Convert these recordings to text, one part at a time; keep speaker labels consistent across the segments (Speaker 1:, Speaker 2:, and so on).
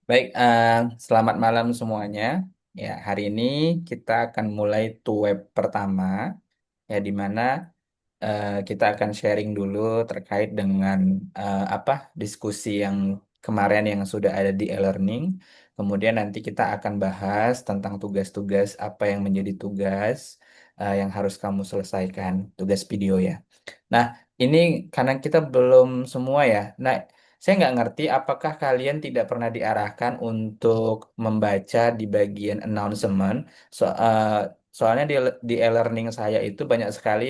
Speaker 1: Baik, selamat malam semuanya. Ya, hari ini kita akan mulai web pertama, ya di mana kita akan sharing dulu terkait dengan apa diskusi yang kemarin yang sudah ada di e-learning. Kemudian nanti kita akan bahas tentang tugas-tugas apa yang menjadi tugas yang harus kamu selesaikan, tugas video ya. Nah, ini karena kita belum semua ya. Nah, saya nggak ngerti apakah kalian tidak pernah diarahkan untuk membaca di bagian announcement. Soalnya di e-learning saya itu banyak sekali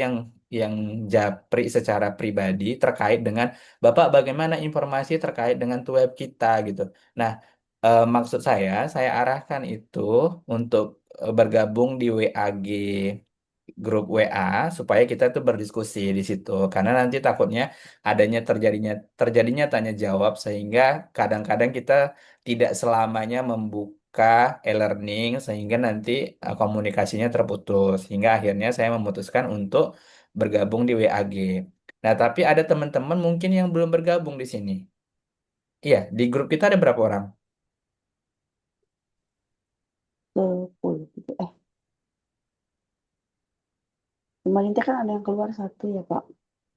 Speaker 1: yang japri secara pribadi terkait dengan Bapak bagaimana informasi terkait dengan web kita gitu. Nah, maksud saya arahkan itu untuk bergabung di WAG grup WA supaya kita tuh berdiskusi di situ karena nanti takutnya terjadinya tanya jawab sehingga kadang-kadang kita tidak selamanya membuka e-learning sehingga nanti komunikasinya terputus sehingga akhirnya saya memutuskan untuk bergabung di WAG. Nah, tapi ada teman-teman mungkin yang belum bergabung di sini. Iya, di grup kita ada berapa orang?
Speaker 2: 10 gitu. Kemarin teh kan ada yang keluar satu ya, Pak.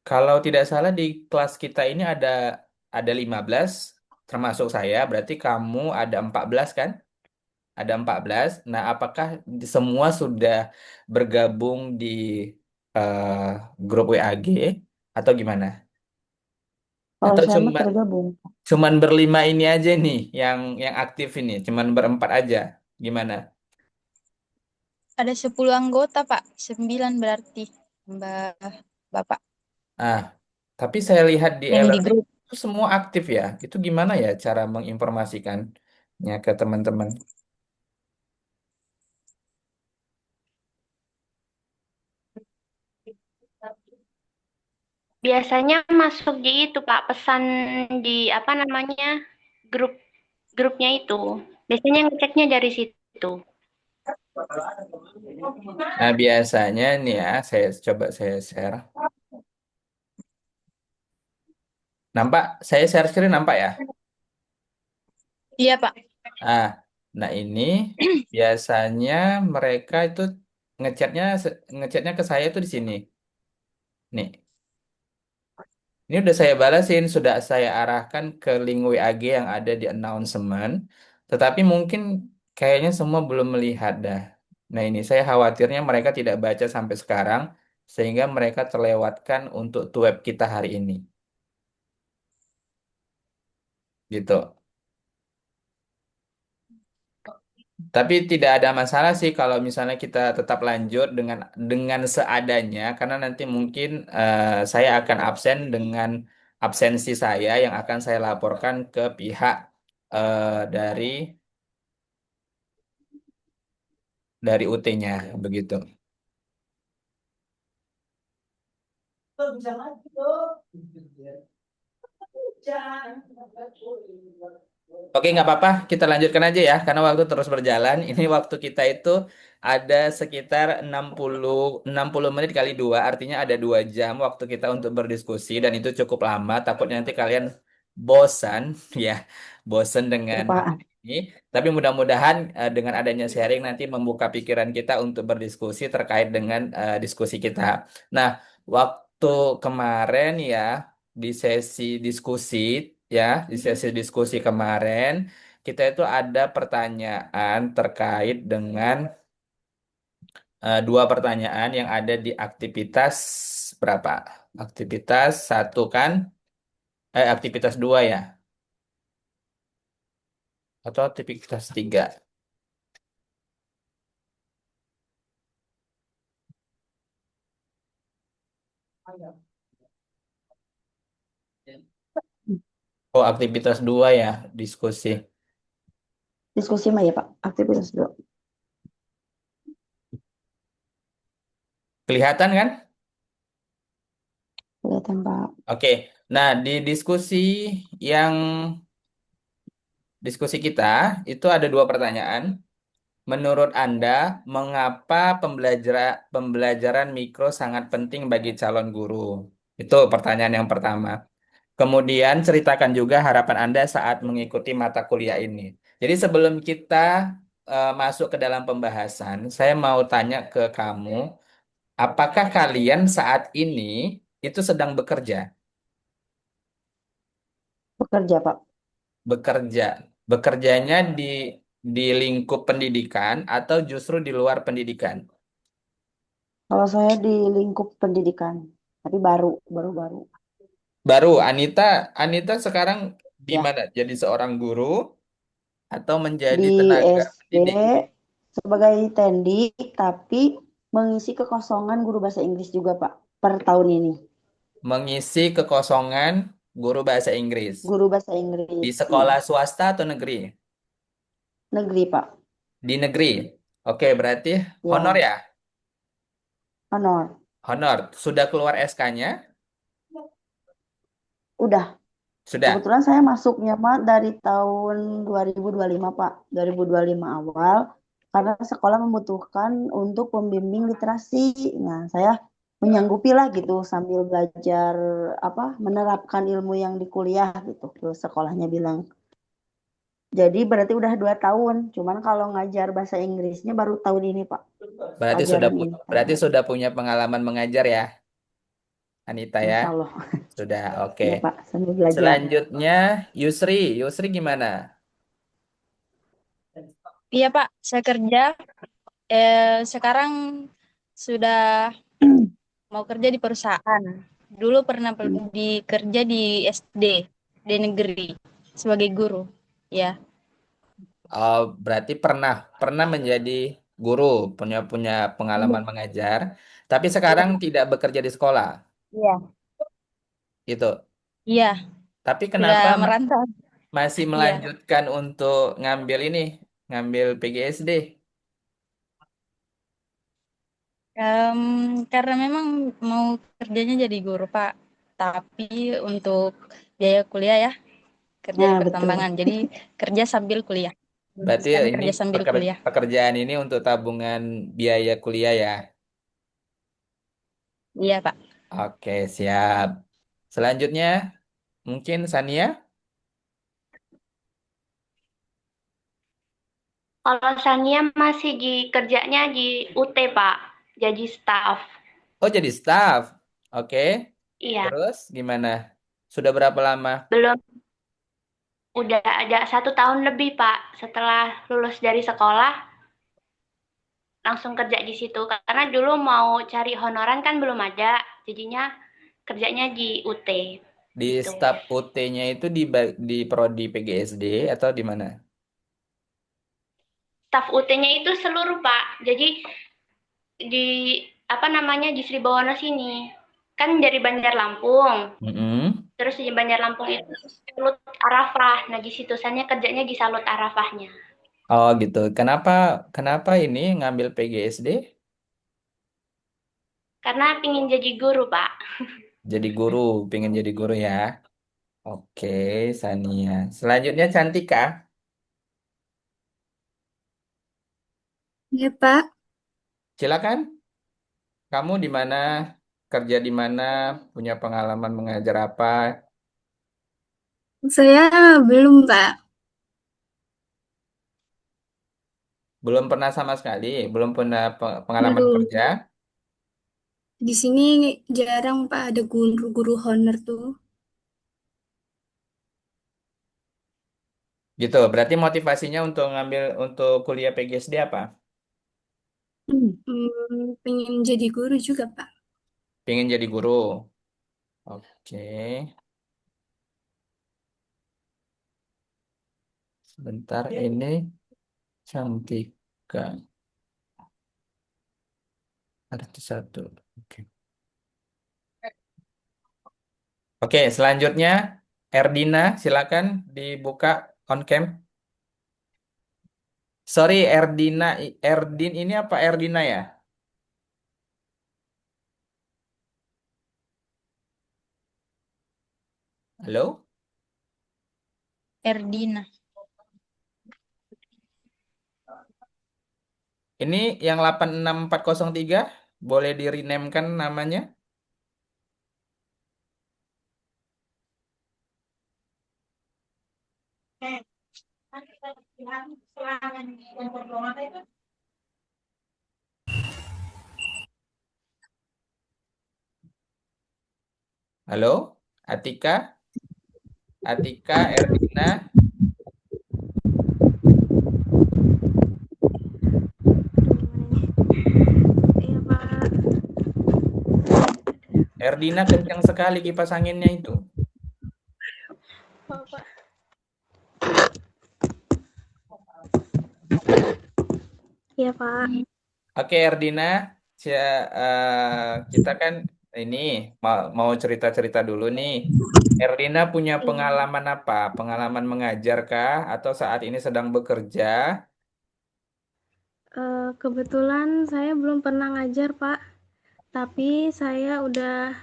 Speaker 1: Kalau tidak salah di kelas kita ini ada 15 termasuk saya, berarti kamu ada 14 kan? Ada 14. Nah, apakah semua sudah bergabung di eh, grup WAG atau gimana?
Speaker 2: Kalau
Speaker 1: Atau
Speaker 2: saya mah
Speaker 1: cuma
Speaker 2: tergabung.
Speaker 1: cuman berlima ini aja nih yang aktif ini, cuman berempat aja. Gimana?
Speaker 3: Ada 10 anggota, Pak. 9 berarti, Mbak Bapak.
Speaker 1: Ah, tapi saya lihat di
Speaker 3: Yang di
Speaker 1: e-learning
Speaker 3: grup.
Speaker 1: itu semua aktif ya. Itu gimana ya cara menginformasikannya ke teman-teman?
Speaker 4: Biasanya masuk di itu Pak, pesan di apa namanya grup grupnya itu. Biasanya ngeceknya dari situ.
Speaker 1: Nah, biasanya nih ya, saya share. Nampak? Saya share screen nampak ya?
Speaker 3: Iya, Pak.
Speaker 1: Ah, nah ini biasanya mereka itu ngechatnya ke saya itu di sini. Nih, ini udah saya balasin, sudah saya arahkan ke link WAG yang ada di announcement. Tetapi mungkin kayaknya semua belum melihat dah. Nah ini saya khawatirnya mereka tidak baca sampai sekarang, sehingga mereka terlewatkan untuk web kita hari ini. Gitu. Tapi tidak ada masalah sih kalau misalnya kita tetap lanjut dengan seadanya karena nanti mungkin saya akan absen dengan absensi saya yang akan saya laporkan ke pihak dari UT-nya begitu. Oke, nggak apa-apa. Kita lanjutkan aja ya, karena waktu terus berjalan. Ini waktu kita itu ada sekitar 60 menit kali dua, artinya ada 2 jam waktu kita untuk berdiskusi, dan itu cukup lama. Takutnya nanti kalian bosan, ya, bosan dengan
Speaker 2: Ya,
Speaker 1: hal
Speaker 2: Pak.
Speaker 1: ini. Tapi mudah-mudahan dengan adanya sharing nanti membuka pikiran kita untuk berdiskusi terkait dengan diskusi kita. Nah, waktu kemarin ya di sesi diskusi ya, di sesi diskusi kemarin kita itu ada pertanyaan terkait dengan 2 pertanyaan yang ada di aktivitas berapa? Aktivitas satu kan? Aktivitas dua ya? Atau aktivitas tiga? Oh, aktivitas dua ya, diskusi.
Speaker 2: Diskusi mah ya, Pak. Aktivitas dulu.
Speaker 1: Kelihatan kan?
Speaker 2: Kelihatan, Pak.
Speaker 1: Oke. Nah, di yang diskusi kita itu ada 2 pertanyaan. Menurut Anda, mengapa pembelajaran mikro sangat penting bagi calon guru? Itu pertanyaan yang pertama. Kemudian ceritakan juga harapan Anda saat mengikuti mata kuliah ini. Jadi sebelum kita masuk ke dalam pembahasan, saya mau tanya ke kamu, apakah kalian saat ini itu sedang bekerja?
Speaker 2: Bekerja, Pak.
Speaker 1: Bekerja. Bekerjanya di lingkup pendidikan atau justru di luar pendidikan?
Speaker 2: Kalau saya di lingkup pendidikan, tapi baru-baru.
Speaker 1: Baru, Anita sekarang di
Speaker 2: Ya,
Speaker 1: mana? Jadi seorang guru atau menjadi
Speaker 2: di
Speaker 1: tenaga
Speaker 2: SD
Speaker 1: pendidik?
Speaker 2: sebagai tendik, tapi mengisi kekosongan guru bahasa Inggris juga, Pak, per tahun ini.
Speaker 1: Mengisi kekosongan guru bahasa Inggris.
Speaker 2: Guru bahasa
Speaker 1: Di
Speaker 2: Inggris, iya.
Speaker 1: sekolah swasta atau negeri?
Speaker 2: Negeri, Pak.
Speaker 1: Di negeri. Oke, berarti honor
Speaker 2: Ya,
Speaker 1: ya?
Speaker 2: honor.
Speaker 1: Honor. Sudah keluar SK-nya?
Speaker 2: Udah.
Speaker 1: Sudah.
Speaker 2: Kebetulan saya masuknya, Pak, dari tahun 2025, Pak. 2025 awal, karena sekolah membutuhkan untuk pembimbing literasi. Nah, saya menyanggupi lah gitu sambil belajar menerapkan ilmu yang di kuliah gitu. Terus sekolahnya bilang. Jadi berarti udah 2 tahun. Cuman kalau ngajar bahasa Inggrisnya baru tahun ini, Pak. Pelajaran ini
Speaker 1: Berarti
Speaker 2: tambahan.
Speaker 1: sudah punya pengalaman mengajar ya, Anita ya?
Speaker 2: Insya Allah.
Speaker 1: Sudah. Oke.
Speaker 2: Ya, Pak, sambil belajar.
Speaker 1: Selanjutnya Yusri. Yusri gimana?
Speaker 3: Iya Pak, saya kerja. Sekarang sudah mau kerja di perusahaan. Dulu pernah kerja di SD, di negeri, sebagai guru. Ya,
Speaker 1: Oh, berarti pernah pernah menjadi guru, punya punya pengalaman mengajar, tapi sekarang
Speaker 3: iya,
Speaker 1: tidak bekerja di sekolah,
Speaker 3: iya,
Speaker 1: gitu.
Speaker 3: iya,
Speaker 1: Tapi
Speaker 3: sudah
Speaker 1: kenapa
Speaker 3: merantau.
Speaker 1: masih
Speaker 3: Iya.
Speaker 1: melanjutkan untuk ngambil ini, ngambil PGSD?
Speaker 3: Em, karena memang mau kerjanya jadi guru, Pak. Tapi untuk biaya kuliah ya, kerja di
Speaker 2: Nah, betul.
Speaker 3: pertambangan. Jadi kerja sambil kuliah.
Speaker 1: Berarti
Speaker 3: Memutuskan
Speaker 1: ini
Speaker 3: kerja sambil kuliah.
Speaker 1: pekerjaan ini untuk tabungan biaya kuliah ya.
Speaker 3: Iya, Pak.
Speaker 1: Oke, siap. Selanjutnya mungkin Sania.
Speaker 4: Kalau Sania masih di kerjanya di UT, Pak. Jadi staff.
Speaker 1: Oh, jadi staff. Oke.
Speaker 4: Iya,
Speaker 1: Terus gimana? Sudah berapa lama?
Speaker 4: belum udah ada 1 tahun lebih, Pak. Setelah lulus dari sekolah, langsung kerja di situ. Karena dulu mau cari honoran kan belum ada. Jadinya kerjanya di UT.
Speaker 1: Di
Speaker 4: Gitu.
Speaker 1: staf UT-nya itu di prodi PGSD atau di mana?
Speaker 4: Staf UT-nya itu seluruh, Pak. Jadi di apa namanya di Sribawana sini. Kan dari Bandar Lampung.
Speaker 1: Mm-mm.
Speaker 4: Terus di Bandar Lampung itu Salut Arafah. Nah, di situ saya kerjanya di Salut Arafahnya.
Speaker 1: Oh gitu. Kenapa kenapa ini ngambil PGSD?
Speaker 4: Karena pingin jadi guru, Pak.
Speaker 1: Jadi guru, pengen jadi guru ya. Oke, Sania. Selanjutnya Cantika.
Speaker 5: Ya, Pak.
Speaker 1: Silakan. Kamu di mana? Kerja di mana? Punya pengalaman mengajar apa?
Speaker 5: Saya belum, Pak.
Speaker 1: Belum pernah sama sekali, belum pernah pengalaman
Speaker 5: Belum.
Speaker 1: kerja.
Speaker 5: Di sini jarang, Pak, ada guru-guru honor tuh.
Speaker 1: Gitu. Berarti motivasinya untuk ngambil untuk kuliah PGSD apa?
Speaker 5: Pengen jadi guru juga, Pak.
Speaker 1: Pengen jadi guru. Oke. Sebentar ini Cantika. Ada satu. Oke. Oke, selanjutnya Erdina, silakan dibuka on cam. Sorry, Erdina, Erdin ini apa Erdina ya? Halo?
Speaker 3: Erdina.
Speaker 1: Ini yang 86403 boleh di-rename-kan namanya? Halo, Atika, Atika, Erdina,
Speaker 4: Iya, Pak.
Speaker 1: Erdina kencang sekali kipas anginnya itu.
Speaker 4: Pak. Iya, Pak.
Speaker 1: Oke, Erdina, kita kan ini mau cerita-cerita dulu nih. Erdina punya
Speaker 4: Iya.
Speaker 1: pengalaman apa? Pengalaman mengajar kah? Atau saat ini sedang bekerja?
Speaker 4: Kebetulan saya belum pernah ngajar, Pak. Tapi saya udah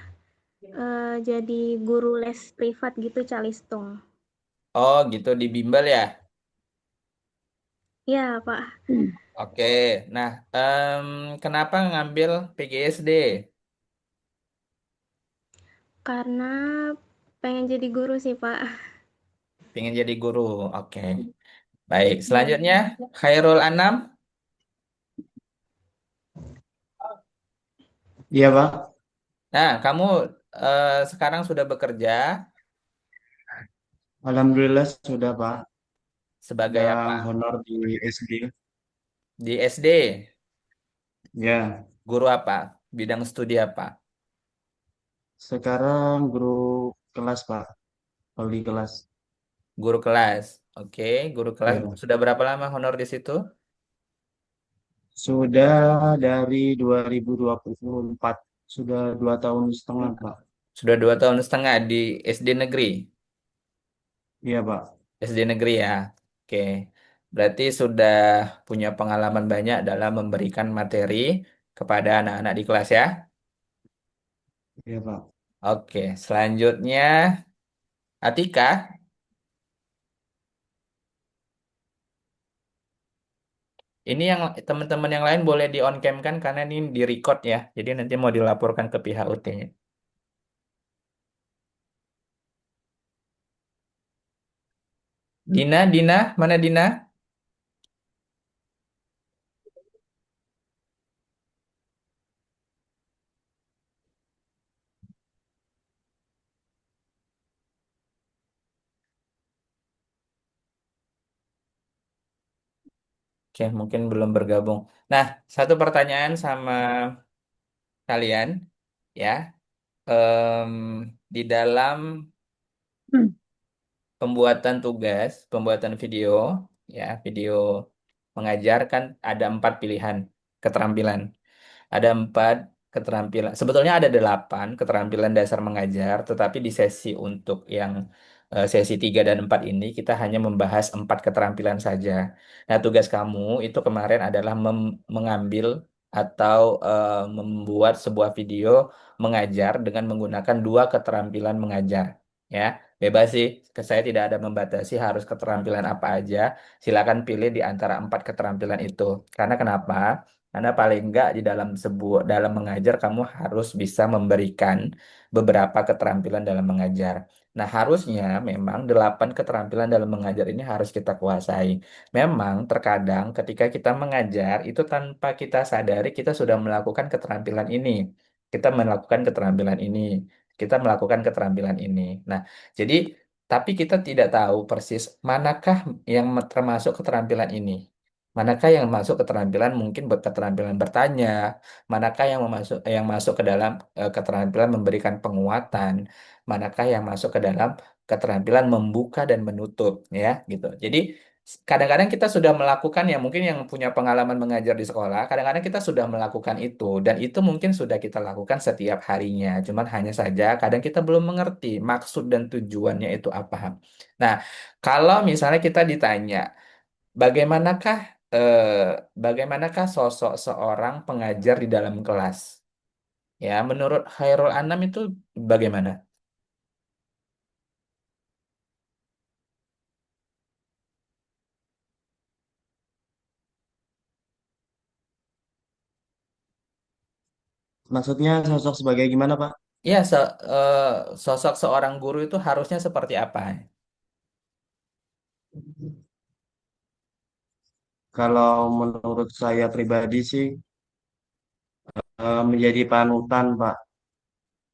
Speaker 4: jadi guru les privat gitu, Calistung.
Speaker 1: Oh, gitu di bimbel ya?
Speaker 4: Iya, Pak.
Speaker 1: Oke, nah kenapa ngambil PGSD?
Speaker 4: Karena pengen jadi guru sih, Pak.
Speaker 1: Pengen jadi guru. Oke, baik.
Speaker 4: Iya.
Speaker 1: Selanjutnya, Khairul Anam.
Speaker 6: Iya, Pak.
Speaker 1: Nah, kamu sekarang sudah bekerja
Speaker 6: Alhamdulillah sudah, Pak.
Speaker 1: sebagai
Speaker 6: Sedang
Speaker 1: apa?
Speaker 6: honor di SD.
Speaker 1: Di SD.
Speaker 6: Ya,
Speaker 1: Guru apa? Bidang studi apa?
Speaker 6: sekarang guru kelas, Pak. Wali kelas.
Speaker 1: Guru kelas. Oke, guru kelas.
Speaker 6: Ya, Pak.
Speaker 1: Sudah berapa lama honor di situ?
Speaker 6: Sudah dari 2024. Sudah 2 tahun setengah, Pak.
Speaker 1: Sudah 2 tahun setengah di SD negeri.
Speaker 6: Iya, Pak.
Speaker 1: SD negeri ya. Oke. Berarti sudah punya pengalaman banyak dalam memberikan materi kepada anak-anak di kelas ya.
Speaker 6: Iya, Pak.
Speaker 1: Oke, selanjutnya Atika. Ini yang teman-teman yang lain boleh di on cam kan karena ini di record ya. Jadi nanti mau dilaporkan ke pihak UT-nya. Dina, Dina, mana Dina? Oke, mungkin belum bergabung. Nah, satu pertanyaan sama kalian ya. Em, di dalam pembuatan tugas, pembuatan video, ya, video mengajar kan ada 4 pilihan keterampilan. Ada 4 keterampilan. Sebetulnya ada 8 keterampilan dasar mengajar, tetapi di sesi untuk yang sesi 3 dan 4 ini kita hanya membahas 4 keterampilan saja. Nah, tugas kamu itu kemarin adalah mengambil atau membuat sebuah video mengajar dengan menggunakan 2 keterampilan mengajar. Ya, bebas sih. Saya tidak ada membatasi harus keterampilan apa aja. Silakan pilih di antara 4 keterampilan itu. Karena kenapa? Karena paling enggak di dalam mengajar kamu harus bisa memberikan beberapa keterampilan dalam mengajar. Nah, harusnya memang 8 keterampilan dalam mengajar ini harus kita kuasai. Memang terkadang ketika kita mengajar itu tanpa kita sadari kita sudah melakukan keterampilan ini. Kita melakukan keterampilan ini. Kita melakukan keterampilan ini. Nah, jadi tapi kita tidak tahu persis manakah yang termasuk keterampilan ini. Manakah yang masuk keterampilan mungkin keterampilan bertanya, manakah yang masuk ke dalam keterampilan memberikan penguatan, manakah yang masuk ke dalam keterampilan membuka dan menutup ya gitu. Jadi kadang-kadang kita sudah melakukan yang mungkin yang punya pengalaman mengajar di sekolah, kadang-kadang kita sudah melakukan itu dan itu mungkin sudah kita lakukan setiap harinya. Cuman hanya saja kadang kita belum mengerti maksud dan tujuannya itu apa. Nah, kalau misalnya kita ditanya Bagaimanakah eh, bagaimanakah sosok seorang pengajar di dalam kelas? Ya, menurut Khairul Anam itu bagaimana?
Speaker 6: Maksudnya sosok sebagai gimana, Pak?
Speaker 1: Ya, sosok seorang guru itu harusnya seperti apa?
Speaker 6: Kalau menurut saya pribadi sih menjadi panutan, Pak.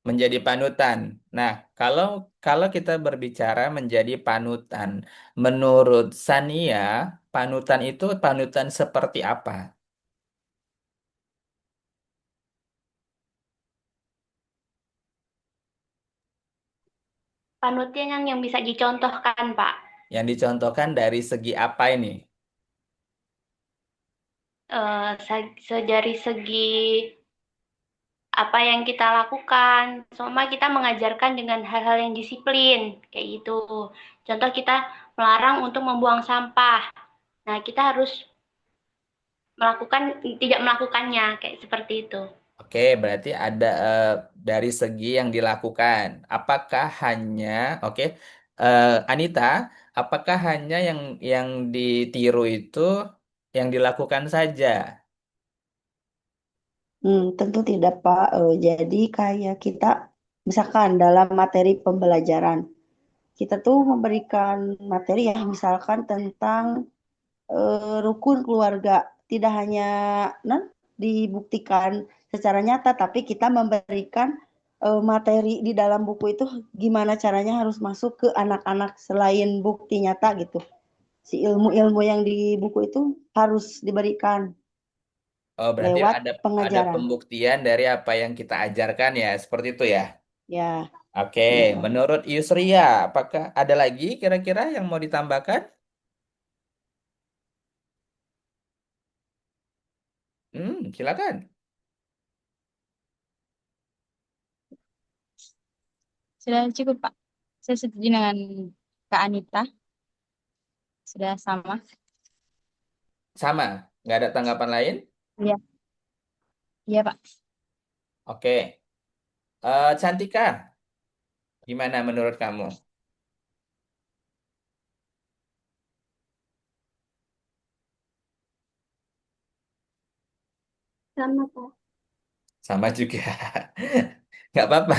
Speaker 1: Menjadi panutan. Nah, kalau kalau kita berbicara menjadi panutan, menurut Sania, panutan itu panutan seperti apa?
Speaker 4: Panutnya yang bisa dicontohkan, Pak.
Speaker 1: Yang dicontohkan dari segi apa ini?
Speaker 4: Dari segi apa yang kita lakukan, sama kita mengajarkan dengan hal-hal yang disiplin, kayak gitu. Contoh kita melarang untuk membuang sampah. Nah, kita harus melakukan tidak melakukannya, kayak seperti itu.
Speaker 1: Oke, berarti ada dari segi yang dilakukan. Apakah hanya, oke, Anita, apakah hanya yang ditiru itu yang dilakukan saja?
Speaker 2: Tentu tidak, Pak. Jadi kayak kita, misalkan dalam materi pembelajaran, kita tuh memberikan materi ya, misalkan tentang rukun keluarga. Tidak hanya non dibuktikan secara nyata, tapi kita memberikan materi di dalam buku itu gimana caranya harus masuk ke anak-anak selain bukti nyata gitu. Si ilmu-ilmu yang di buku itu harus diberikan
Speaker 1: Oh, berarti
Speaker 2: lewat
Speaker 1: ada
Speaker 2: pengajaran.
Speaker 1: pembuktian dari apa yang kita ajarkan ya, seperti itu ya.
Speaker 2: Ya,
Speaker 1: Oke,
Speaker 2: iya, Pak.
Speaker 1: menurut Yusria, apakah ada lagi kira-kira yang mau ditambahkan? Silakan.
Speaker 3: Sudah cukup, Pak. Saya setuju dengan Kak Anita. Sudah sama.
Speaker 1: Sama, nggak ada tanggapan lain?
Speaker 3: Iya, iya, Pak.
Speaker 1: Oke, Cantika, gimana menurut kamu?
Speaker 5: Sama, Pak.
Speaker 1: Sama juga. Nggak apa-apa,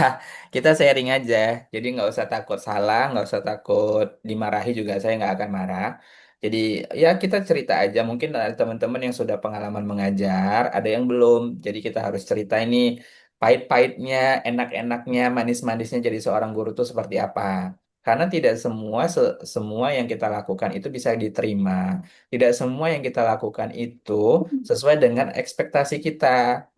Speaker 1: kita sharing aja. Jadi nggak usah takut salah, nggak usah takut dimarahi juga. Saya nggak akan marah. Jadi ya kita cerita aja. Mungkin ada teman-teman yang sudah pengalaman mengajar, ada yang belum. Jadi kita harus cerita ini pahit-pahitnya, enak-enaknya, manis-manisnya jadi seorang guru itu seperti apa. Karena tidak semua yang kita lakukan itu bisa diterima. Tidak semua yang kita lakukan itu sesuai dengan ekspektasi kita.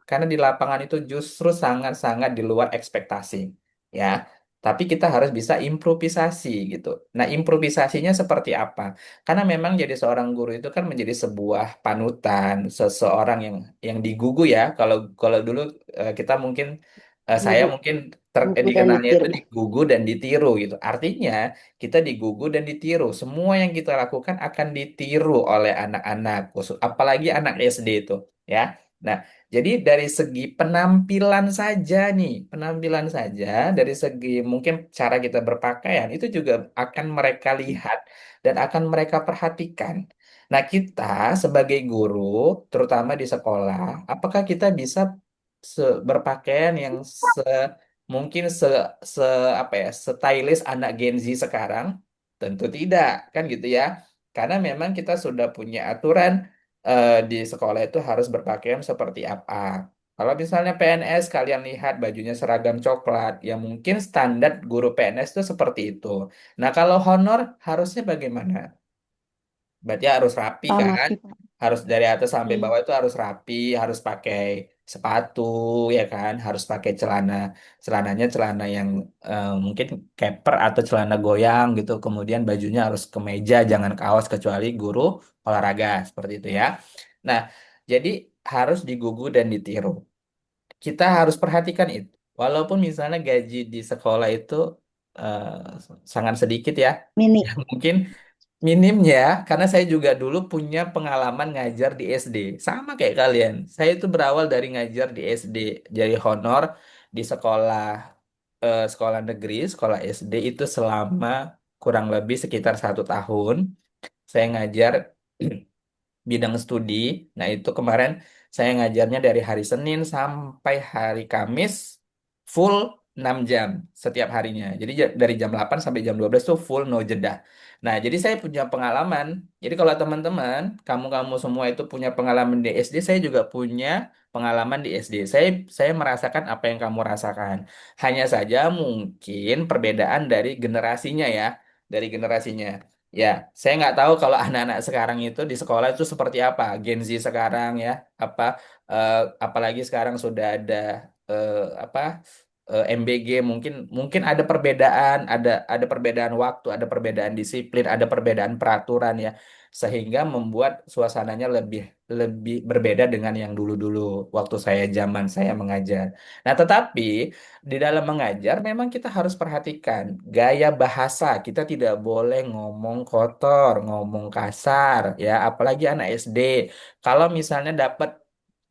Speaker 1: Karena di lapangan itu justru sangat-sangat di luar ekspektasi, ya. Tapi kita harus bisa improvisasi gitu. Nah, improvisasinya seperti apa? Karena memang jadi seorang guru itu kan menjadi sebuah panutan, seseorang yang digugu ya. Kalau kalau dulu kita mungkin saya
Speaker 2: Gugu,
Speaker 1: mungkin
Speaker 2: gugu dan
Speaker 1: dikenalnya itu
Speaker 2: ditiru.
Speaker 1: digugu dan ditiru gitu. Artinya kita digugu dan ditiru. Semua yang kita lakukan akan ditiru oleh anak-anak, apalagi anak SD itu, ya. Nah, jadi dari segi penampilan saja nih, penampilan saja, dari segi mungkin cara kita berpakaian itu juga akan mereka lihat dan akan mereka perhatikan. Nah, kita sebagai guru, terutama di sekolah, apakah kita bisa berpakaian yang se mungkin se apa ya, stylish anak Gen Z sekarang? Tentu tidak, kan gitu ya. Karena memang kita sudah punya aturan di sekolah itu harus berpakaian seperti apa. Kalau misalnya PNS, kalian lihat bajunya seragam coklat, ya mungkin standar guru PNS itu seperti itu. Nah, kalau honor harusnya bagaimana? Berarti harus rapi
Speaker 2: Sama
Speaker 1: kan?
Speaker 2: sih, Pak.
Speaker 1: Harus dari atas sampai
Speaker 2: Iya.
Speaker 1: bawah itu harus rapi, harus pakai sepatu, ya kan? Harus pakai celananya celana yang mungkin keper atau celana goyang gitu. Kemudian bajunya harus kemeja, jangan kaos kecuali guru olahraga seperti itu ya. Nah, jadi harus digugu dan ditiru. Kita harus perhatikan itu. Walaupun misalnya gaji di sekolah itu eh, sangat sedikit ya.
Speaker 2: Mini.
Speaker 1: Ya mungkin minimnya, karena saya juga dulu punya pengalaman ngajar di SD. Sama kayak kalian. Saya itu berawal dari ngajar di SD. Jadi honor di sekolah negeri, sekolah SD itu selama kurang lebih sekitar 1 tahun. Saya ngajar bidang studi. Nah, itu kemarin saya ngajarnya dari hari Senin sampai hari Kamis full 6 jam setiap harinya. Jadi dari jam 8 sampai jam 12 tuh full no jeda. Nah, jadi saya punya pengalaman. Jadi kalau teman-teman, kamu-kamu semua itu punya pengalaman di SD, saya juga punya pengalaman di SD. Saya merasakan apa yang kamu rasakan. Hanya saja mungkin perbedaan dari generasinya ya, dari generasinya. Ya, saya nggak tahu kalau anak-anak sekarang itu di sekolah itu seperti apa. Gen Z sekarang ya, apa eh, apalagi sekarang sudah ada apa MBG mungkin mungkin ada perbedaan waktu, ada perbedaan disiplin, ada perbedaan peraturan ya sehingga membuat suasananya lebih lebih berbeda dengan yang dulu-dulu waktu zaman saya mengajar. Nah, tetapi di dalam mengajar memang kita harus perhatikan gaya bahasa. Kita tidak boleh ngomong kotor, ngomong kasar ya, apalagi anak SD. Kalau misalnya dapat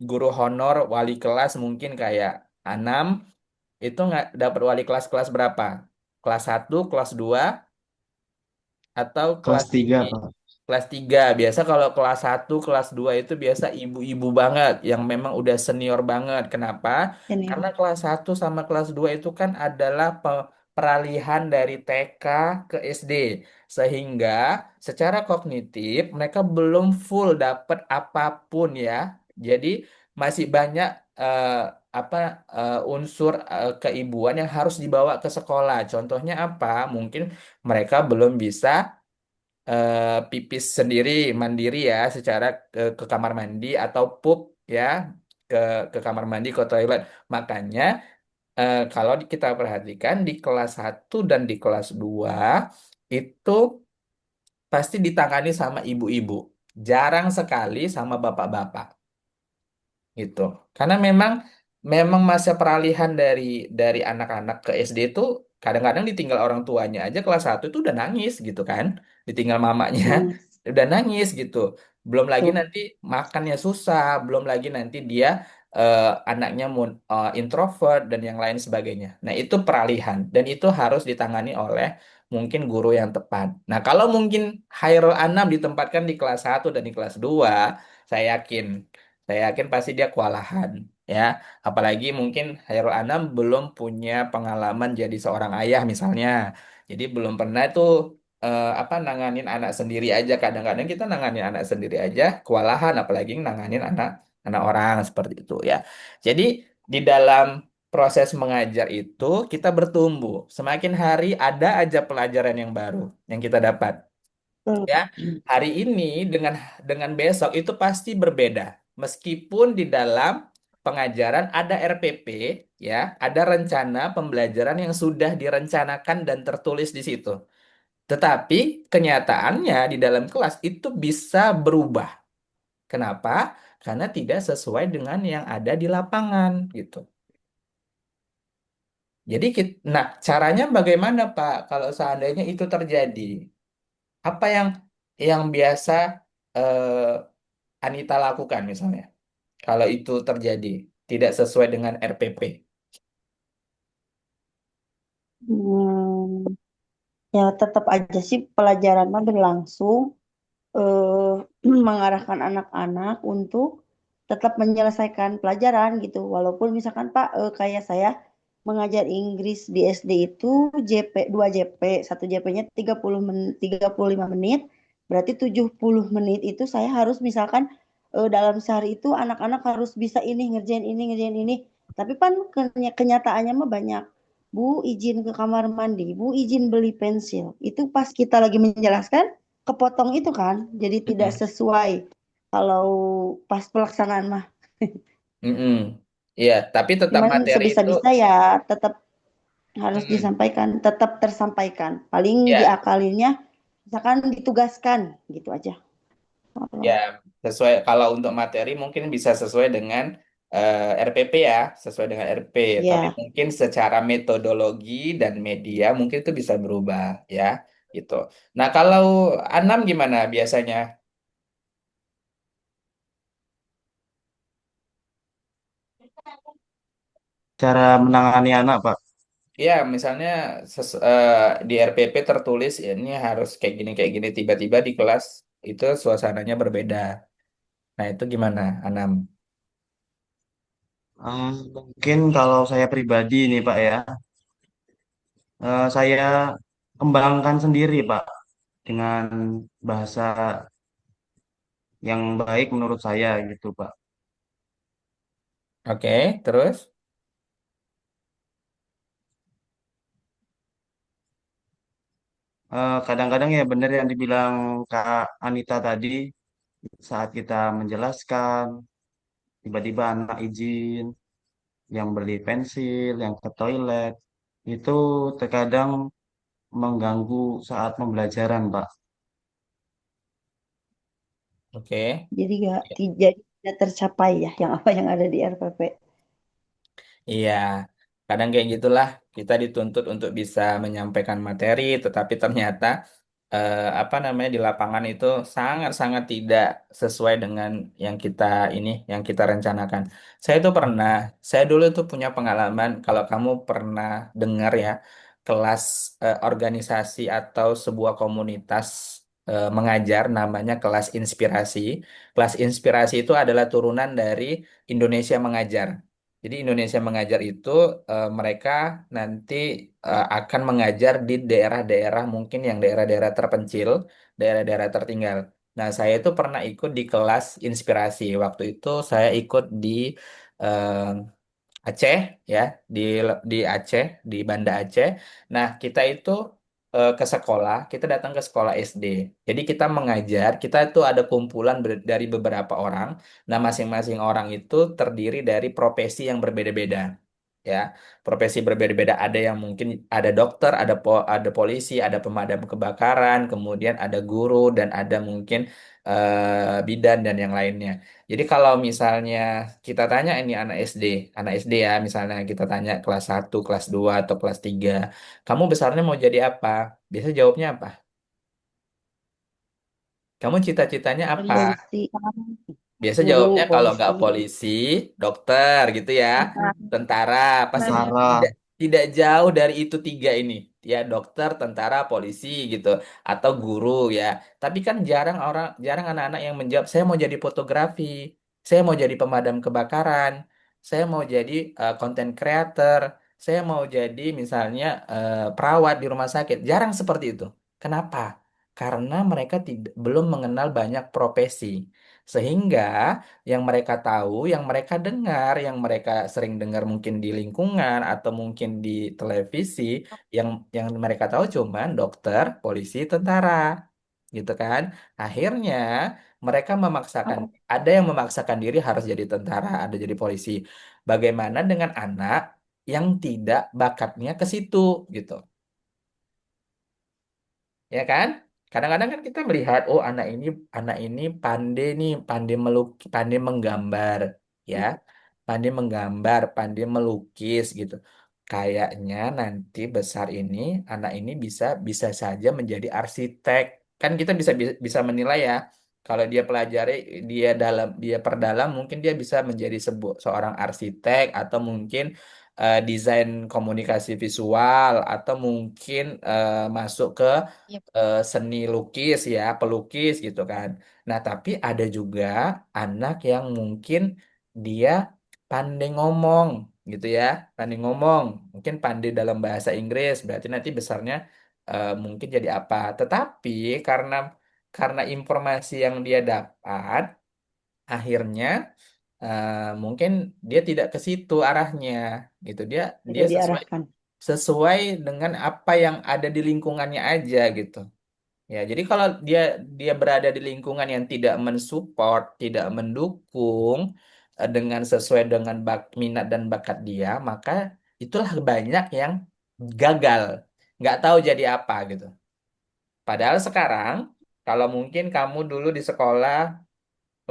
Speaker 1: guru honor wali kelas mungkin kayak 6 itu nggak dapat wali kelas kelas berapa? Kelas 1, kelas 2 atau
Speaker 6: Kelas
Speaker 1: kelas
Speaker 6: 3 Pak.
Speaker 1: kelas 3. Biasa kalau kelas 1, kelas 2 itu biasa ibu-ibu banget yang memang udah senior banget. Kenapa? Karena
Speaker 2: Senior.
Speaker 1: kelas 1 sama kelas 2 itu kan adalah peralihan dari TK ke SD. Sehingga secara kognitif mereka belum full dapat apapun ya. Jadi masih banyak eh, apa unsur keibuan yang harus dibawa ke sekolah. Contohnya apa? Mungkin mereka belum bisa pipis sendiri mandiri ya secara ke kamar mandi atau pup ya ke ke kamar mandi ke toilet. Makanya kalau kita perhatikan di kelas 1 dan di kelas 2 itu pasti ditangani sama ibu-ibu. Jarang sekali sama bapak-bapak gitu. Karena memang memang masa peralihan dari anak-anak ke SD itu kadang-kadang ditinggal orang tuanya aja kelas 1 itu udah nangis gitu kan. Ditinggal mamanya
Speaker 2: Nangis.
Speaker 1: udah nangis gitu. Belum lagi
Speaker 2: Tuh.
Speaker 1: nanti makannya susah, belum lagi nanti dia anaknya introvert dan yang lain sebagainya. Nah, itu peralihan dan itu harus ditangani oleh mungkin guru yang tepat. Nah, kalau mungkin Hairul Anam ditempatkan di kelas 1 dan di kelas 2, saya yakin saya yakin pasti dia kewalahan ya. Apalagi mungkin Hairul Anam belum punya pengalaman jadi seorang ayah misalnya. Jadi belum pernah tuh apa nanganin anak sendiri aja. Kadang-kadang kita nanganin anak sendiri aja kewalahan apalagi nanganin anak anak orang seperti itu ya. Jadi di dalam proses mengajar itu kita bertumbuh. Semakin hari ada aja pelajaran yang baru yang kita dapat
Speaker 2: Tuh.
Speaker 1: ya. Hari ini dengan besok itu pasti berbeda meskipun di dalam pengajaran ada RPP ya, ada rencana pembelajaran yang sudah direncanakan dan tertulis di situ, tetapi kenyataannya di dalam kelas itu bisa berubah. Kenapa? Karena tidak sesuai dengan yang ada di lapangan gitu. Jadi nah, caranya bagaimana Pak kalau seandainya itu terjadi? Apa yang biasa Anita lakukan misalnya kalau itu terjadi tidak sesuai dengan RPP.
Speaker 2: Hmm, ya tetap aja sih pelajaran mah berlangsung, eh, mengarahkan anak-anak untuk tetap menyelesaikan pelajaran gitu. Walaupun misalkan Pak, kayak saya mengajar Inggris di SD itu JP 2 JP, 1 JP-nya 35 menit, berarti 70 menit itu saya harus misalkan dalam sehari itu anak-anak harus bisa ini ngerjain ini ngerjain ini. Tapi kan kenyataannya mah banyak. Bu izin ke kamar mandi, Bu izin beli pensil. Itu pas kita lagi menjelaskan kepotong itu kan, jadi tidak
Speaker 1: Mm-mm.
Speaker 2: sesuai kalau pas pelaksanaan mah.
Speaker 1: Mm-mm. Iya, tapi tetap
Speaker 2: Cuman
Speaker 1: materi itu,
Speaker 2: sebisa-bisa ya tetap harus
Speaker 1: mm-mm.
Speaker 2: disampaikan, tetap tersampaikan. Paling
Speaker 1: Ya,
Speaker 2: diakalinnya misalkan ditugaskan gitu aja.
Speaker 1: ya sesuai kalau untuk materi mungkin bisa sesuai dengan RPP ya, sesuai dengan RP. Tapi
Speaker 2: Ya,
Speaker 1: mungkin secara metodologi dan media mungkin itu bisa berubah ya, gitu. Nah, kalau Anam gimana biasanya?
Speaker 6: Cara menangani anak Pak.
Speaker 1: Ya, misalnya di RPP tertulis ini harus kayak gini. Tiba-tiba di kelas itu suasananya berbeda. Nah, itu gimana, Anam?
Speaker 6: Mungkin kalau saya pribadi nih Pak ya, Saya kembangkan sendiri, Pak, dengan bahasa yang baik menurut saya gitu, Pak.
Speaker 1: Oke, terus?
Speaker 6: Kadang-kadang ya benar yang dibilang Kak Anita tadi, saat kita menjelaskan, tiba-tiba anak izin, yang beli pensil, yang ke toilet, itu terkadang mengganggu saat pembelajaran, Pak.
Speaker 1: Oke.
Speaker 2: Jadi tidak tercapai ya yang apa yang ada di RPP.
Speaker 1: Iya, kadang kayak gitulah kita dituntut untuk bisa menyampaikan materi, tetapi ternyata apa namanya di lapangan itu sangat-sangat tidak sesuai dengan yang kita rencanakan. Saya itu pernah, saya dulu itu punya pengalaman kalau kamu pernah dengar ya kelas organisasi atau sebuah komunitas mengajar namanya kelas inspirasi. Kelas inspirasi itu adalah turunan dari Indonesia Mengajar. Jadi Indonesia Mengajar itu mereka nanti akan mengajar di daerah-daerah mungkin yang daerah-daerah terpencil, daerah-daerah tertinggal. Nah, saya itu pernah ikut di kelas inspirasi. Waktu itu saya ikut di eh, Aceh ya, di di Aceh, di Banda Aceh. Nah, kita itu ke sekolah, kita datang ke sekolah SD. Jadi kita mengajar, kita itu ada kumpulan dari beberapa orang. Nah, masing-masing orang itu terdiri dari profesi yang berbeda-beda. Ya, profesi berbeda-beda. Ada yang mungkin ada dokter, ada polisi, ada pemadam kebakaran, kemudian ada guru dan ada mungkin bidan dan yang lainnya. Jadi kalau misalnya kita tanya ini anak SD ya, misalnya kita tanya kelas 1, kelas 2 atau kelas 3, kamu besarnya mau jadi apa? Biasa jawabnya apa? Kamu cita-citanya apa?
Speaker 2: Polisi kan,
Speaker 1: Biasa
Speaker 2: guru,
Speaker 1: jawabnya kalau
Speaker 2: polisi.
Speaker 1: nggak polisi, dokter gitu ya, tentara, pasti
Speaker 6: Tentara,
Speaker 1: tidak tidak jauh dari itu tiga ini, ya dokter, tentara, polisi gitu, atau guru ya. Tapi kan jarang anak-anak yang menjawab, saya mau jadi fotografi, saya mau jadi pemadam kebakaran, saya mau jadi content creator, saya mau jadi misalnya perawat di rumah sakit. Jarang seperti itu. Kenapa? Karena mereka belum mengenal banyak profesi. Sehingga yang mereka tahu, yang mereka dengar, yang mereka sering dengar mungkin di lingkungan atau mungkin di televisi, yang mereka tahu cuman dokter, polisi, tentara, gitu kan. Akhirnya mereka memaksakan, ada yang memaksakan diri harus jadi tentara, ada jadi polisi. Bagaimana dengan anak yang tidak bakatnya ke situ, gitu? Ya kan? Kadang-kadang kan kita melihat, oh anak ini pandai nih, pandai melukis, pandai menggambar, ya, pandai menggambar, pandai melukis gitu. Kayaknya nanti besar ini anak ini bisa bisa saja menjadi arsitek. Kan kita bisa menilai ya. Kalau dia pelajari, dia perdalam, mungkin dia bisa menjadi seorang arsitek atau mungkin desain komunikasi visual atau mungkin masuk ke
Speaker 3: Iya,
Speaker 1: seni lukis ya, pelukis gitu kan. Nah, tapi ada juga anak yang mungkin dia pandai ngomong gitu ya, pandai ngomong, mungkin pandai dalam bahasa Inggris, berarti nanti besarnya mungkin jadi apa. Tetapi karena informasi yang dia dapat, akhirnya mungkin dia tidak ke situ arahnya gitu. Dia dia
Speaker 2: Tidak
Speaker 1: sesuai
Speaker 2: diarahkan.
Speaker 1: sesuai dengan apa yang ada di lingkungannya aja gitu. Ya, jadi kalau dia dia berada di lingkungan yang tidak mensupport, tidak mendukung dengan sesuai dengan minat dan bakat dia, maka itulah banyak yang gagal, nggak tahu jadi apa gitu. Padahal sekarang, kalau mungkin kamu dulu di sekolah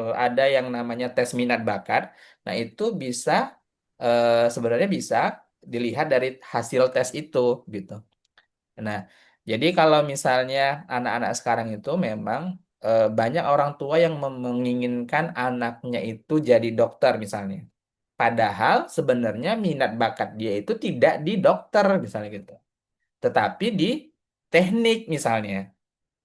Speaker 1: ada yang namanya tes minat bakat, nah itu bisa sebenarnya bisa dilihat dari hasil tes itu gitu. Nah, jadi kalau misalnya anak-anak sekarang itu memang banyak orang tua yang menginginkan anaknya itu jadi dokter misalnya. Padahal sebenarnya minat bakat dia itu tidak di dokter misalnya gitu. Tetapi di teknik misalnya.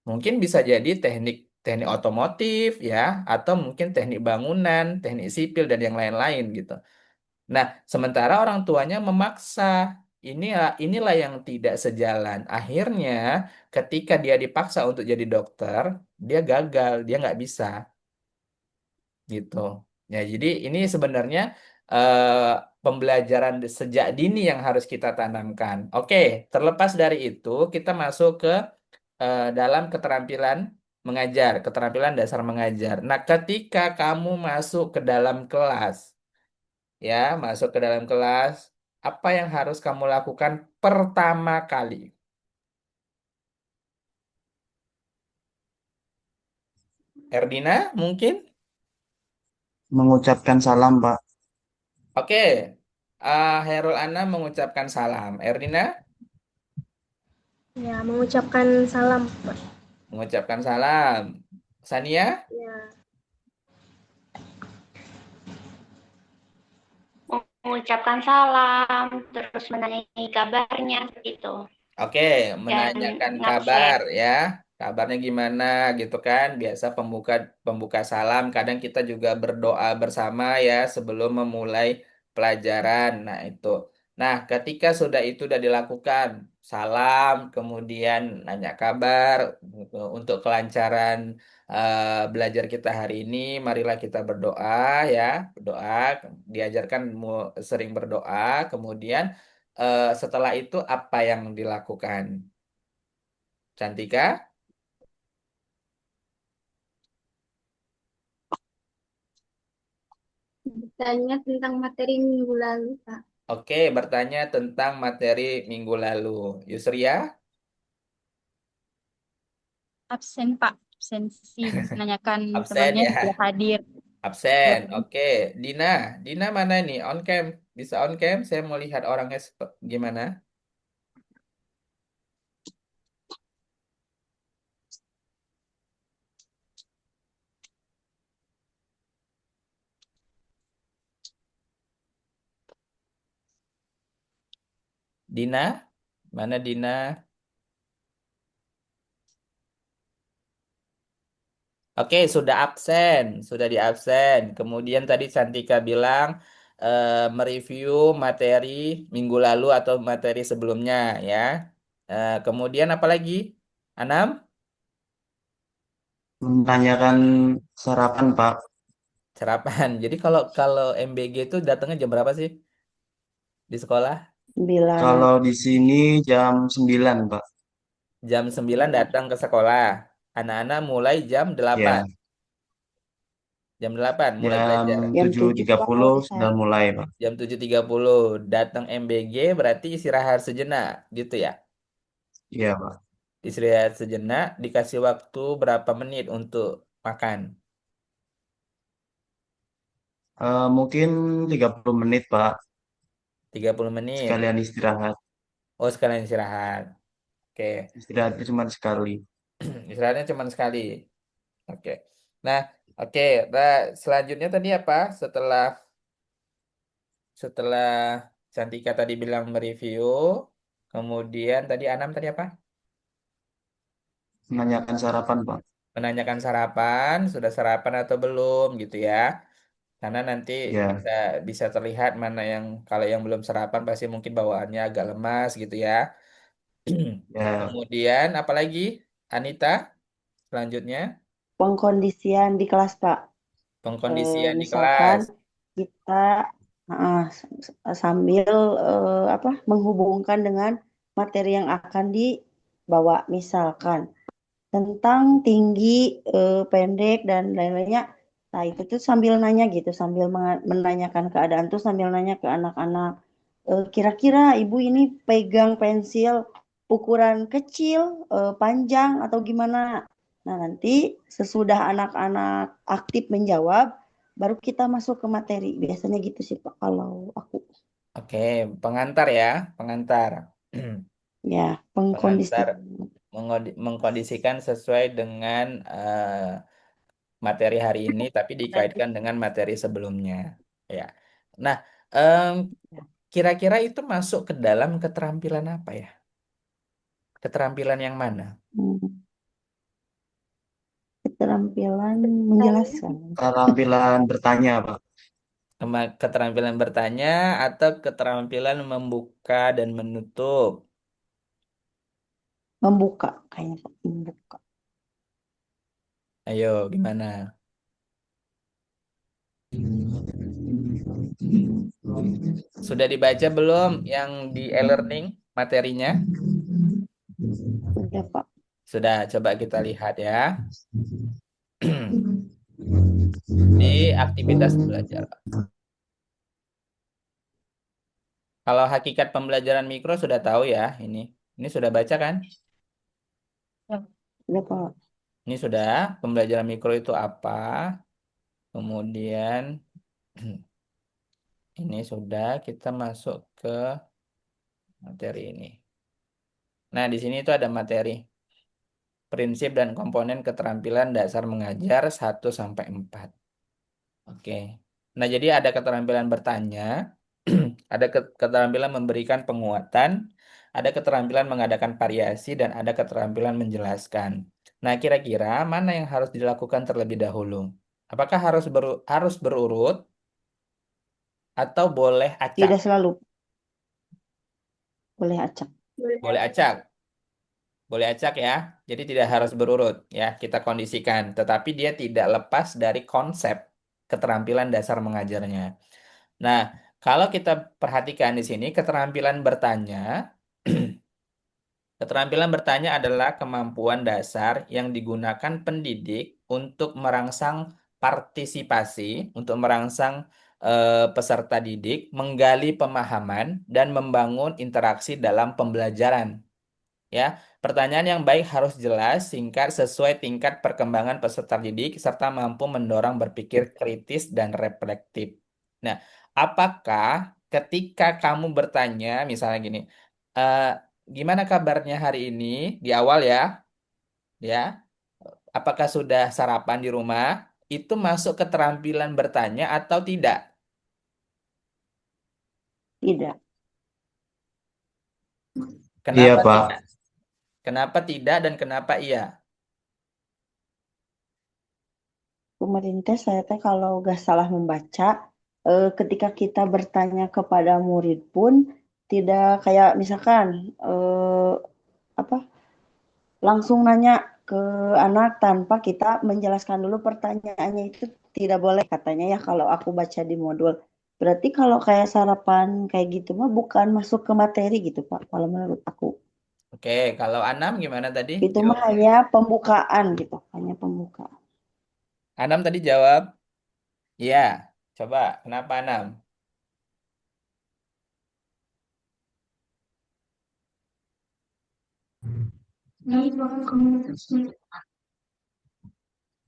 Speaker 1: Mungkin bisa jadi teknik teknik otomotif ya atau mungkin teknik bangunan, teknik sipil dan yang lain-lain gitu. Nah, sementara orang tuanya memaksa, inilah yang tidak sejalan. Akhirnya ketika dia dipaksa untuk jadi dokter, dia gagal, dia nggak bisa gitu. Ya, jadi ini sebenarnya pembelajaran sejak dini yang harus kita tanamkan. Oke, terlepas dari itu, kita masuk ke dalam keterampilan mengajar, keterampilan dasar mengajar. Nah, ketika kamu masuk ke dalam kelas, ya, masuk ke dalam kelas, apa yang harus kamu lakukan pertama kali? Erdina, mungkin?
Speaker 6: Mengucapkan salam, Pak.
Speaker 1: Oke, Hairul Anam mengucapkan salam. Erdina
Speaker 5: Ya, mengucapkan salam, Pak.
Speaker 1: mengucapkan salam. Sania?
Speaker 5: Ya,
Speaker 4: Mengucapkan salam, terus menanyai kabarnya gitu.
Speaker 1: Oke,
Speaker 4: Dan
Speaker 1: menanyakan
Speaker 4: ngabsen.
Speaker 1: kabar ya. Kabarnya gimana gitu kan? Biasa pembuka pembuka salam, kadang kita juga berdoa bersama ya sebelum memulai pelajaran. Nah, itu. Nah, ketika sudah itu sudah dilakukan, salam, kemudian nanya kabar untuk kelancaran belajar kita hari ini, marilah kita berdoa ya. Berdoa, diajarkan sering berdoa, kemudian setelah itu apa yang dilakukan? Cantika?
Speaker 5: bertanya tentang materi minggu lalu, Pak.
Speaker 1: Oke, bertanya tentang materi minggu lalu. Yusria?
Speaker 3: Absen, Pak. Absensi. Menanyakan
Speaker 1: Absen
Speaker 3: temannya
Speaker 1: ya?
Speaker 3: sudah hadir.
Speaker 1: Absen.
Speaker 3: Belum.
Speaker 1: Oke. Dina? Dina mana nih? On cam? Bisa on cam? Saya mau lihat orangnya gimana. Dina? Mana Dina? Oke, sudah absen. Sudah di absen. Kemudian tadi Cantika bilang mereview materi minggu lalu atau materi sebelumnya ya. Kemudian apa lagi? Anam?
Speaker 6: Menanyakan sarapan, Pak.
Speaker 1: Sarapan. Jadi kalau kalau MBG itu datangnya jam berapa sih di sekolah?
Speaker 2: 9.
Speaker 6: Kalau di sini jam 9, Pak.
Speaker 1: Jam 9 datang ke sekolah. Anak-anak mulai jam 8.
Speaker 6: Ya,
Speaker 1: Jam 8 mulai
Speaker 6: jam
Speaker 1: belajar.
Speaker 2: Jam
Speaker 6: tujuh
Speaker 2: 7
Speaker 6: tiga
Speaker 2: Pak kalau
Speaker 6: puluh
Speaker 2: di saya.
Speaker 6: sudah mulai, Pak.
Speaker 1: Jam 7.30 datang MBG berarti istirahat sejenak gitu ya.
Speaker 6: Iya, Pak.
Speaker 1: Istirahat sejenak dikasih waktu berapa menit untuk makan?
Speaker 6: Mungkin 30 menit, Pak.
Speaker 1: 30 menit.
Speaker 6: Sekalian istirahat.
Speaker 1: Oh, sekalian istirahat. Oke.
Speaker 6: Istirahatnya cuma sekali.
Speaker 1: Istirahatnya cuma sekali. Oke. Nah, oke. Nah, selanjutnya tadi apa? Setelah setelah Cantika tadi bilang mereview, kemudian tadi Anam tadi apa?
Speaker 6: Menanyakan sarapan, Pak.
Speaker 1: Menanyakan sarapan, sudah sarapan atau belum gitu ya. Karena nanti
Speaker 6: Ya,
Speaker 1: bisa bisa terlihat mana yang kalau yang belum sarapan pasti mungkin bawaannya agak lemas gitu ya.
Speaker 6: ya,
Speaker 1: Kemudian apalagi Anita selanjutnya
Speaker 2: Pengkondisian di kelas Pak.
Speaker 1: pengkondisian di
Speaker 2: Misalkan
Speaker 1: kelas.
Speaker 2: kita sambil apa menghubungkan dengan materi yang akan dibawa. Misalkan tentang tinggi, pendek dan lain-lainnya. Nah, itu tuh sambil nanya gitu, sambil menanyakan keadaan tuh sambil nanya ke anak-anak. Kira-kira ibu ini pegang pensil ukuran kecil, panjang atau gimana? Nah, nanti sesudah anak-anak aktif menjawab, baru kita masuk ke materi. Biasanya gitu sih Pak kalau aku.
Speaker 1: Oke, pengantar ya, pengantar.
Speaker 2: Ya,
Speaker 1: Pengantar
Speaker 2: pengkondisian.
Speaker 1: mengkondisikan sesuai dengan materi hari ini, tapi dikaitkan dengan materi sebelumnya. Ya. Nah, em, kira-kira itu masuk ke dalam keterampilan apa ya? Keterampilan yang mana?
Speaker 2: Hmm, Keterampilan
Speaker 5: Tanya.
Speaker 2: menjelaskan.
Speaker 6: keterampilan bertanya, Pak.
Speaker 1: Keterampilan bertanya atau keterampilan membuka dan menutup?
Speaker 2: Membuka kayaknya Pak, membuka.
Speaker 1: Ayo, gimana? Sudah dibaca belum yang di e-learning materinya?
Speaker 2: Udah Pak.
Speaker 1: Sudah, coba kita lihat ya. Di aktivitas belajar. Kalau hakikat pembelajaran mikro sudah tahu ya ini. Ini sudah baca kan?
Speaker 2: Udah Pak.
Speaker 1: Ini sudah pembelajaran mikro itu apa? Kemudian ini sudah kita masuk ke materi ini. Nah, di sini itu ada materi prinsip dan komponen keterampilan dasar mengajar 1 sampai 4. Oke. Nah, jadi ada keterampilan bertanya, ada keterampilan memberikan penguatan, ada keterampilan mengadakan variasi, dan ada keterampilan menjelaskan. Nah, kira-kira mana yang harus dilakukan terlebih dahulu? Apakah harus berurut atau boleh acak?
Speaker 2: Tidak selalu boleh acak.
Speaker 1: Boleh acak. Boleh acak ya. Jadi tidak harus berurut ya, kita kondisikan. Tetapi dia tidak lepas dari konsep keterampilan dasar mengajarnya. Nah, kalau kita perhatikan di sini keterampilan bertanya, keterampilan bertanya adalah kemampuan dasar yang digunakan pendidik untuk merangsang partisipasi, untuk merangsang peserta didik, menggali pemahaman dan membangun interaksi dalam pembelajaran. Ya, pertanyaan yang baik harus jelas, singkat, sesuai tingkat perkembangan peserta didik, serta mampu mendorong berpikir kritis dan reflektif. Nah, apakah ketika kamu bertanya, misalnya gini, "Eh, gimana kabarnya hari ini?" Di awal ya, apakah sudah sarapan di rumah? Itu masuk keterampilan bertanya atau tidak?
Speaker 2: Tidak.
Speaker 6: Iya,
Speaker 1: Kenapa
Speaker 6: Pak.
Speaker 1: tidak? Kenapa tidak dan kenapa iya?
Speaker 2: Kemarin teh saya teh kalau gak salah membaca, ketika kita bertanya kepada murid pun tidak kayak misalkan apa langsung nanya ke anak tanpa kita menjelaskan dulu pertanyaannya itu tidak boleh katanya ya kalau aku baca di modul. Berarti kalau kayak sarapan kayak gitu mah bukan masuk ke materi gitu Pak, kalau menurut aku.
Speaker 1: Oke, kalau Anam gimana tadi?
Speaker 2: Itu mah
Speaker 1: Jawabnya.
Speaker 2: hanya pembukaan gitu, hanya pembukaan.
Speaker 1: Anam tadi jawab, iya. Coba, kenapa Anam?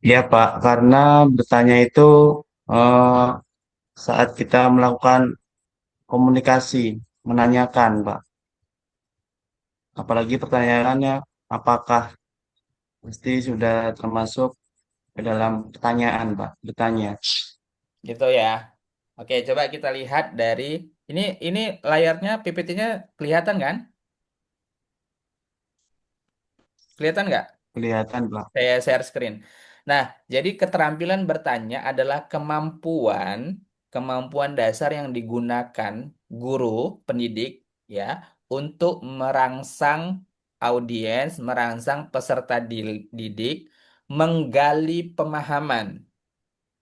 Speaker 6: Iya, Pak. Karena bertanya itu eh, saat kita melakukan komunikasi, menanyakan, Pak. Apalagi pertanyaannya, apakah pasti sudah termasuk ke dalam pertanyaan, Pak. Bertanya.
Speaker 1: Gitu ya. Oke, coba kita lihat dari ini layarnya PPT-nya kelihatan kan? Kelihatan nggak?
Speaker 6: Kelihatan, Pak.
Speaker 1: Saya share screen. Nah, jadi keterampilan bertanya adalah kemampuan dasar yang digunakan guru pendidik ya untuk merangsang audiens, merangsang peserta didik, menggali pemahaman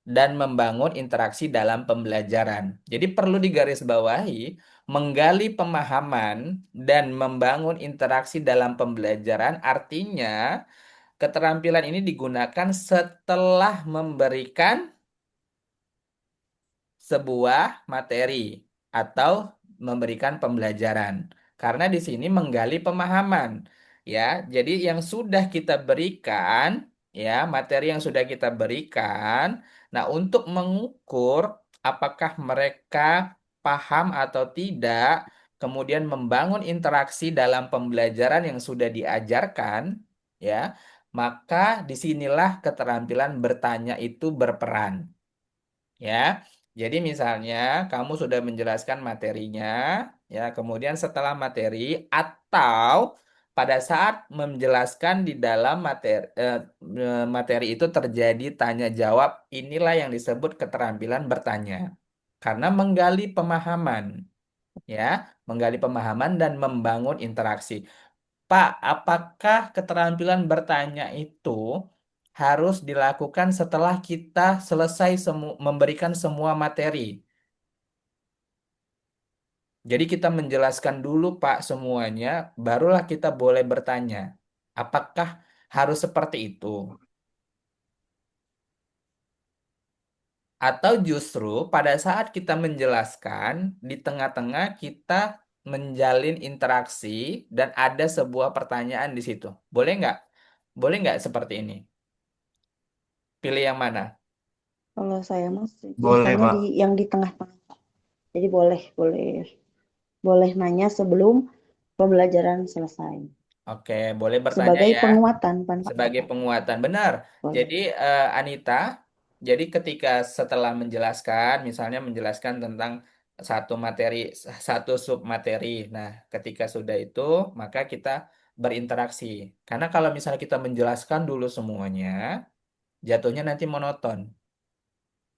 Speaker 1: dan membangun interaksi dalam pembelajaran. Jadi perlu digarisbawahi, menggali pemahaman dan membangun interaksi dalam pembelajaran artinya keterampilan ini digunakan setelah memberikan sebuah materi atau memberikan pembelajaran. Karena di sini menggali pemahaman, ya. Jadi yang sudah kita berikan, ya, materi yang sudah kita berikan. Nah, untuk mengukur apakah mereka paham atau tidak, kemudian membangun interaksi dalam pembelajaran yang sudah diajarkan, ya, maka disinilah keterampilan bertanya itu berperan. Ya, jadi misalnya kamu sudah menjelaskan materinya, ya, kemudian setelah materi atau pada saat menjelaskan di dalam materi itu terjadi tanya jawab, inilah yang disebut keterampilan bertanya. karena menggali pemahaman, ya, menggali pemahaman dan membangun interaksi. Pak, apakah keterampilan bertanya itu harus dilakukan setelah kita selesai memberikan semua materi? Jadi kita menjelaskan dulu Pak semuanya, barulah kita boleh bertanya. Apakah harus seperti itu? Atau justru pada saat kita menjelaskan, di tengah-tengah kita menjalin interaksi dan ada sebuah pertanyaan di situ. Boleh nggak? Boleh nggak seperti ini? Pilih yang mana?
Speaker 2: Kalau saya mas
Speaker 6: Boleh,
Speaker 2: biasanya
Speaker 6: Pak.
Speaker 2: di yang di tengah-tengah. Jadi boleh boleh boleh nanya sebelum pembelajaran selesai.
Speaker 1: Oke, boleh bertanya
Speaker 2: Sebagai
Speaker 1: ya.
Speaker 2: penguatan
Speaker 1: Sebagai penguatan, benar.
Speaker 2: boleh.
Speaker 1: Jadi Anita, jadi ketika setelah menjelaskan, misalnya menjelaskan tentang satu materi, satu sub materi. Nah, ketika sudah itu, maka kita berinteraksi. Karena kalau misalnya kita menjelaskan dulu semuanya, jatuhnya nanti monoton,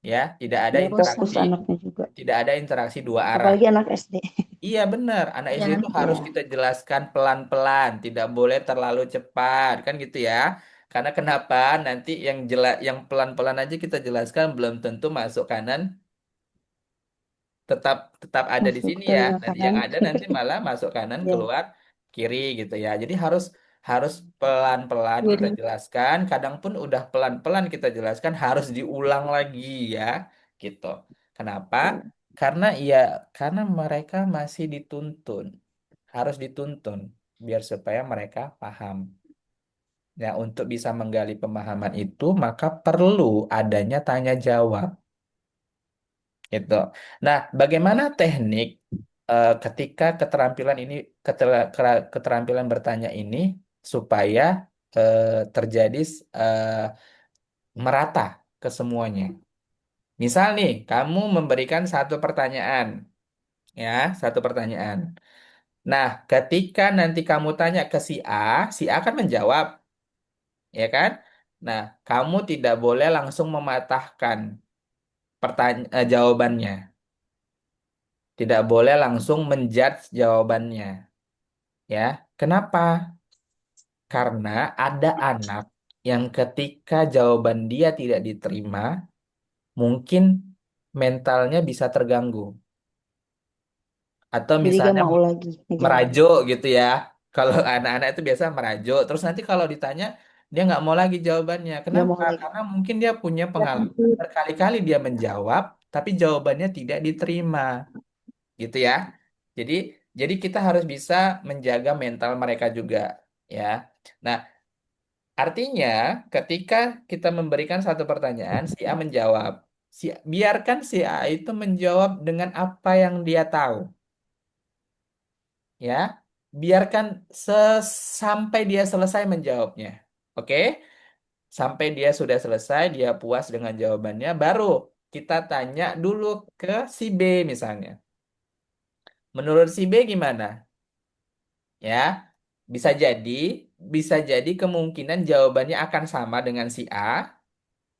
Speaker 1: ya. Tidak ada
Speaker 2: Ya
Speaker 1: interaksi,
Speaker 2: fokus anaknya juga.
Speaker 1: tidak ada interaksi dua arah.
Speaker 2: Apalagi anak SD.
Speaker 1: Iya benar, anak SD
Speaker 3: Ya,
Speaker 1: itu harus
Speaker 2: Ya,
Speaker 1: kita jelaskan pelan-pelan, tidak boleh terlalu cepat, kan gitu ya. Karena kenapa? Nanti yang pelan-pelan aja kita jelaskan belum tentu masuk kanan, tetap tetap ada di
Speaker 2: masuk
Speaker 1: sini ya.
Speaker 2: telinga
Speaker 1: Nanti
Speaker 2: kanan.
Speaker 1: yang ada nanti malah masuk kanan
Speaker 2: Ya,
Speaker 1: keluar kiri gitu ya. Jadi harus harus pelan-pelan kita
Speaker 3: guru.
Speaker 1: jelaskan. Kadang pun udah pelan-pelan kita jelaskan harus diulang lagi ya, gitu. Kenapa? Karena ya karena mereka masih dituntun, harus dituntun biar supaya mereka paham. Ya, untuk bisa menggali pemahaman itu maka perlu adanya tanya jawab. Gitu. Nah, bagaimana teknik ketika keterampilan ini keterampilan bertanya ini supaya eh, terjadi merata ke semuanya. Misal nih, kamu memberikan satu pertanyaan, ya, satu pertanyaan. Nah, ketika nanti kamu tanya ke si A kan menjawab, ya kan? Nah, kamu tidak boleh langsung mematahkan jawabannya. Tidak boleh langsung menjudge jawabannya, ya. Kenapa? Karena ada anak yang ketika jawaban dia tidak diterima, mungkin mentalnya bisa terganggu. Atau
Speaker 2: jadi gak
Speaker 1: misalnya
Speaker 2: mau lagi ngejawab.
Speaker 1: merajuk gitu ya. Kalau anak-anak itu biasa merajuk. Terus nanti kalau ditanya, dia nggak mau lagi jawabannya.
Speaker 2: Gak mau
Speaker 1: Kenapa?
Speaker 2: lagi.
Speaker 1: Karena mungkin dia punya
Speaker 2: Ya
Speaker 1: pengalaman
Speaker 2: takut.
Speaker 1: berkali-kali dia menjawab, tapi jawabannya tidak diterima. Gitu ya. Jadi jadi kita harus bisa menjaga mental mereka juga ya. Nah, artinya ketika kita memberikan satu pertanyaan, si A menjawab. Biarkan si A itu menjawab dengan apa yang dia tahu ya. Biarkan sampai dia selesai menjawabnya. Oke? Sampai dia sudah selesai, dia puas dengan jawabannya, baru kita tanya dulu ke si B misalnya. Menurut si B gimana? Ya, bisa jadi, bisa jadi kemungkinan jawabannya akan sama dengan si A,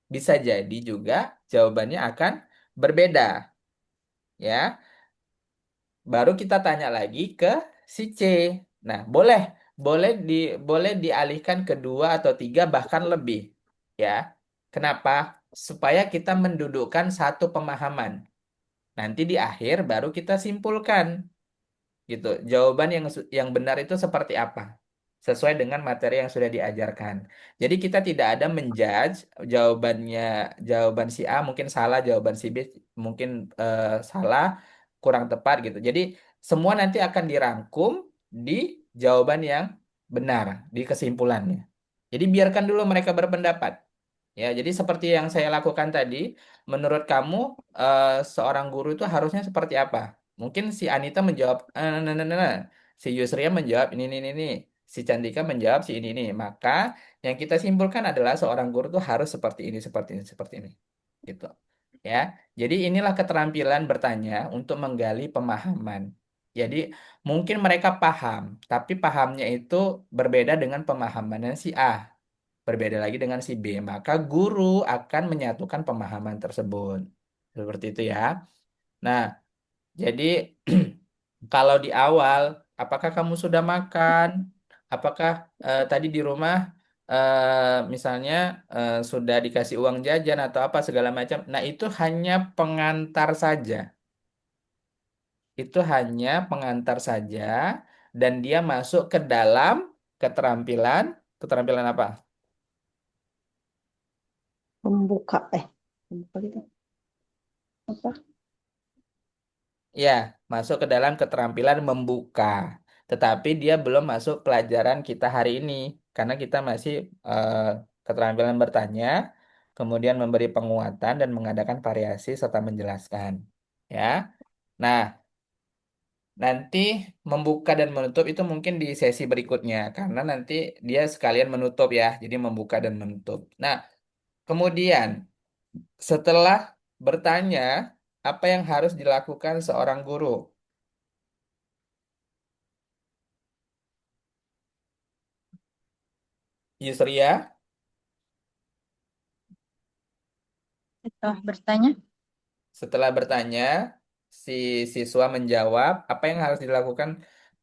Speaker 1: bisa jadi juga jawabannya akan berbeda, ya. Baru kita tanya lagi ke si C. Nah, boleh dialihkan ke dua atau tiga bahkan lebih, ya. Kenapa? Supaya kita mendudukkan satu pemahaman. Nanti di akhir baru kita simpulkan. Gitu. Jawaban yang benar itu seperti apa? Sesuai dengan materi yang sudah diajarkan. Jadi kita tidak ada menjudge jawabannya, jawaban si A mungkin salah, jawaban si B mungkin salah, kurang tepat gitu. Jadi semua nanti akan dirangkum di jawaban yang benar, di kesimpulannya. Jadi biarkan dulu mereka berpendapat. Ya, jadi seperti yang saya lakukan tadi, menurut kamu seorang guru itu harusnya seperti apa? Mungkin si Anita menjawab, si Yusria menjawab ini, si Cantika menjawab si ini. Maka yang kita simpulkan adalah seorang guru itu harus seperti ini, seperti ini, seperti ini, gitu. Ya, jadi inilah keterampilan bertanya untuk menggali pemahaman. Jadi mungkin mereka paham, tapi pahamnya itu berbeda dengan pemahaman si A, berbeda lagi dengan si B, maka guru akan menyatukan pemahaman tersebut. Seperti itu ya. Nah, jadi kalau di awal, apakah kamu sudah makan? Apakah tadi di rumah misalnya sudah dikasih uang jajan atau apa segala macam? Nah, itu hanya pengantar saja. Itu hanya pengantar saja dan dia masuk ke dalam keterampilan keterampilan apa?
Speaker 2: Pembuka, pembuka gitu. Apa?
Speaker 1: Ya, masuk ke dalam keterampilan membuka. Tetapi dia belum masuk pelajaran kita hari ini karena kita masih eh, keterampilan bertanya, kemudian memberi penguatan dan mengadakan variasi serta menjelaskan. Ya. Nah, nanti membuka dan menutup itu mungkin di sesi berikutnya karena nanti dia sekalian menutup ya. Jadi membuka dan menutup. Nah, kemudian setelah bertanya, apa yang harus dilakukan seorang guru? Yusria?
Speaker 3: Setelah bertanya,
Speaker 1: Setelah bertanya, si siswa menjawab apa yang harus dilakukan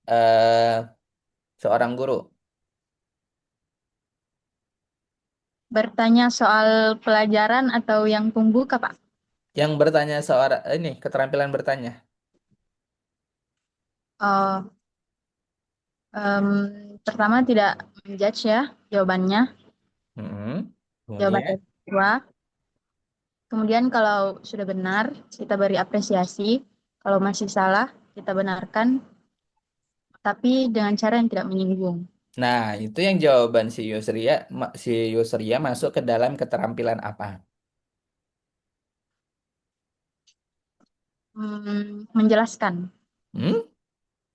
Speaker 1: eh, seorang guru.
Speaker 3: bertanya soal pelajaran atau yang pembuka, Pak.
Speaker 1: Yang bertanya seorang ini keterampilan bertanya.
Speaker 3: Oh, em, pertama tidak menjudge ya jawabannya,
Speaker 1: Mm-mm.
Speaker 3: jawaban
Speaker 1: Kemudian,
Speaker 3: dari siswa. Kemudian kalau sudah benar, kita beri apresiasi. Kalau masih salah, kita benarkan, tapi dengan cara yang tidak menyinggung.
Speaker 1: nah itu yang jawaban si Yusria, si Yusria masuk ke dalam keterampilan apa?
Speaker 3: Menjelaskan.
Speaker 1: Hmm?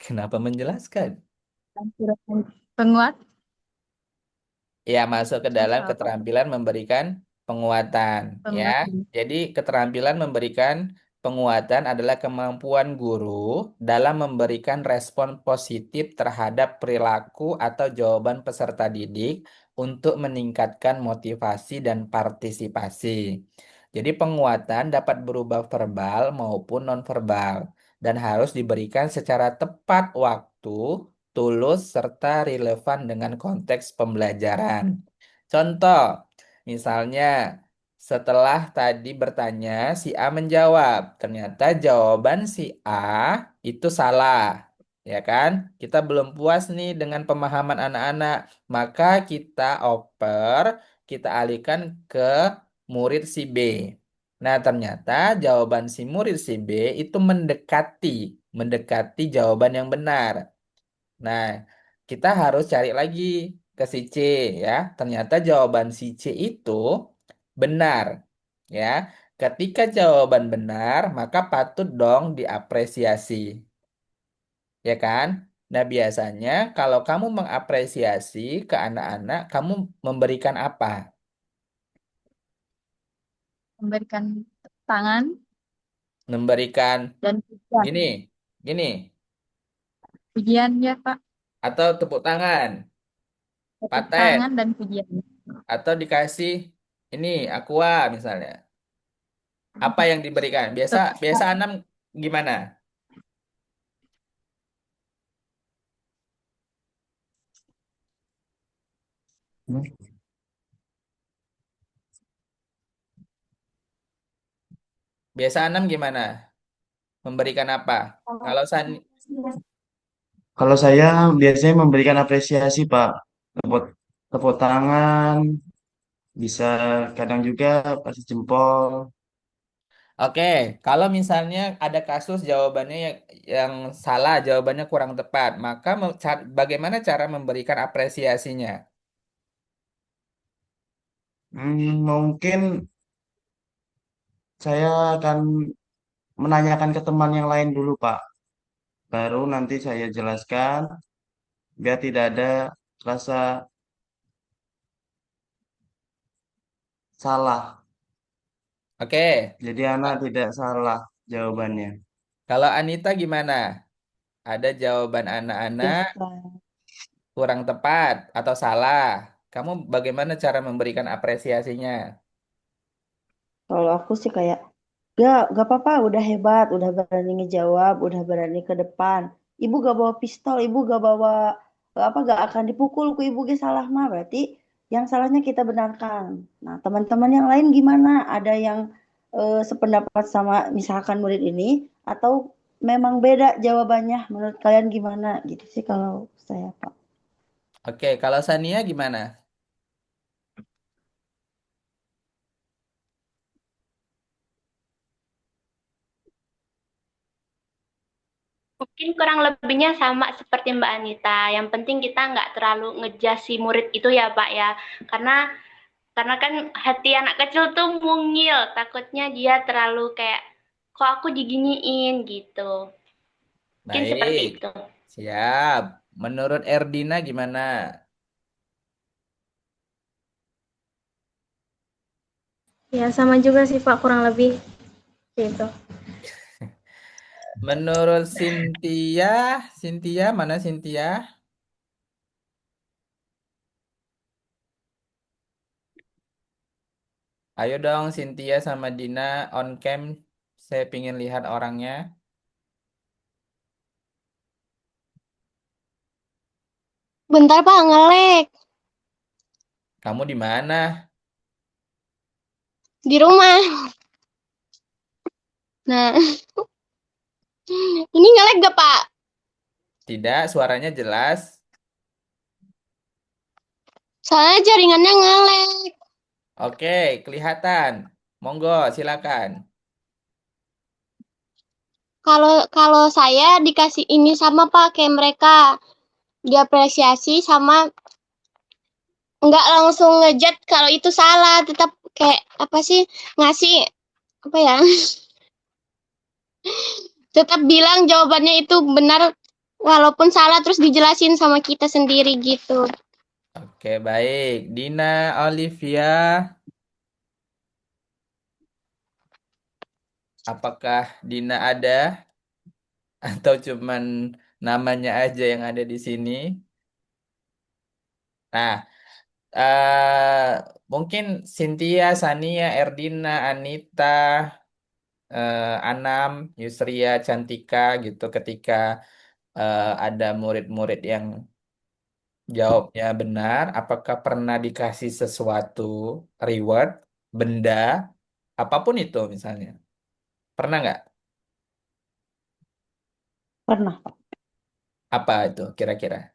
Speaker 1: Kenapa menjelaskan?
Speaker 3: Penguat.
Speaker 1: Ya, masuk ke dalam
Speaker 3: Apa?
Speaker 1: keterampilan memberikan penguatan, ya.
Speaker 3: Penguatan.
Speaker 1: Jadi, keterampilan memberikan penguatan adalah kemampuan guru dalam memberikan respon positif terhadap perilaku atau jawaban peserta didik untuk meningkatkan motivasi dan partisipasi. Jadi, penguatan dapat berubah verbal maupun nonverbal dan harus diberikan secara tepat waktu, tulus, serta relevan dengan konteks pembelajaran. Contoh, misalnya setelah tadi bertanya, si A menjawab. Ternyata jawaban si A itu salah. Ya kan? Kita belum puas nih dengan pemahaman anak-anak. Maka kita oper, kita alihkan ke murid si B. Nah, ternyata jawaban si murid si B itu mendekati jawaban yang benar. Nah, kita harus cari lagi ke si C ya. Ternyata jawaban si C itu benar ya. Ketika jawaban benar, maka patut dong diapresiasi, ya kan? Nah, biasanya kalau kamu mengapresiasi ke anak-anak, kamu memberikan apa?
Speaker 3: Memberikan tangan
Speaker 1: Memberikan
Speaker 3: dan pujian.
Speaker 1: gini, gini,
Speaker 3: Pujian ya, Pak.
Speaker 1: atau tepuk tangan,
Speaker 3: Tepuk
Speaker 1: paten,
Speaker 3: tangan dan pujian.
Speaker 1: atau dikasih ini aqua misalnya. Apa yang diberikan? Biasa biasa
Speaker 3: Tepuk
Speaker 1: Anam gimana? Biasa Anam gimana? Memberikan apa? Kalau San
Speaker 6: Kalau saya biasanya memberikan apresiasi, Pak. Tepuk, tepuk tangan, bisa kadang juga kasih jempol.
Speaker 1: Oke, kalau misalnya ada kasus jawabannya yang salah, jawabannya kurang tepat, maka bagaimana cara memberikan apresiasinya?
Speaker 6: Mungkin saya akan menanyakan ke teman yang lain dulu, Pak. Baru nanti saya jelaskan biar tidak ada rasa salah.
Speaker 1: Oke,
Speaker 6: Jadi anak tidak salah jawabannya.
Speaker 1: kalau Anita gimana? Ada jawaban anak-anak
Speaker 2: Bisa.
Speaker 1: kurang tepat atau salah? Kamu bagaimana cara memberikan apresiasinya?
Speaker 2: Kalau aku sih kayak Gak apa-apa, udah hebat, udah berani ngejawab, udah berani ke depan. Ibu gak bawa pistol, ibu gak bawa apa, gak akan dipukul ku ibu ge salah mah berarti yang salahnya kita benarkan. Nah, teman-teman yang lain gimana? Ada yang sependapat sama misalkan murid ini atau memang beda jawabannya? Menurut kalian gimana? Gitu sih kalau saya, Pak.
Speaker 1: Oke, kalau Sania gimana?
Speaker 4: Mungkin kurang lebihnya sama seperti Mbak Anita. Yang penting kita nggak terlalu ngejas si murid itu ya, Pak ya. Karena karena kan hati anak kecil tuh mungil, takutnya dia terlalu kayak kok aku diginiin gitu. Mungkin seperti
Speaker 1: Baik,
Speaker 4: itu.
Speaker 1: siap. Menurut Erdina gimana?
Speaker 5: Ya, sama juga sih Pak, kurang lebih gitu.
Speaker 1: Menurut Cynthia, Cynthia mana Cynthia? Ayo dong Cynthia sama Dina on cam. Saya pingin lihat orangnya.
Speaker 7: Bentar Pak, ngelek.
Speaker 1: Kamu di mana?
Speaker 7: Di rumah. Nah, ini ngelek gak Pak?
Speaker 1: Tidak, suaranya jelas.
Speaker 7: Soalnya jaringannya ngelek.
Speaker 1: Oke, kelihatan. Monggo, silakan.
Speaker 7: Kalau kalau saya dikasih ini sama Pak, kayak mereka diapresiasi sama nggak langsung ngejat kalau itu salah, tetap kayak apa sih, ngasih apa ya? Tetap bilang jawabannya itu benar walaupun salah terus dijelasin sama kita sendiri gitu.
Speaker 1: Oke, baik. Dina, Olivia, apakah Dina ada atau cuman namanya aja yang ada di sini? Nah, mungkin Cynthia, Sania, Erdina, Anita, Anam, Yusria, Cantika gitu ketika ada murid-murid yang jawabnya benar, apakah pernah dikasih sesuatu reward, benda, apapun itu misalnya? Pernah nggak?
Speaker 2: Pernah, Pak.
Speaker 1: Apa itu kira-kira?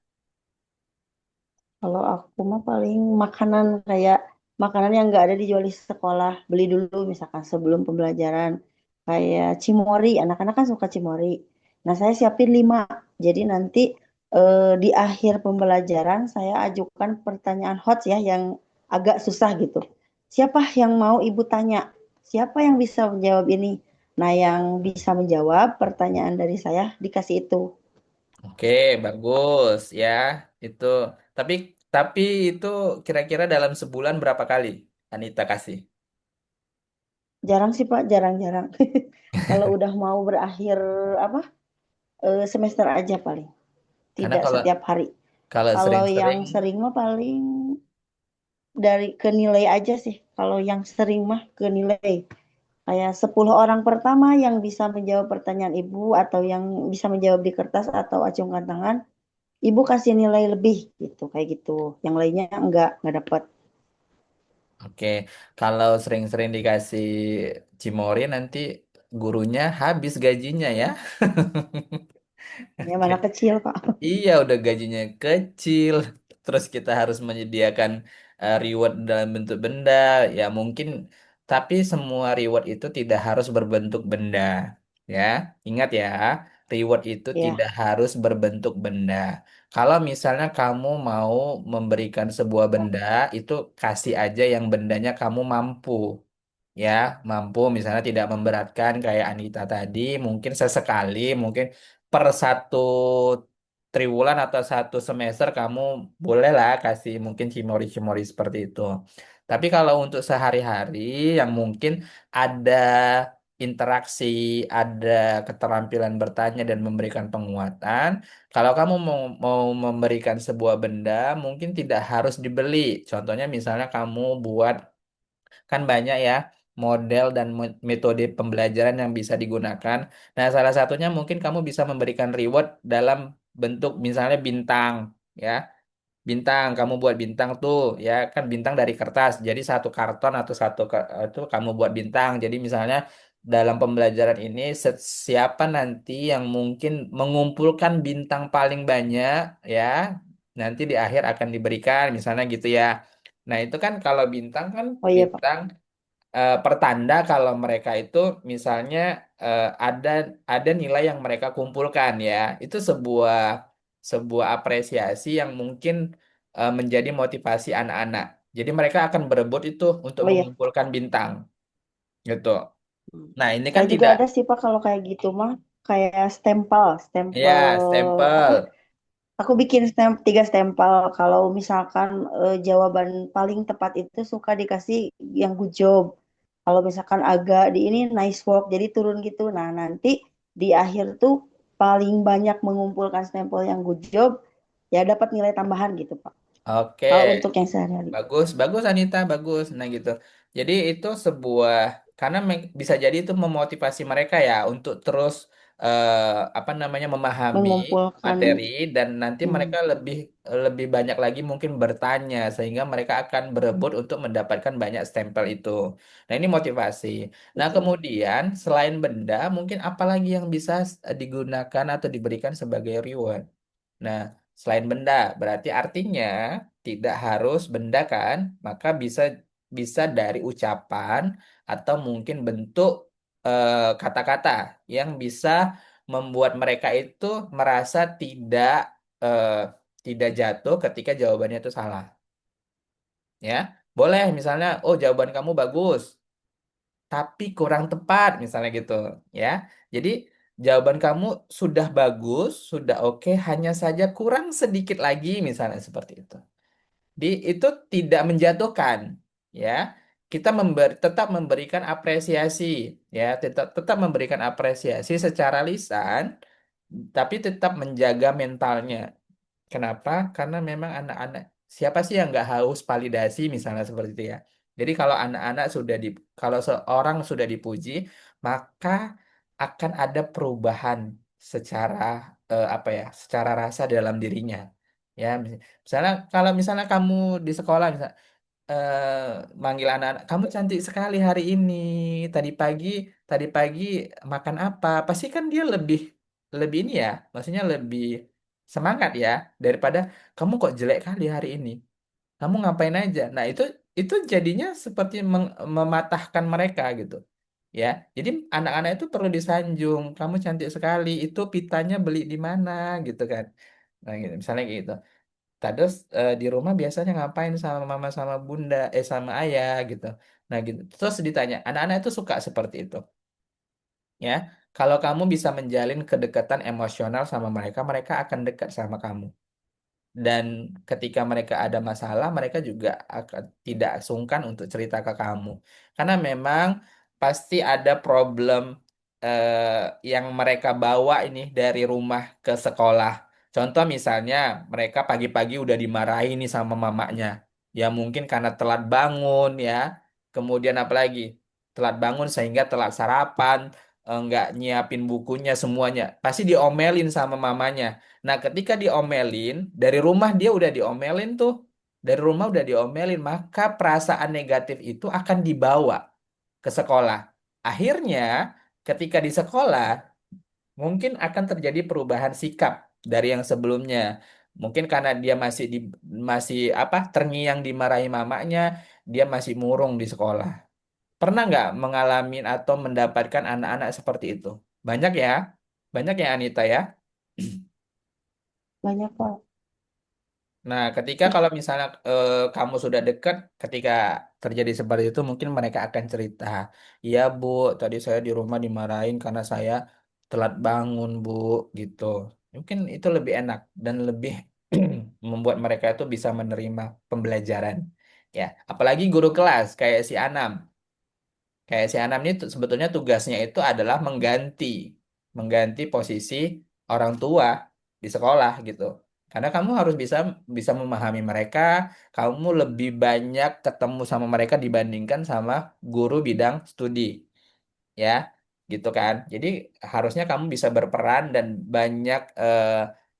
Speaker 2: Kalau aku mah paling makanan kayak makanan yang nggak ada dijual di sekolah, beli dulu misalkan sebelum pembelajaran. Kayak cimori, anak-anak kan suka cimori. Nah, saya siapin 5. Jadi nanti di akhir pembelajaran saya ajukan pertanyaan hot ya yang agak susah gitu. Siapa yang mau ibu tanya? Siapa yang bisa menjawab ini? Nah, yang bisa menjawab pertanyaan dari saya dikasih itu.
Speaker 1: Oke, bagus ya. Itu. Tapi tapi itu kira-kira dalam sebulan berapa kali Anita kasih?
Speaker 2: Jarang sih Pak, jarang-jarang. Kalau udah mau berakhir apa semester aja paling,
Speaker 1: Karena
Speaker 2: tidak
Speaker 1: kalau
Speaker 2: setiap hari.
Speaker 1: kalau
Speaker 2: Kalau yang
Speaker 1: sering-sering,
Speaker 2: sering mah paling dari ke nilai aja sih. Kalau yang sering mah ke nilai. Kayak 10 orang pertama yang bisa menjawab pertanyaan ibu atau yang bisa menjawab di kertas atau acungkan tangan, ibu kasih nilai lebih gitu, kayak gitu. Yang lainnya enggak dapat.
Speaker 1: oke. Kalau sering-sering dikasih Cimori nanti gurunya habis gajinya ya.
Speaker 2: Ya mana kecil Pak.
Speaker 1: Iya, udah gajinya kecil. Terus kita harus menyediakan reward dalam bentuk benda. Ya mungkin, tapi semua reward itu tidak harus berbentuk benda. Ya, ingat ya, reward itu
Speaker 2: Ya,
Speaker 1: tidak harus berbentuk benda. Kalau misalnya kamu mau memberikan sebuah benda, itu kasih aja yang bendanya kamu mampu. Ya, mampu misalnya tidak memberatkan kayak Anita tadi, mungkin sesekali, mungkin per satu triwulan atau satu semester kamu bolehlah kasih mungkin cimori-cimori seperti itu. Tapi kalau untuk sehari-hari yang mungkin ada interaksi, ada keterampilan bertanya dan memberikan penguatan, kalau kamu mau memberikan sebuah benda, mungkin tidak harus dibeli. Contohnya misalnya kamu buat kan banyak ya. model dan metode pembelajaran yang bisa digunakan. Nah, salah satunya mungkin kamu bisa memberikan reward dalam bentuk misalnya bintang, ya. Bintang, kamu buat bintang tuh, ya kan bintang dari kertas. Jadi satu karton atau itu kamu buat bintang. Jadi misalnya dalam pembelajaran ini siapa nanti yang mungkin mengumpulkan bintang paling banyak, ya, nanti di akhir akan diberikan, misalnya gitu ya. Nah, itu kan kalau bintang kan
Speaker 2: Oh iya Pak.
Speaker 1: bintang pertanda kalau mereka itu misalnya ada nilai yang mereka kumpulkan ya. Itu sebuah sebuah apresiasi yang mungkin menjadi motivasi anak-anak. Jadi mereka akan berebut itu untuk
Speaker 2: Oh iya.
Speaker 1: mengumpulkan bintang gitu.
Speaker 2: Hmm.
Speaker 1: Nah, ini kan
Speaker 2: Saya juga
Speaker 1: tidak
Speaker 2: ada sih Pak kalau kayak gitu mah kayak stempel, stempel
Speaker 1: ya
Speaker 2: apa?
Speaker 1: stempel.
Speaker 2: Aku bikin tiga stempel. Kalau misalkan jawaban paling tepat itu suka dikasih yang good job. Kalau misalkan agak di ini nice work, jadi turun gitu. Nah, nanti di akhir tuh paling banyak mengumpulkan stempel yang good job, ya dapat nilai tambahan gitu, Pak.
Speaker 1: Oke.
Speaker 2: Kalau untuk yang sehari-hari.
Speaker 1: Bagus, bagus Anita, bagus. Nah gitu. Jadi itu sebuah karena bisa jadi itu memotivasi mereka ya untuk terus apa namanya memahami
Speaker 2: Mengumpulkan,
Speaker 1: materi dan nanti mereka
Speaker 2: hmm,
Speaker 1: lebih lebih banyak lagi mungkin bertanya sehingga mereka akan berebut untuk mendapatkan banyak stempel itu. Nah ini motivasi. Nah
Speaker 2: betul.
Speaker 1: kemudian selain benda mungkin apa lagi yang bisa digunakan atau diberikan sebagai reward? Nah, selain benda, berarti artinya tidak harus benda kan, maka bisa bisa dari ucapan atau mungkin bentuk kata-kata yang bisa membuat mereka itu merasa eh, tidak jatuh ketika jawabannya itu salah. Ya, boleh misalnya, oh jawaban kamu bagus, tapi kurang tepat misalnya gitu ya. Jadi jawaban kamu sudah bagus, sudah oke, hanya saja kurang sedikit lagi misalnya seperti itu. Itu tidak menjatuhkan ya. Kita tetap memberikan apresiasi ya, tetap tetap memberikan apresiasi secara lisan tapi tetap menjaga mentalnya. Kenapa? Karena memang anak-anak siapa sih yang nggak haus validasi misalnya seperti itu ya. Jadi kalau anak-anak kalau seorang sudah dipuji, maka akan ada perubahan secara apa ya, secara rasa dalam dirinya. Ya, misalnya kalau misalnya kamu di sekolah manggil anak-anak, kamu cantik sekali hari ini. Tadi pagi, tadi pagi makan apa? Pasti kan dia lebih lebih ini ya, maksudnya lebih semangat ya daripada kamu kok jelek kali hari ini. Kamu ngapain aja? Nah, itu jadinya seperti mematahkan mereka gitu. Ya. Jadi anak-anak itu perlu disanjung. Kamu cantik sekali. Itu pitanya beli di mana gitu kan. Nah, gitu. Misalnya kayak gitu. Terus di rumah biasanya ngapain sama mama sama bunda, sama ayah gitu. Nah gitu. Terus ditanya, anak-anak itu suka seperti itu. Ya, kalau kamu bisa menjalin kedekatan emosional sama mereka, mereka akan dekat sama kamu. Dan ketika mereka ada masalah, mereka juga akan tidak sungkan untuk cerita ke kamu. Karena memang pasti ada problem yang mereka bawa ini dari rumah ke sekolah. Contoh misalnya, mereka pagi-pagi udah dimarahin nih sama mamanya. Ya mungkin karena telat bangun ya. Kemudian apalagi? Telat bangun sehingga telat sarapan, nggak nyiapin bukunya semuanya. Pasti diomelin sama mamanya. Nah, ketika diomelin, dari rumah dia udah diomelin tuh. Dari rumah udah diomelin, maka perasaan negatif itu akan dibawa ke sekolah. Akhirnya, ketika di sekolah, mungkin akan terjadi perubahan sikap dari yang sebelumnya. Mungkin karena dia masih apa terngiang dimarahi mamanya, dia masih murung di sekolah. Pernah nggak mengalami atau mendapatkan anak-anak seperti itu? Banyak ya, banyak ya Anita ya.
Speaker 2: Banyak, Pak.
Speaker 1: Nah, ketika kalau misalnya kamu sudah dekat, ketika terjadi seperti itu, mungkin mereka akan cerita, "Iya, Bu, tadi saya di rumah dimarahin karena saya telat bangun, Bu," gitu. Mungkin itu lebih enak dan lebih membuat mereka itu bisa menerima pembelajaran. Ya, apalagi guru kelas kayak si Anam. Kayak si Anam ini sebetulnya tugasnya itu adalah mengganti posisi orang tua di sekolah gitu. Karena kamu harus bisa bisa memahami mereka, kamu lebih banyak ketemu sama mereka dibandingkan sama guru bidang studi, ya, gitu kan. Jadi harusnya kamu bisa berperan dan banyak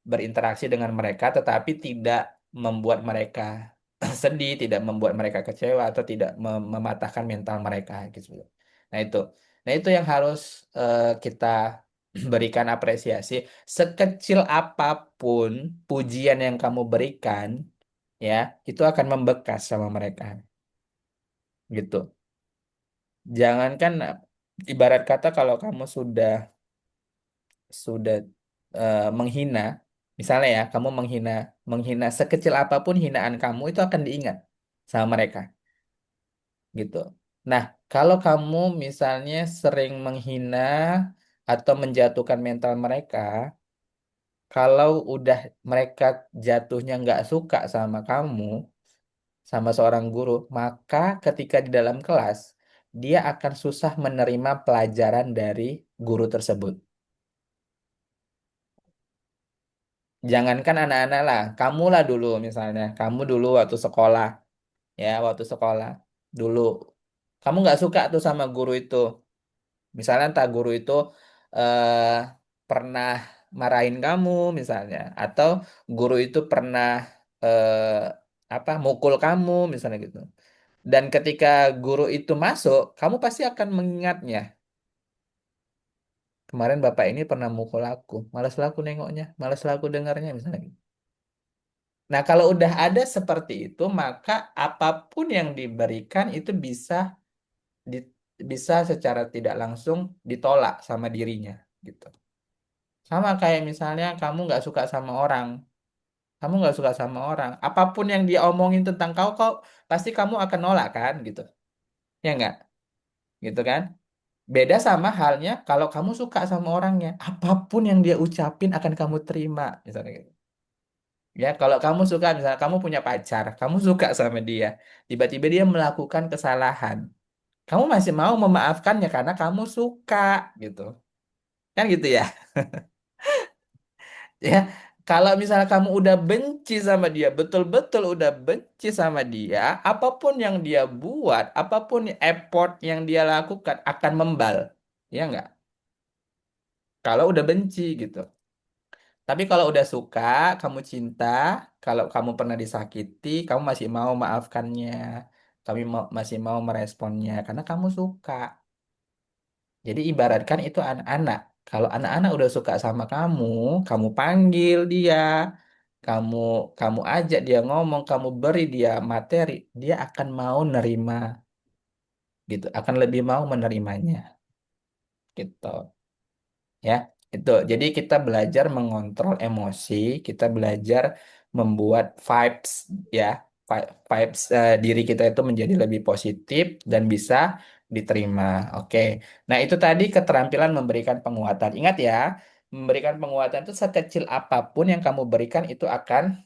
Speaker 1: berinteraksi dengan mereka, tetapi tidak membuat mereka sedih, tidak membuat mereka kecewa atau tidak mematahkan mental mereka gitu. Nah itu, nah itu yang harus kita berikan apresiasi. Sekecil apapun pujian yang kamu berikan, ya, itu akan membekas sama mereka, gitu. Jangankan ibarat kata kalau kamu sudah menghina, misalnya ya, kamu menghina menghina sekecil apapun hinaan kamu itu akan diingat sama mereka, gitu. Nah, kalau kamu misalnya sering menghina atau menjatuhkan mental mereka, kalau udah mereka jatuhnya nggak suka sama kamu, sama seorang guru, maka ketika di dalam kelas, dia akan susah menerima pelajaran dari guru tersebut. Jangankan anak-anak lah, kamu lah dulu misalnya, kamu dulu waktu sekolah, ya waktu sekolah dulu, kamu nggak suka tuh sama guru itu. Misalnya entah guru itu eh, pernah marahin kamu misalnya, atau guru itu pernah mukul kamu misalnya gitu. Dan ketika guru itu masuk, kamu pasti akan mengingatnya. Kemarin bapak ini pernah mukul aku, malas lah aku nengoknya, malas lah aku dengarnya misalnya gitu. Nah, kalau udah ada seperti itu, maka apapun yang diberikan itu di- bisa secara tidak langsung ditolak sama dirinya gitu. Sama kayak misalnya kamu nggak suka sama orang, kamu nggak suka sama orang, apapun yang dia omongin tentang kau pasti kamu akan nolak kan gitu, ya nggak? Gitu kan? Beda sama halnya kalau kamu suka sama orangnya, apapun yang dia ucapin akan kamu terima, misalnya gitu. Ya, kalau kamu suka, misalnya kamu punya pacar, kamu suka sama dia, tiba-tiba dia melakukan kesalahan, kamu masih mau memaafkannya karena kamu suka, gitu. Kan gitu ya? Ya, kalau misalnya kamu udah benci sama dia, betul-betul udah benci sama dia, apapun yang dia buat, apapun effort yang dia lakukan akan membal. Ya nggak? Kalau udah benci gitu. Tapi kalau udah suka, kamu cinta, kalau kamu pernah disakiti, kamu masih mau maafkannya, masih mau meresponnya karena kamu suka. Jadi ibaratkan itu anak-anak. Kalau anak-anak udah suka sama kamu panggil dia, kamu kamu ajak dia ngomong, kamu beri dia materi, dia akan mau nerima gitu, akan lebih mau menerimanya gitu. Ya, itu. Jadi kita belajar mengontrol emosi, kita belajar membuat vibes, ya, vibes diri kita itu menjadi lebih positif dan bisa diterima. Oke. Nah, itu tadi keterampilan memberikan penguatan. Ingat ya, memberikan penguatan itu sekecil apapun yang kamu berikan itu akan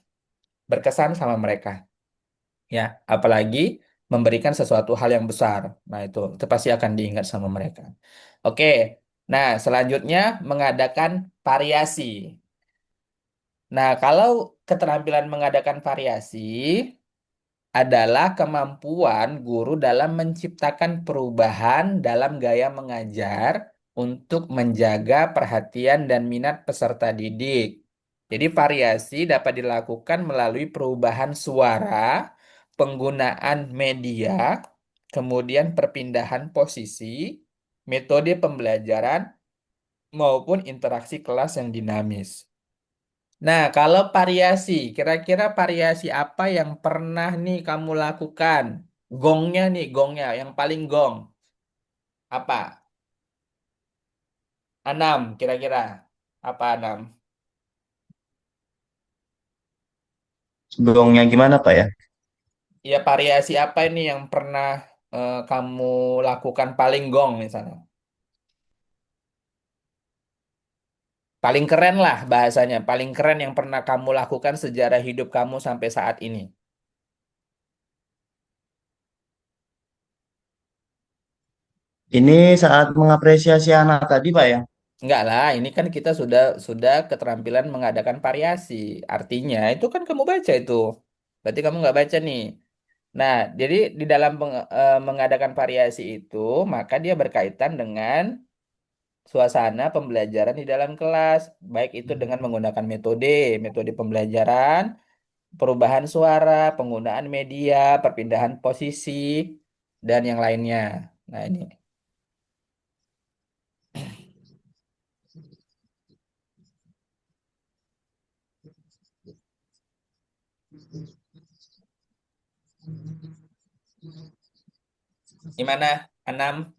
Speaker 1: berkesan sama mereka. Ya, apalagi memberikan sesuatu hal yang besar. Nah, itu pasti akan diingat sama mereka. Oke. Nah, selanjutnya mengadakan variasi. Nah, kalau keterampilan mengadakan variasi adalah kemampuan guru dalam menciptakan perubahan dalam gaya mengajar untuk menjaga perhatian dan minat peserta didik. Jadi variasi dapat dilakukan melalui perubahan suara, penggunaan media, kemudian perpindahan posisi, metode pembelajaran, maupun interaksi kelas yang dinamis. Nah, kalau variasi, kira-kira variasi apa yang pernah nih kamu lakukan? Gongnya nih, gongnya yang paling gong. Apa? Enam, kira-kira. Apa enam?
Speaker 6: Gongnya gimana Pak ya?
Speaker 1: Ya, variasi apa ini yang pernah kamu lakukan paling gong misalnya? Paling keren lah bahasanya. Paling keren yang pernah kamu lakukan sejarah hidup kamu sampai saat ini.
Speaker 6: Ini saat mengapresiasi anak tadi Pak ya.
Speaker 1: Enggak lah, ini kan kita sudah keterampilan mengadakan variasi. Artinya itu kan kamu baca itu. Berarti kamu nggak baca nih. Nah, jadi di dalam mengadakan variasi itu, maka dia berkaitan dengan suasana pembelajaran di dalam kelas, baik itu dengan menggunakan metode pembelajaran, perubahan suara, penggunaan media, perpindahan posisi, dan yang lainnya. Nah, ini. Gimana, Anam?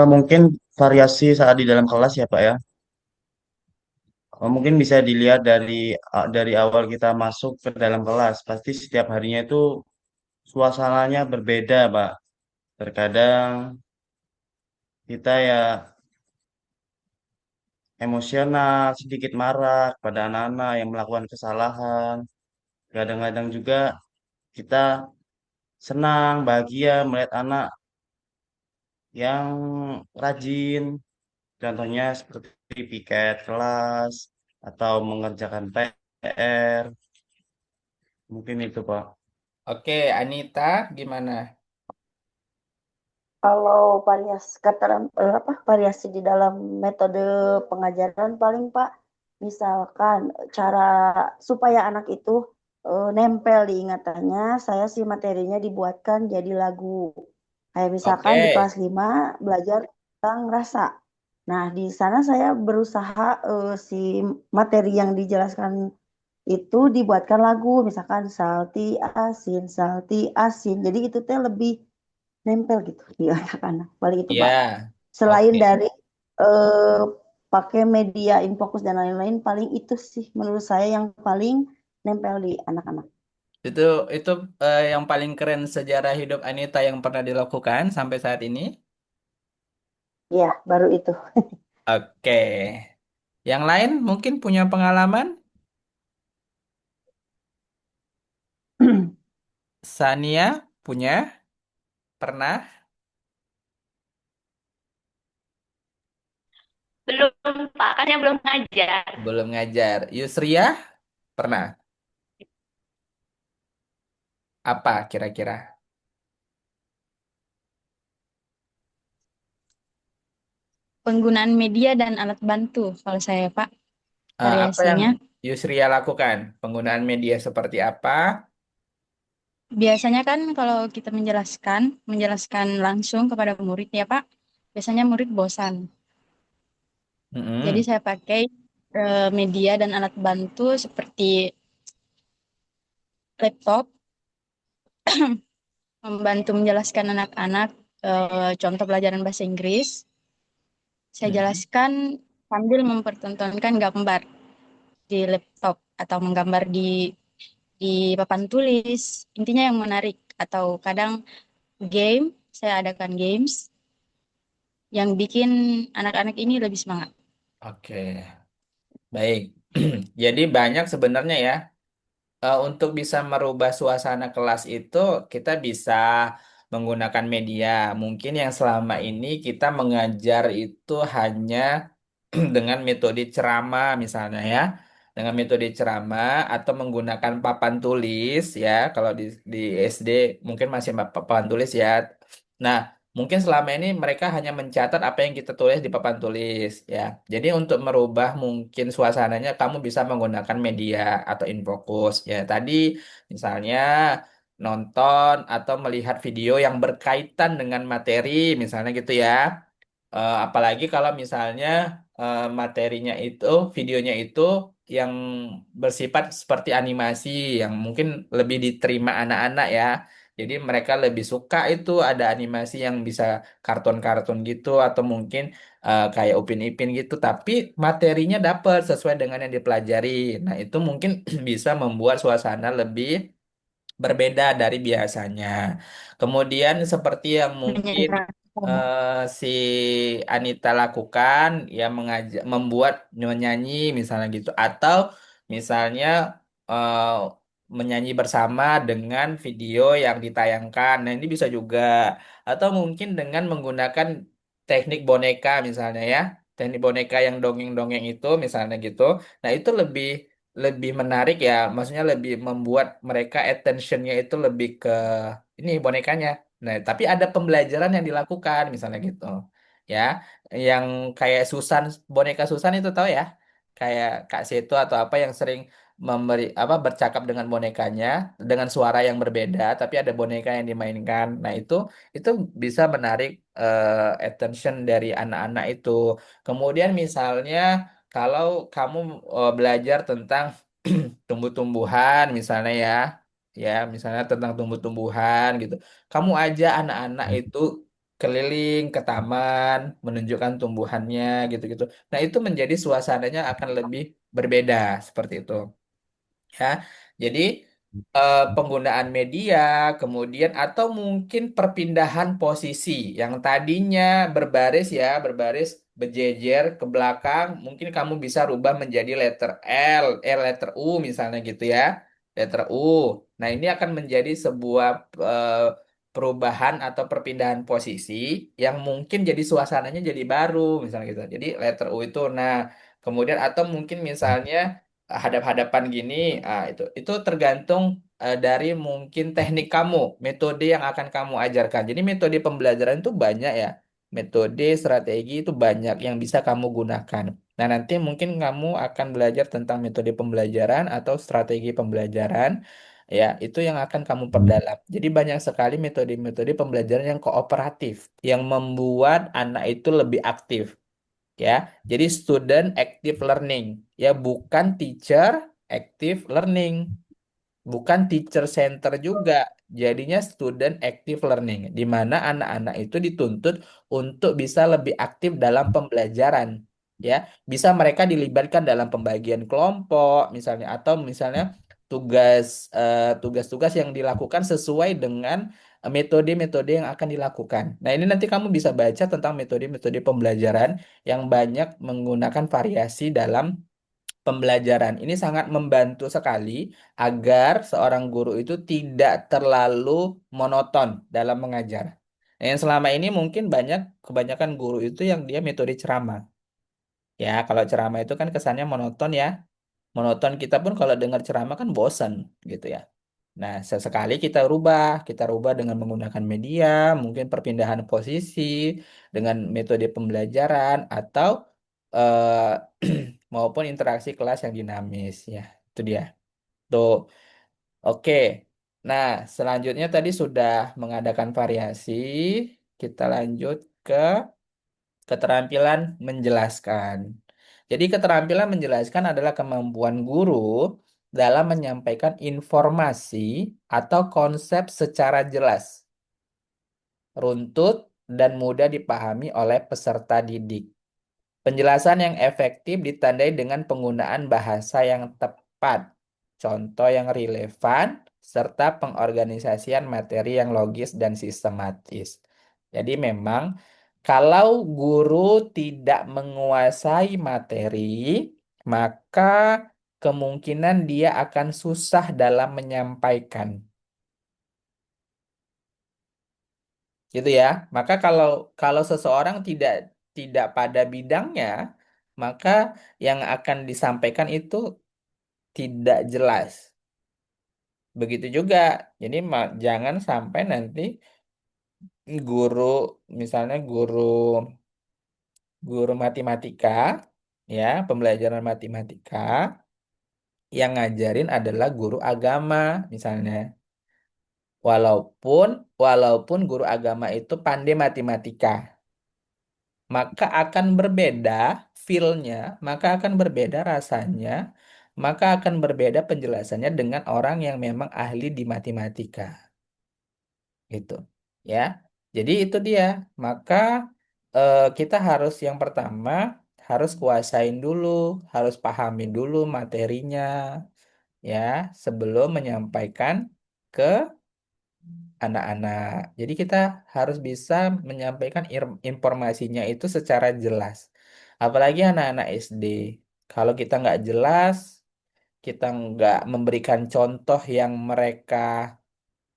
Speaker 6: Mungkin variasi saat di dalam kelas ya Pak ya. Mungkin bisa dilihat dari awal kita masuk ke dalam kelas. Pasti setiap harinya itu suasananya berbeda, Pak. Terkadang kita ya emosional, sedikit marah pada anak-anak yang melakukan kesalahan. Kadang-kadang juga kita senang, bahagia melihat anak yang rajin. Contohnya seperti piket kelas atau mengerjakan PR. Mungkin itu, Pak.
Speaker 1: Oke, Anita, gimana?
Speaker 2: Kalau variasi di dalam metode pengajaran paling Pak, misalkan cara supaya anak itu nempel di ingatannya, saya sih materinya dibuatkan jadi lagu. Kayak misalkan di
Speaker 1: Oke,
Speaker 2: kelas 5 belajar tentang rasa. Nah, di sana saya berusaha si materi yang dijelaskan itu dibuatkan lagu, misalkan salty asin. Jadi itu teh lebih nempel gitu di anak-anak. Paling itu Pak.
Speaker 1: ya,
Speaker 2: Selain
Speaker 1: oke.
Speaker 2: dari eh, pakai media infokus dan lain-lain, paling itu sih menurut saya yang paling nempel di anak-anak.
Speaker 1: Itu itu yang paling keren sejarah hidup Anita yang pernah dilakukan sampai saat ini.
Speaker 2: Ya, baru itu.
Speaker 1: Oke. Yang lain mungkin punya pengalaman? Sania punya? Pernah?
Speaker 4: Belum, Pak, kan saya belum ngajar.
Speaker 1: Belum ngajar. Yusria? Pernah? Apa kira-kira?
Speaker 3: Penggunaan media dan alat bantu kalau saya, Pak,
Speaker 1: Apa yang
Speaker 3: variasinya.
Speaker 1: Yusria lakukan? Penggunaan media seperti apa?
Speaker 3: Biasanya kan kalau kita menjelaskan langsung kepada murid ya, Pak, biasanya murid bosan. Jadi
Speaker 1: Mm-mm.
Speaker 3: saya pakai media dan alat bantu seperti laptop, membantu menjelaskan anak-anak contoh pelajaran bahasa Inggris. Saya
Speaker 1: Mm-mm.
Speaker 3: jelaskan sambil mempertontonkan gambar di laptop atau menggambar di papan tulis. Intinya yang menarik atau kadang game, saya adakan games yang bikin anak-anak ini lebih semangat.
Speaker 1: Oke, baik. Jadi banyak sebenarnya ya. Untuk bisa merubah suasana kelas itu, kita bisa menggunakan media. Mungkin yang selama ini kita mengajar itu hanya dengan metode ceramah misalnya ya, dengan metode ceramah atau menggunakan papan tulis ya. Kalau di SD mungkin masih papan tulis ya. Nah, mungkin selama ini mereka hanya mencatat apa yang kita tulis di papan tulis ya. Jadi untuk merubah mungkin suasananya kamu bisa menggunakan media atau infokus ya. Tadi misalnya nonton atau melihat video yang berkaitan dengan materi misalnya gitu ya. Apalagi kalau misalnya materinya itu, videonya itu yang bersifat seperti animasi yang mungkin lebih diterima anak-anak ya. Jadi mereka lebih suka itu ada animasi yang bisa kartun-kartun gitu atau mungkin kayak Upin Ipin gitu. Tapi materinya dapat sesuai dengan yang dipelajari. Nah itu mungkin bisa membuat suasana lebih berbeda dari biasanya. Kemudian seperti yang mungkin
Speaker 3: Menyenangkan.
Speaker 1: si Anita lakukan, ya mengajak, membuat menyanyi misalnya gitu, atau misalnya eh, menyanyi bersama dengan video yang ditayangkan. Nah, ini bisa juga. Atau mungkin dengan menggunakan teknik boneka misalnya ya. Teknik boneka yang dongeng-dongeng itu misalnya gitu. Nah, itu lebih lebih menarik ya. Maksudnya lebih membuat mereka attentionnya itu lebih ke ini bonekanya. Nah, tapi ada pembelajaran yang dilakukan misalnya gitu. Ya, yang kayak Susan, boneka Susan itu tahu ya? Kayak Kak Seto atau apa yang sering memberi apa bercakap dengan bonekanya dengan suara yang berbeda tapi ada boneka yang dimainkan. Nah, itu bisa menarik attention dari anak-anak itu. Kemudian misalnya kalau kamu belajar tentang tumbuh-tumbuhan misalnya ya. Ya, misalnya tentang tumbuh-tumbuhan gitu. Kamu ajak anak-anak itu keliling ke taman, menunjukkan tumbuhannya gitu-gitu. Nah, itu menjadi suasananya akan lebih berbeda seperti itu ya. Jadi penggunaan media, kemudian atau mungkin perpindahan posisi yang tadinya berbaris ya, berbaris berjejer ke belakang, mungkin kamu bisa rubah menjadi letter L, letter U misalnya gitu ya. Letter U. Nah, ini akan menjadi sebuah eh, perubahan atau perpindahan posisi yang mungkin jadi suasananya jadi baru misalnya gitu. Jadi letter U itu nah, kemudian atau mungkin misalnya hadap-hadapan gini, itu tergantung dari mungkin teknik kamu, metode yang akan kamu ajarkan. Jadi metode pembelajaran itu banyak ya, metode strategi itu banyak yang bisa kamu gunakan. Nah, nanti mungkin kamu akan belajar tentang metode pembelajaran atau strategi pembelajaran, ya itu yang akan kamu perdalam. Jadi banyak sekali metode-metode pembelajaran yang kooperatif, yang membuat anak itu lebih aktif ya. Jadi student active learning ya, bukan teacher active learning, bukan teacher center juga. Jadinya student active learning di mana anak-anak itu dituntut untuk bisa lebih aktif dalam pembelajaran ya. Bisa mereka dilibatkan dalam pembagian kelompok misalnya atau misalnya tugas-tugas yang dilakukan sesuai dengan metode-metode yang akan dilakukan. Nah, ini nanti kamu bisa baca tentang metode-metode pembelajaran yang banyak menggunakan variasi dalam pembelajaran. Ini sangat membantu sekali agar seorang guru itu tidak terlalu monoton dalam mengajar. Nah, yang selama ini mungkin kebanyakan guru itu yang dia metode ceramah. Ya, kalau ceramah itu kan kesannya monoton ya. Monoton kita pun kalau dengar ceramah kan bosan gitu ya. Nah, sesekali kita rubah dengan menggunakan media, mungkin perpindahan posisi, dengan metode pembelajaran, atau maupun interaksi kelas yang dinamis. Ya, itu dia. Tuh, oke. Nah, selanjutnya tadi sudah mengadakan variasi, kita lanjut ke keterampilan menjelaskan. Jadi, keterampilan menjelaskan adalah kemampuan guru dalam menyampaikan informasi atau konsep secara jelas, runtut, dan mudah dipahami oleh peserta didik. Penjelasan yang efektif ditandai dengan penggunaan bahasa yang tepat, contoh yang relevan, serta pengorganisasian materi yang logis dan sistematis. Jadi memang kalau guru tidak menguasai materi, maka kemungkinan dia akan susah dalam menyampaikan. Gitu ya. Maka kalau kalau seseorang tidak tidak pada bidangnya, maka yang akan disampaikan itu tidak jelas. Begitu juga. Jadi jangan sampai nanti guru, misalnya guru guru matematika, ya, pembelajaran matematika yang ngajarin adalah guru agama, misalnya. Walaupun walaupun guru agama itu pandai matematika, maka akan berbeda feel-nya, maka akan berbeda rasanya, maka akan berbeda penjelasannya dengan orang yang memang ahli di matematika. Gitu. Ya. Jadi itu dia. Maka kita harus yang pertama harus kuasain dulu, harus pahami dulu materinya ya sebelum menyampaikan ke anak-anak. Jadi kita harus bisa menyampaikan informasinya itu secara jelas. Apalagi anak-anak SD. Kalau kita nggak jelas, kita nggak memberikan contoh yang mereka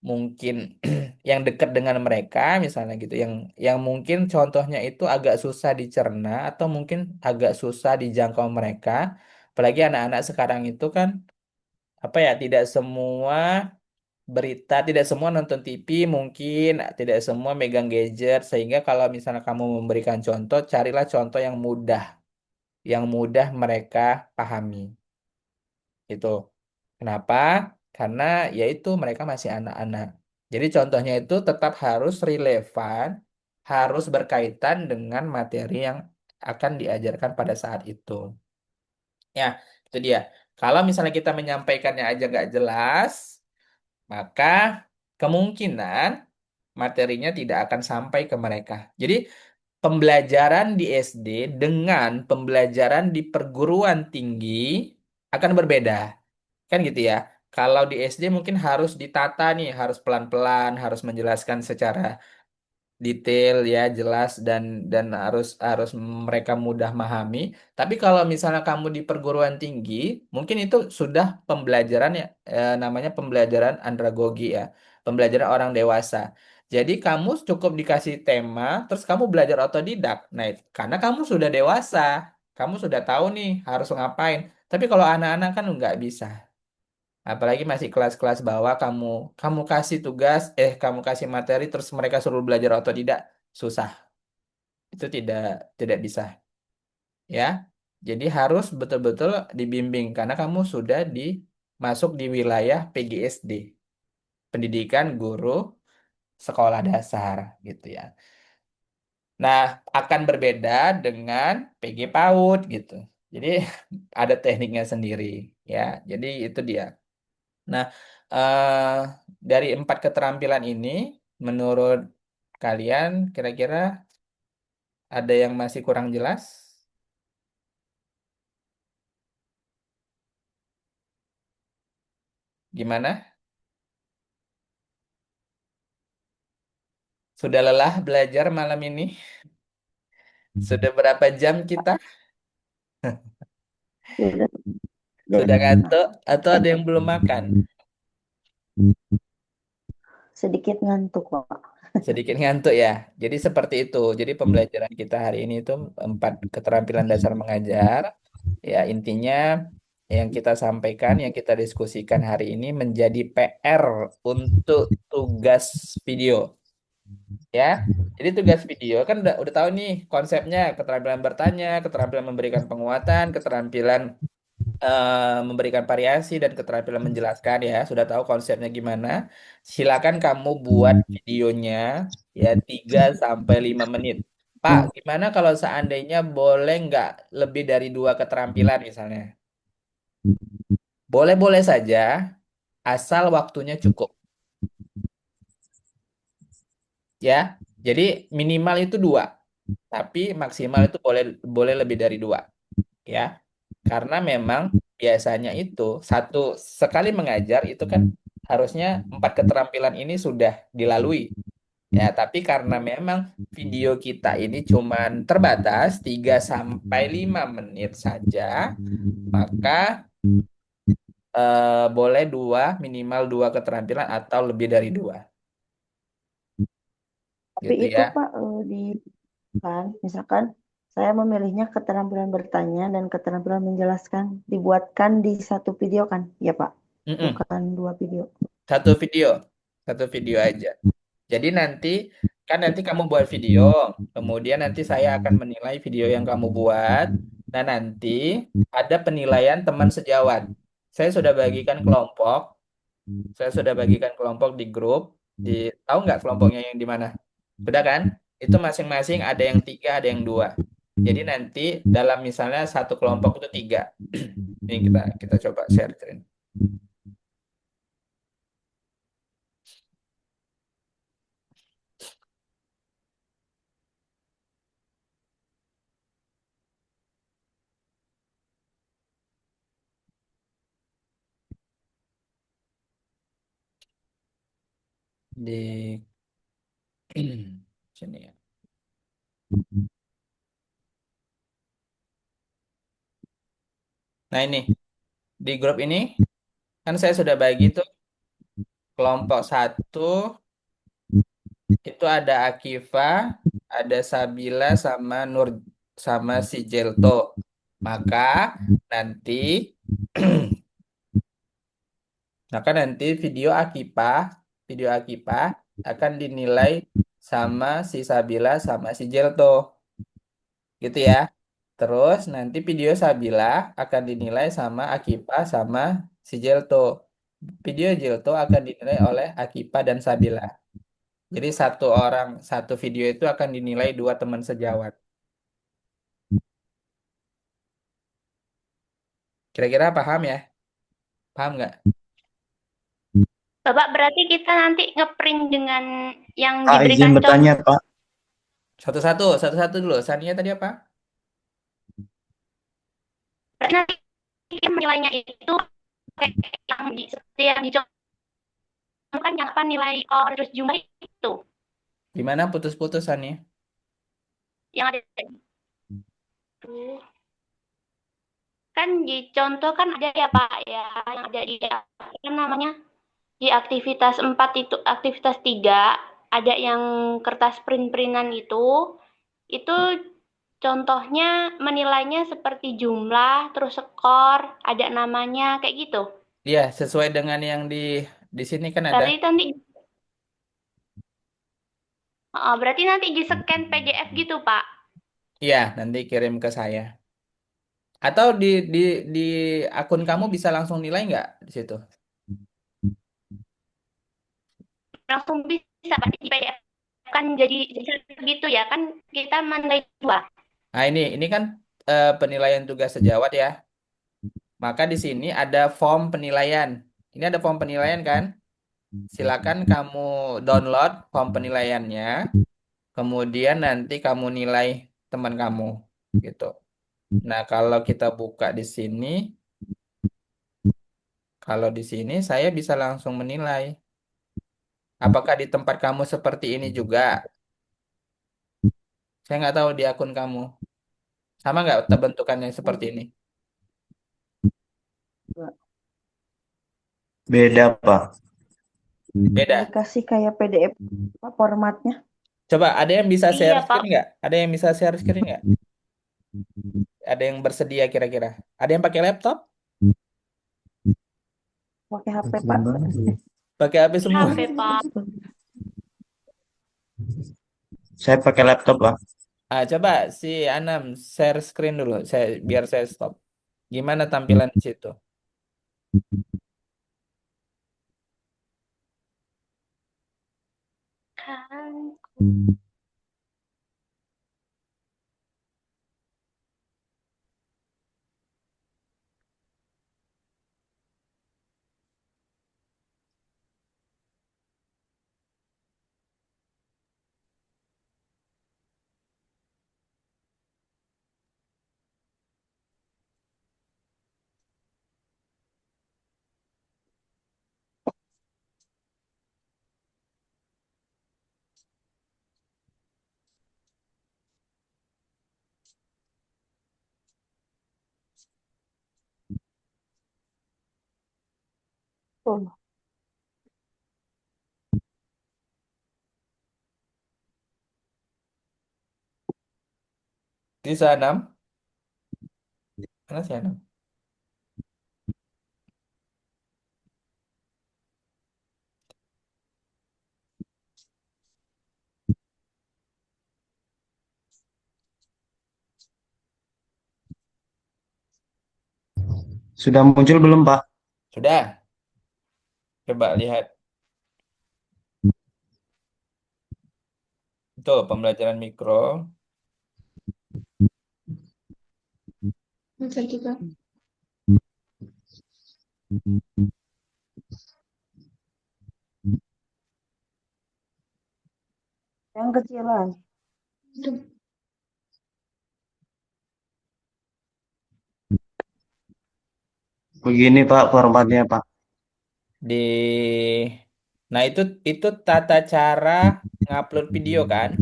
Speaker 1: mungkin yang dekat dengan mereka misalnya gitu, yang mungkin contohnya itu agak susah dicerna atau mungkin agak susah dijangkau mereka. Apalagi anak-anak sekarang itu kan apa ya, tidak semua berita, tidak semua nonton TV, mungkin tidak semua megang gadget, sehingga kalau misalnya kamu memberikan contoh, carilah contoh yang mudah mereka pahami. Itu. Kenapa? Karena yaitu mereka masih anak-anak. Jadi contohnya itu tetap harus relevan, harus berkaitan dengan materi yang akan diajarkan pada saat itu. Ya, itu dia. Kalau misalnya kita menyampaikannya aja nggak jelas, maka kemungkinan materinya tidak akan sampai ke mereka. Jadi pembelajaran di SD dengan pembelajaran di perguruan tinggi akan berbeda. Kan gitu ya. Kalau di SD mungkin harus ditata nih, harus pelan-pelan, harus menjelaskan secara detail ya, jelas dan harus harus mereka mudah memahami. Tapi kalau misalnya kamu di perguruan tinggi, mungkin itu sudah pembelajaran ya, namanya pembelajaran andragogi ya, pembelajaran orang dewasa. Jadi kamu cukup dikasih tema, terus kamu belajar otodidak. Nah, karena kamu sudah dewasa, kamu sudah tahu nih harus ngapain. Tapi kalau anak-anak kan nggak bisa. Apalagi masih kelas-kelas bawah, kamu kasih tugas, kamu kasih materi terus mereka suruh belajar otodidak, susah. Itu tidak bisa, ya. Jadi harus betul-betul dibimbing karena kamu sudah masuk di wilayah PGSD, Pendidikan Guru Sekolah Dasar gitu ya. Nah, akan berbeda dengan PG PAUD gitu. Jadi ada tekniknya sendiri, ya. Jadi itu dia. Nah, dari empat keterampilan ini, menurut kalian kira-kira ada yang masih kurang jelas? Gimana? Sudah lelah belajar malam ini? Sudah berapa jam kita?
Speaker 2: Sudah,
Speaker 1: Sudah
Speaker 2: sudah.
Speaker 1: ngantuk atau ada yang belum makan?
Speaker 2: Sedikit ngantuk, Pak.
Speaker 1: Sedikit ngantuk ya. Jadi seperti itu. Jadi pembelajaran kita hari ini itu empat keterampilan dasar mengajar. Ya, intinya yang kita sampaikan, yang kita diskusikan hari ini menjadi PR untuk tugas video. Ya, jadi tugas video kan udah tahu nih konsepnya, keterampilan bertanya, keterampilan memberikan penguatan, keterampilan memberikan variasi dan keterampilan menjelaskan ya. Sudah tahu konsepnya gimana? Silakan kamu buat videonya ya 3 sampai 5 menit. Pak, gimana kalau seandainya boleh nggak lebih dari dua keterampilan misalnya? Boleh-boleh saja, asal waktunya cukup ya. Jadi minimal itu dua, tapi maksimal itu boleh boleh lebih dari dua ya. Karena memang biasanya itu satu sekali mengajar itu kan harusnya empat keterampilan ini sudah dilalui. Ya, tapi karena memang video kita ini cuman terbatas 3 sampai 5 menit saja, maka boleh dua, minimal dua keterampilan atau lebih dari dua,
Speaker 2: Tapi
Speaker 1: gitu
Speaker 2: itu,
Speaker 1: ya.
Speaker 2: Pak, di kan, misalkan saya memilihnya keterampilan bertanya dan keterampilan menjelaskan dibuatkan di satu video kan, ya Pak,
Speaker 1: Mm-mm.
Speaker 2: bukan dua video.
Speaker 1: Satu video, satu video aja. Jadi nanti kamu buat video, kemudian nanti saya akan menilai video yang kamu buat. Nah, nanti ada penilaian teman sejawat. Saya sudah bagikan kelompok, saya sudah bagikan kelompok di grup. Tahu nggak kelompoknya yang di mana? Sudah kan? Itu masing-masing ada yang tiga, ada yang dua. Jadi nanti dalam misalnya satu kelompok itu tiga. Ini kita coba share screen. Di sini ya. Nah ini. Di grup ini kan saya sudah bagi tuh kelompok satu itu ada Akifa, ada Sabila sama Nur sama si Jelto. Maka nanti video Akipah akan dinilai sama si Sabila sama si Jelto, gitu ya. Terus nanti video Sabila akan dinilai sama Akipah sama si Jelto. Video Jelto akan dinilai oleh Akipah dan Sabila. Jadi satu orang satu video itu akan dinilai dua teman sejawat. Kira-kira paham ya? Paham nggak?
Speaker 4: Bapak berarti kita nanti ngeprint dengan yang
Speaker 6: Pak, izin
Speaker 4: diberikan
Speaker 6: bertanya, Pak.
Speaker 1: Satu-satu dulu. Sania tadi apa?
Speaker 4: berarti nanti kita menilainya itu kayak yang seperti yang dicontohkan yang apa nilai terus jumlah itu
Speaker 1: Gimana putus-putus Sania?
Speaker 4: yang ada kan dicontoh kan ada ya Pak ya yang ada di apa namanya di aktivitas 4 itu aktivitas 3 ada yang kertas print-printan itu contohnya menilainya seperti jumlah terus skor ada namanya kayak gitu.
Speaker 1: Iya, sesuai dengan yang di sini kan ada.
Speaker 4: Berarti nanti di scan PDF gitu Pak.
Speaker 1: Iya, nanti kirim ke saya. Atau di akun kamu bisa langsung nilai nggak di situ?
Speaker 4: Langsung bisa Pak di PDF kan jadi gitu ya kan kita menilai dua.
Speaker 1: Nah, ini kan penilaian tugas sejawat ya. Maka di sini ada form penilaian. Ini ada form penilaian kan? Silakan kamu download form penilaiannya. Kemudian nanti kamu nilai teman kamu gitu. Nah, kalau di sini saya bisa langsung menilai. Apakah di tempat kamu seperti ini juga? Saya nggak tahu di akun kamu. Sama nggak bentukannya seperti ini?
Speaker 6: Beda, Pak.
Speaker 1: Beda.
Speaker 2: Dikasih kayak PDF apa formatnya.
Speaker 1: Coba ada yang bisa share
Speaker 4: Iya Pak.
Speaker 1: screen nggak? Ada yang bisa share screen nggak? Ada yang bersedia kira-kira? Ada yang pakai laptop?
Speaker 2: Pakai HP Pak.
Speaker 1: Pakai HP semua?
Speaker 4: HP Pak.
Speaker 6: Saya pakai laptop, Pak.
Speaker 1: Ah, coba si Anam share screen dulu. Biar saya stop. Gimana tampilan di situ?
Speaker 4: Kan
Speaker 2: Oh,
Speaker 1: Bisa Anam? Mana sih Anam?
Speaker 6: Sudah muncul belum, Pak?
Speaker 1: Sudah. Coba lihat. Itu pembelajaran mikro.
Speaker 5: Bentar juga.
Speaker 2: yang kecilan.
Speaker 5: Aduh.
Speaker 6: Begini, Pak, formatnya, Pak.
Speaker 1: Di Nah, itu tata cara ngupload video kan?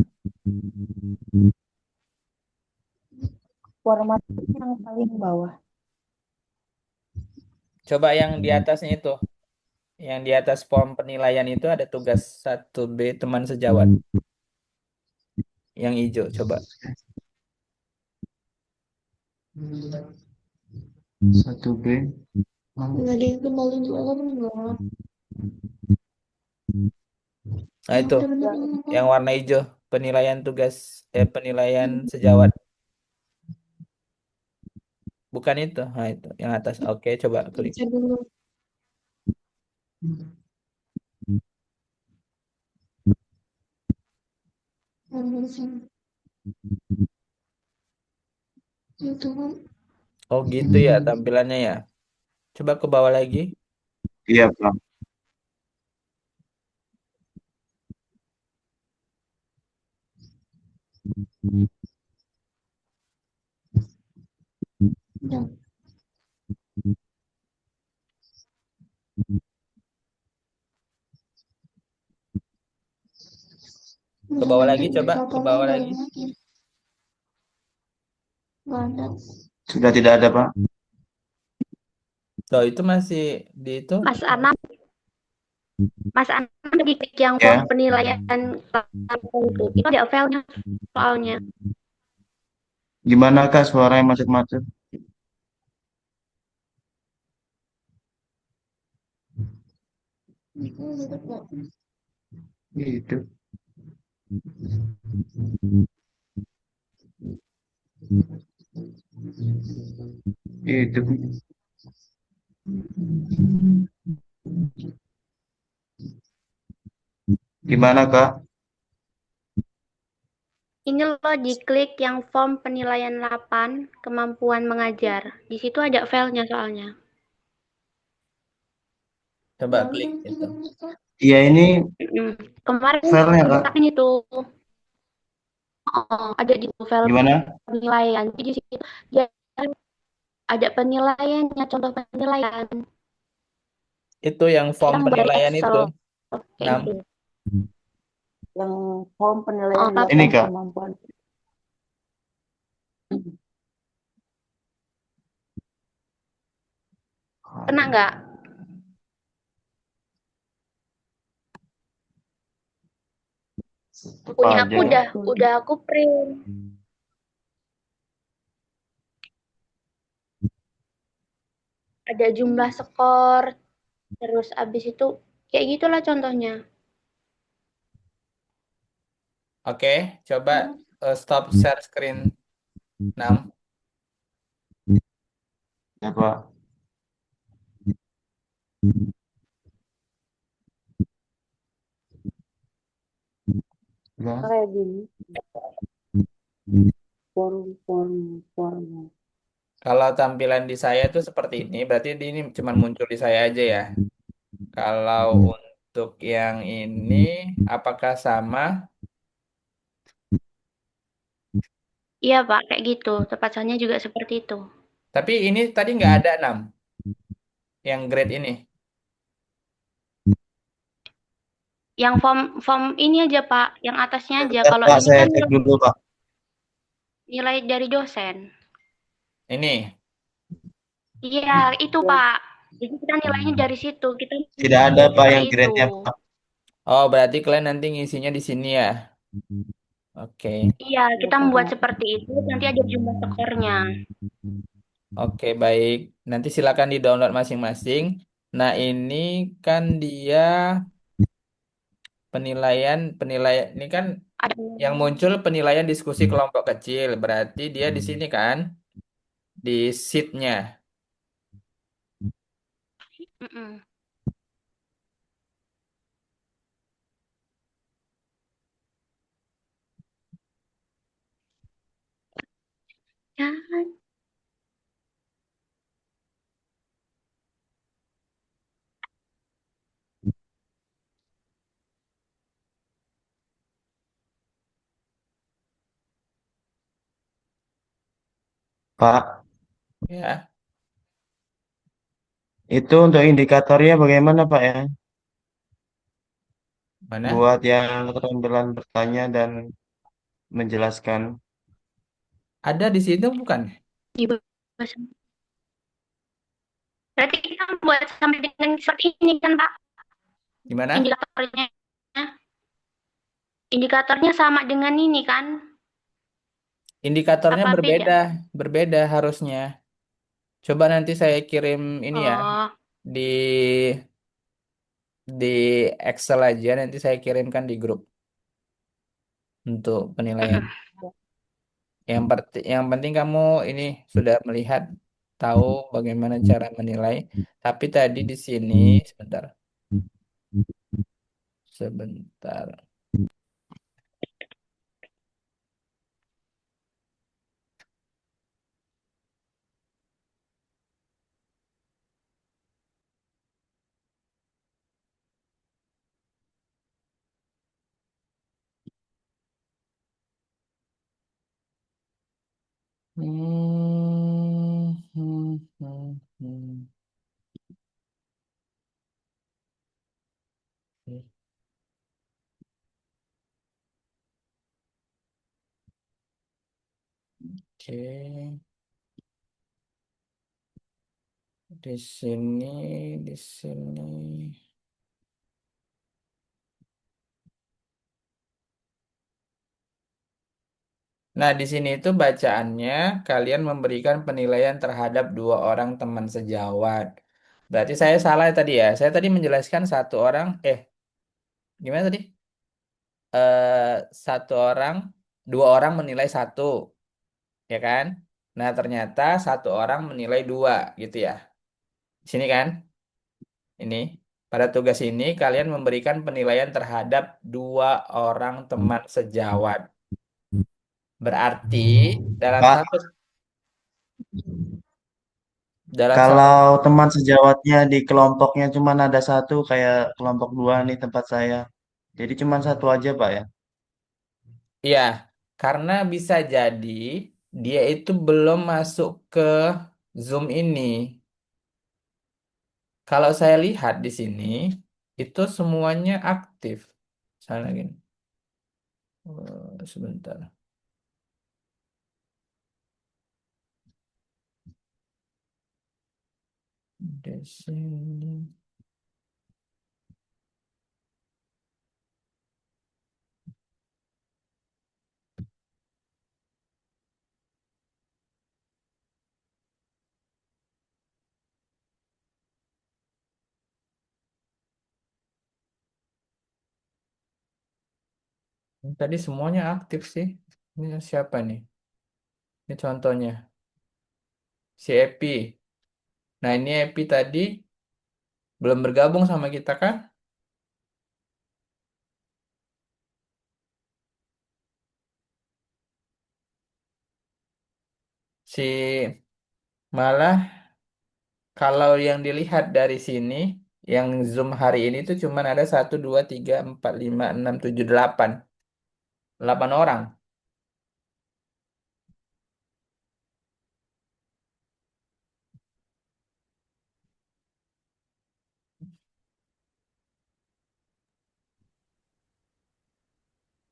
Speaker 2: Formatnya yang paling bawah.
Speaker 1: Coba yang di atasnya itu. Yang di atas form penilaian itu ada tugas 1B teman sejawat. Yang hijau, coba.
Speaker 6: 1B.
Speaker 1: Nah itu,
Speaker 2: Yang
Speaker 1: yang warna hijau. Penilaian tugas, penilaian sejawat. Bukan itu. Nah itu, yang atas. Oke, coba klik. Oh gitu ya tampilannya ya. Coba ke bawah lagi.
Speaker 6: Iya, Pak.
Speaker 1: Ke bawah lagi, coba. Ke bawah lagi.
Speaker 6: Sudah tidak ada, Pak.
Speaker 1: Loh, itu masih di itu.
Speaker 4: Mas Anam, Mas Anam lagi klik yang form
Speaker 6: Ya.
Speaker 4: penilaian itu ada filenya soalnya.
Speaker 6: Gimana Kak suaranya macet-macet? Itu. Itu. Gimana Kak?
Speaker 4: Ini loh diklik yang form penilaian 8 kemampuan mengajar. Di situ ada filenya soalnya.
Speaker 1: Coba klik itu.
Speaker 6: Iya ini
Speaker 4: Kemarin
Speaker 6: filenya Kak.
Speaker 4: kemarin itu ada di file
Speaker 6: Gimana?
Speaker 4: penilaian. Jadi di situ dia ada penilaiannya, contoh penilaian.
Speaker 1: Itu yang form
Speaker 4: Kita dari
Speaker 1: penilaian
Speaker 4: Excel
Speaker 1: itu.
Speaker 4: kayak
Speaker 1: 6.
Speaker 4: gitu.
Speaker 2: yang form penilaian
Speaker 4: Tapi
Speaker 6: Ini
Speaker 2: 8
Speaker 6: Kak.
Speaker 2: kemampuan.
Speaker 4: kena nggak? Punya aku
Speaker 6: Aja.
Speaker 4: udah aku print. Ada jumlah skor, terus abis itu kayak gitulah contohnya.
Speaker 1: Oke, coba stop share screen 6.
Speaker 6: Ya Pak. Ya.
Speaker 2: Kayak gini. Form.
Speaker 1: Kalau tampilan di saya tuh seperti ini, berarti ini cuma muncul di saya aja ya. Kalau untuk yang ini, apakah sama?
Speaker 4: Iya Pak, kayak gitu. Tepatnya juga seperti itu.
Speaker 1: Tapi ini tadi nggak ada 6, yang grade ini.
Speaker 4: Yang form ini aja Pak, yang atasnya aja.
Speaker 6: Bentar,
Speaker 4: Kalau
Speaker 6: Pak,
Speaker 4: ini
Speaker 6: saya
Speaker 4: kan
Speaker 6: cek dulu Pak.
Speaker 4: nilai dari dosen.
Speaker 1: Ini.
Speaker 4: Iya, itu Pak. Jadi kita nilainya dari situ. Kita
Speaker 6: Tidak ada Pak
Speaker 4: seperti
Speaker 6: yang
Speaker 4: itu.
Speaker 6: grade-nya Pak.
Speaker 1: Oh, berarti kalian nanti ngisinya di sini ya. Oke.
Speaker 4: Iya, kita membuat seperti itu. Nanti ada jumlah skornya.
Speaker 1: Oke, baik. Nanti silakan di-download masing-masing. Nah, ini kan dia penilaian ini kan
Speaker 4: Ada.
Speaker 1: yang muncul penilaian diskusi kelompok kecil. Berarti dia di sini kan di sheet-nya.
Speaker 4: Mm-mm. Jangan.
Speaker 6: Pak,
Speaker 1: Ya,
Speaker 6: itu untuk indikatornya bagaimana Pak ya?
Speaker 1: mana?
Speaker 6: Buat yang keterampilan bertanya dan menjelaskan.
Speaker 1: Ada di situ bukan?
Speaker 4: Di bahasa. Berarti kita buat sampai dengan seperti ini kan Pak,
Speaker 1: Gimana?
Speaker 4: indikatornya. Indikatornya sama dengan ini kan?
Speaker 1: Indikatornya
Speaker 4: Apa beda?
Speaker 1: berbeda, berbeda harusnya. Coba nanti saya kirim ini ya
Speaker 4: Oh,
Speaker 1: di di Excel aja nanti saya kirimkan di grup untuk penilaian. Yang penting kamu ini sudah melihat tahu bagaimana cara menilai. Tapi tadi di sini sebentar, sebentar. Hmm, hmm, hmm, hmm. Oke, di sini, di sini. Nah, di sini itu bacaannya kalian memberikan penilaian terhadap dua orang teman sejawat. Berarti saya salah tadi ya. Saya tadi menjelaskan satu orang, gimana tadi? Satu orang, dua orang menilai satu, ya kan? Nah, ternyata satu orang menilai dua, gitu ya. Di sini kan? Ini. Pada tugas ini kalian memberikan penilaian terhadap dua orang teman sejawat. Berarti dalam
Speaker 6: Pak,
Speaker 1: satu dalam satu
Speaker 6: kalau teman sejawatnya di kelompoknya cuma ada satu, kayak kelompok dua nih tempat saya. Jadi cuma satu aja, Pak ya.
Speaker 1: Iya, karena bisa jadi dia itu belum masuk ke Zoom ini. Kalau saya lihat di sini, itu semuanya aktif. Sana gini. Sebentar. Di sini. Tadi semuanya aktif sih. Ini siapa nih? Ini contohnya. Si Epi. Nah, ini Epi tadi belum bergabung sama kita kan? Si malah kalau yang dilihat dari sini, yang Zoom hari ini tuh cuman ada 1, 2, 3, 4, 5, 6, 7, 8. 8 orang.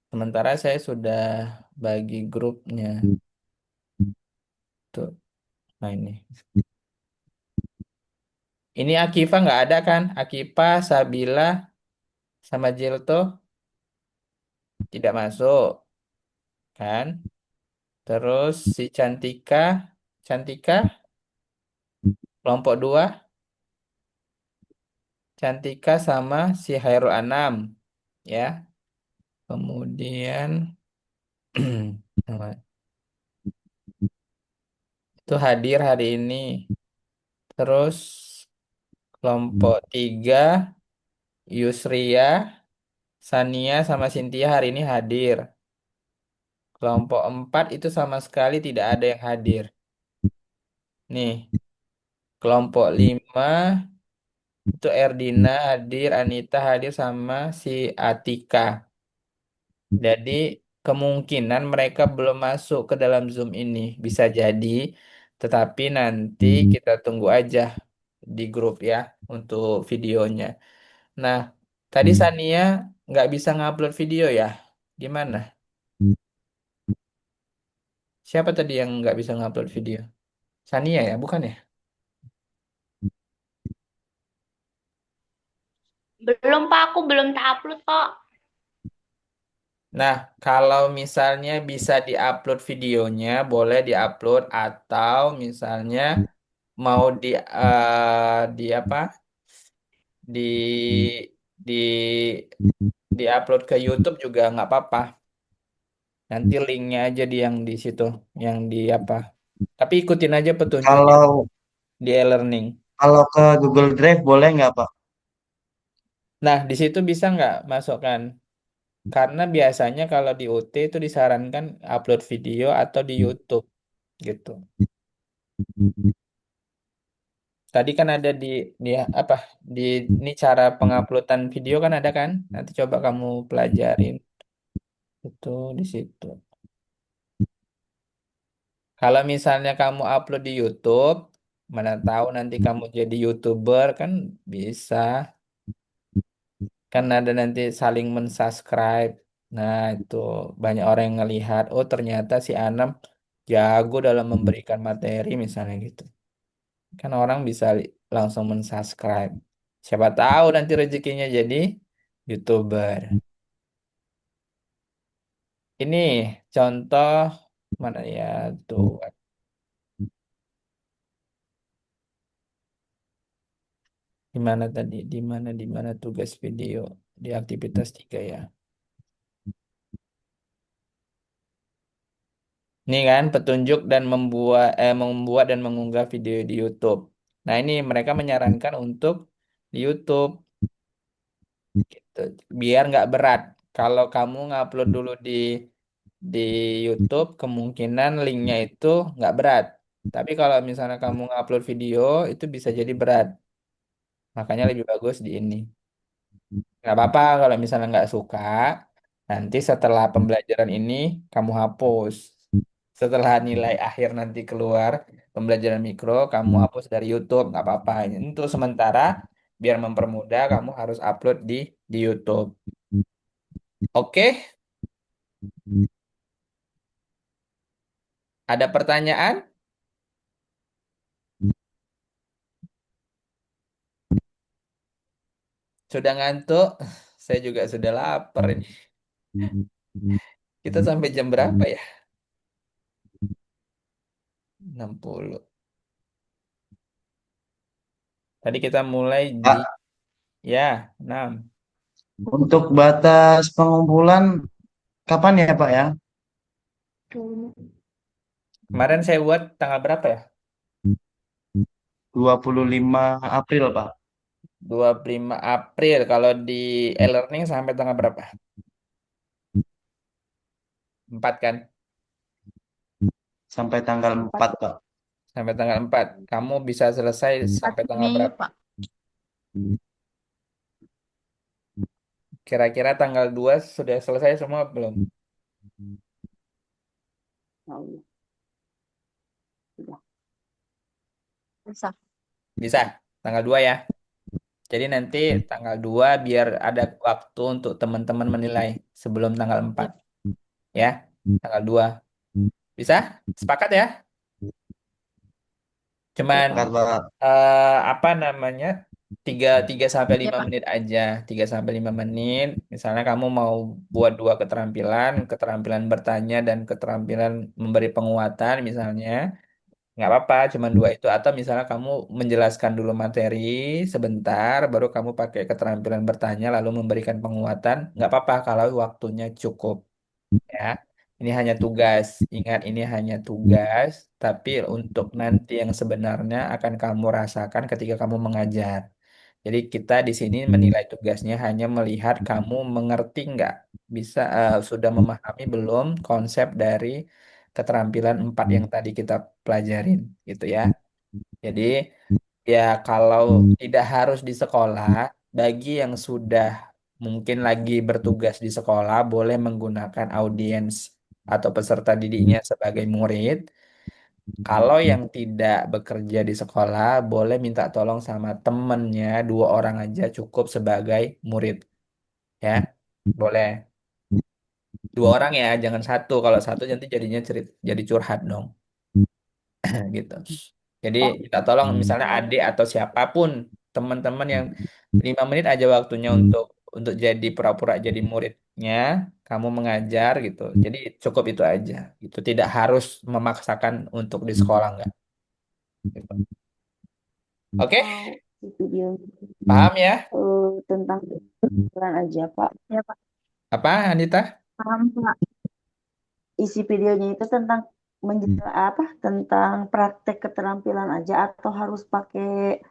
Speaker 1: Sementara saya sudah bagi grupnya. Tuh, nah ini. Ini Akifa nggak ada kan? Akifa, Sabila, sama Jilto tidak masuk kan? Terus si Cantika, Cantika, kelompok 2, Cantika sama si Hairul Anam. Ya, kemudian itu hadir hari ini. Terus kelompok 3, Yusria, Sania sama Cynthia hari ini hadir. Kelompok 4 itu sama sekali tidak ada yang hadir. Nih, kelompok 5 itu Erdina hadir, Anita hadir sama si Atika. Jadi kemungkinan mereka belum masuk ke dalam Zoom ini. Bisa jadi, tetapi nanti kita tunggu aja di grup ya untuk videonya. Nah, tadi Sania nggak bisa ngupload video ya? Gimana? Siapa tadi yang nggak bisa ngupload video? Sania ya, bukan ya?
Speaker 4: Belum Pak, aku belum tak upload kok.
Speaker 1: Nah, kalau misalnya bisa diupload videonya, boleh diupload atau misalnya mau di apa? Di diupload ke YouTube juga nggak apa-apa. Nanti linknya aja di yang di situ, yang di apa? Tapi ikutin aja petunjuknya
Speaker 6: Kalau
Speaker 1: di e-learning.
Speaker 6: kalau ke Google Drive boleh nggak Pak?
Speaker 1: Nah, di situ bisa nggak masukkan? Karena biasanya kalau di UT itu disarankan upload video atau di YouTube gitu. Tadi kan ada di apa di ini cara penguploadan video kan ada kan? Nanti coba kamu pelajarin itu di situ. Kalau misalnya kamu upload di YouTube, mana tahu nanti kamu jadi YouTuber kan bisa. Kan ada nanti saling mensubscribe. Nah, itu banyak orang yang ngelihat, oh ternyata si Anam jago dalam memberikan materi misalnya gitu. Kan orang bisa langsung mensubscribe. Siapa tahu nanti rezekinya jadi YouTuber. Ini contoh mana ya tuh di mana tadi di mana tugas video di aktivitas 3 ya. Ini kan petunjuk dan membuat dan mengunggah video di YouTube. Nah, ini mereka menyarankan untuk di YouTube gitu. Biar nggak berat. Kalau kamu ngupload dulu di YouTube, kemungkinan linknya itu nggak berat. Tapi kalau misalnya kamu ngupload video, itu bisa jadi berat. Makanya lebih bagus di ini. Nggak apa-apa kalau misalnya nggak suka, nanti setelah pembelajaran ini kamu hapus. Setelah nilai akhir nanti keluar pembelajaran mikro, kamu hapus dari YouTube, nggak apa-apa. Ini untuk sementara, biar mempermudah, kamu harus upload di YouTube. Oke, ada pertanyaan? Sudah ngantuk? Saya juga sudah lapar ini. Kita sampai jam berapa ya? 60. Tadi kita mulai di
Speaker 6: Pak,
Speaker 1: ya 6.
Speaker 6: untuk batas pengumpulan kapan ya Pak ya?
Speaker 1: Kemarin saya buat tanggal berapa ya?
Speaker 6: 25 April Pak.
Speaker 1: 25 April. Kalau di e-learning sampai tanggal berapa? 4 kan?
Speaker 6: Sampai tanggal 4 Pak.
Speaker 1: Sampai tanggal 4. Kamu bisa selesai
Speaker 3: 4
Speaker 1: sampai tanggal
Speaker 3: Mei,
Speaker 1: berapa?
Speaker 3: Pak.
Speaker 1: Kira-kira tanggal 2 sudah selesai semua belum?
Speaker 2: Oh, sudah.
Speaker 3: Bisa.
Speaker 1: Bisa. Tanggal 2 ya. Jadi nanti tanggal 2 biar ada waktu untuk teman-teman menilai sebelum tanggal 4.
Speaker 3: Yap.
Speaker 1: Ya. Tanggal 2. Bisa? Sepakat ya?
Speaker 2: Oke,
Speaker 1: Cuman
Speaker 2: Pak.
Speaker 6: Sepakat Pak.
Speaker 1: apa namanya? Tiga sampai
Speaker 3: Ya,
Speaker 1: lima
Speaker 3: Pak.
Speaker 1: menit aja. 3 sampai 5 menit. Misalnya kamu mau buat 2 keterampilan, keterampilan bertanya dan keterampilan memberi penguatan misalnya. Nggak apa-apa, cuman 2 itu. Atau misalnya kamu menjelaskan dulu materi sebentar, baru kamu pakai keterampilan bertanya, lalu memberikan penguatan. Nggak apa-apa kalau waktunya cukup. Ya, ini hanya tugas. Ingat, ini hanya tugas, tapi untuk nanti yang sebenarnya akan kamu rasakan ketika kamu mengajar. Jadi kita di sini menilai tugasnya hanya melihat kamu mengerti nggak, bisa sudah memahami belum konsep dari keterampilan 4 yang tadi kita pelajarin, gitu ya. Jadi ya kalau tidak harus di sekolah, bagi yang sudah mungkin lagi bertugas di sekolah, boleh menggunakan audiens atau peserta didiknya sebagai murid. Kalau yang tidak bekerja di sekolah, boleh minta tolong sama temennya, 2 orang aja cukup sebagai murid, ya. Boleh 2 orang ya, jangan satu. Kalau satu nanti jadinya jadi curhat dong, gitu. Jadi
Speaker 2: Pak,
Speaker 1: kita tolong misalnya adik atau siapapun teman-teman yang 5 menit aja waktunya untuk jadi pura-pura jadi muridnya, kamu mengajar gitu. Jadi cukup itu aja gitu. Tidak harus memaksakan untuk di sekolah enggak. Gitu. Oke,
Speaker 2: Mau di video
Speaker 1: paham ya?
Speaker 2: tentang keterampilan aja, Pak.
Speaker 3: Ya, Pak.
Speaker 1: Apa, Anita?
Speaker 3: Paham, Pak.
Speaker 2: Isi videonya itu tentang apa? Tentang praktek keterampilan aja atau harus pakai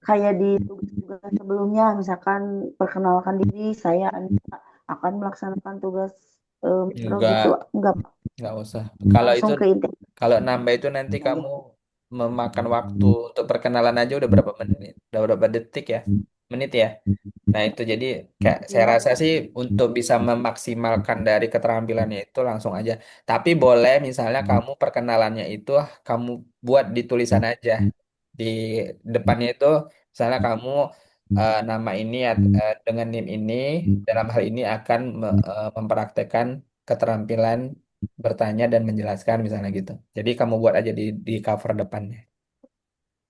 Speaker 2: kayak di tugas-tugas sebelumnya, misalkan perkenalkan diri, saya Anita akan melaksanakan tugas mikro gitu.
Speaker 1: Enggak.
Speaker 2: Enggak, Pak.
Speaker 1: Nggak usah. Kalau itu,
Speaker 2: Langsung ke inti
Speaker 1: kalau nambah itu nanti
Speaker 2: aja.
Speaker 1: kamu memakan waktu untuk perkenalan aja udah berapa menit, udah berapa detik ya, menit ya. Nah itu jadi kayak saya
Speaker 2: Ya,
Speaker 1: rasa sih untuk bisa memaksimalkan dari keterampilannya itu langsung aja. Tapi boleh misalnya kamu perkenalannya itu kamu buat di tulisan aja di depannya itu, misalnya kamu nama ini dengan NIM ini dalam hal ini akan mempraktekkan keterampilan bertanya dan menjelaskan misalnya gitu. Jadi kamu buat aja di cover depannya.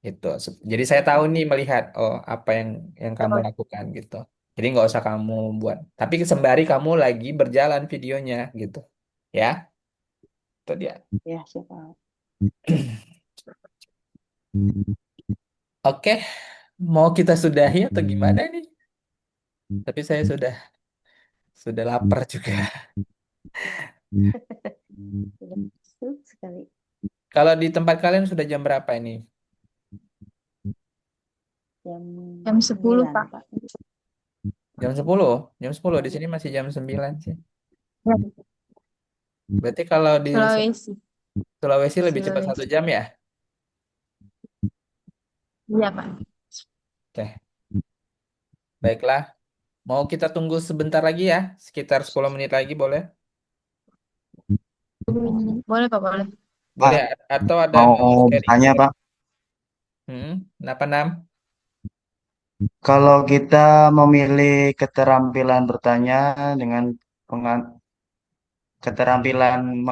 Speaker 1: Gitu. Jadi saya tahu nih melihat oh apa yang kamu lakukan gitu. Jadi nggak usah kamu buat. Tapi sembari kamu lagi berjalan videonya gitu. Ya, itu dia.
Speaker 2: ya siapa?
Speaker 1: Oke, mau kita sudahi atau gimana nih? Tapi saya sudah lapar juga.
Speaker 2: Sudah masuk sekali.
Speaker 1: Kalau di tempat kalian sudah jam berapa ini?
Speaker 2: Jam
Speaker 3: Jam 10,
Speaker 2: 9,
Speaker 3: Pak.
Speaker 2: Pak.
Speaker 1: Jam 10. Jam 10 di sini masih jam 9 sih.
Speaker 3: Ya,
Speaker 1: Berarti kalau di
Speaker 3: Sulawesi.
Speaker 1: Sulawesi lebih cepat
Speaker 3: Sulawesi.
Speaker 1: 1 jam ya?
Speaker 3: Iya, Pak.
Speaker 1: Oke, baiklah. Mau kita tunggu sebentar lagi ya? Sekitar 10 menit lagi boleh?
Speaker 3: Boleh, Pak, boleh.
Speaker 1: Boleh
Speaker 6: Pak,
Speaker 1: atau ada yang mau
Speaker 6: mau
Speaker 1: sharing?
Speaker 6: bertanya, Pak.
Speaker 1: Kenapa Nam?
Speaker 6: Kalau kita memilih keterampilan bertanya dengan keterampilan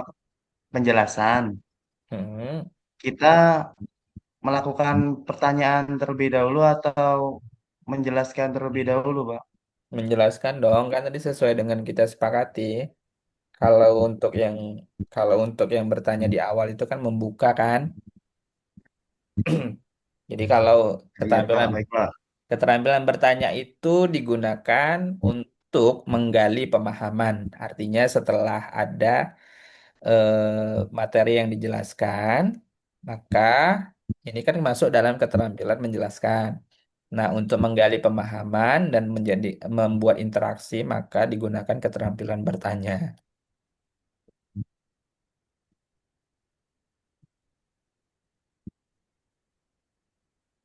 Speaker 6: penjelasan,
Speaker 1: Hmm,
Speaker 6: kita melakukan pertanyaan terlebih dahulu atau menjelaskan terlebih dahulu, Pak?
Speaker 1: menjelaskan dong kan tadi sesuai dengan kita sepakati. Kalau untuk yang kalau untuk yang bertanya di awal itu kan membuka kan. Jadi kalau
Speaker 6: Iya, Pak.
Speaker 1: keterampilan
Speaker 6: Baik, Pak.
Speaker 1: keterampilan bertanya itu digunakan untuk menggali pemahaman. Artinya setelah ada materi yang dijelaskan, maka ini kan masuk dalam keterampilan menjelaskan. Nah, untuk menggali pemahaman dan membuat interaksi, maka digunakan keterampilan bertanya.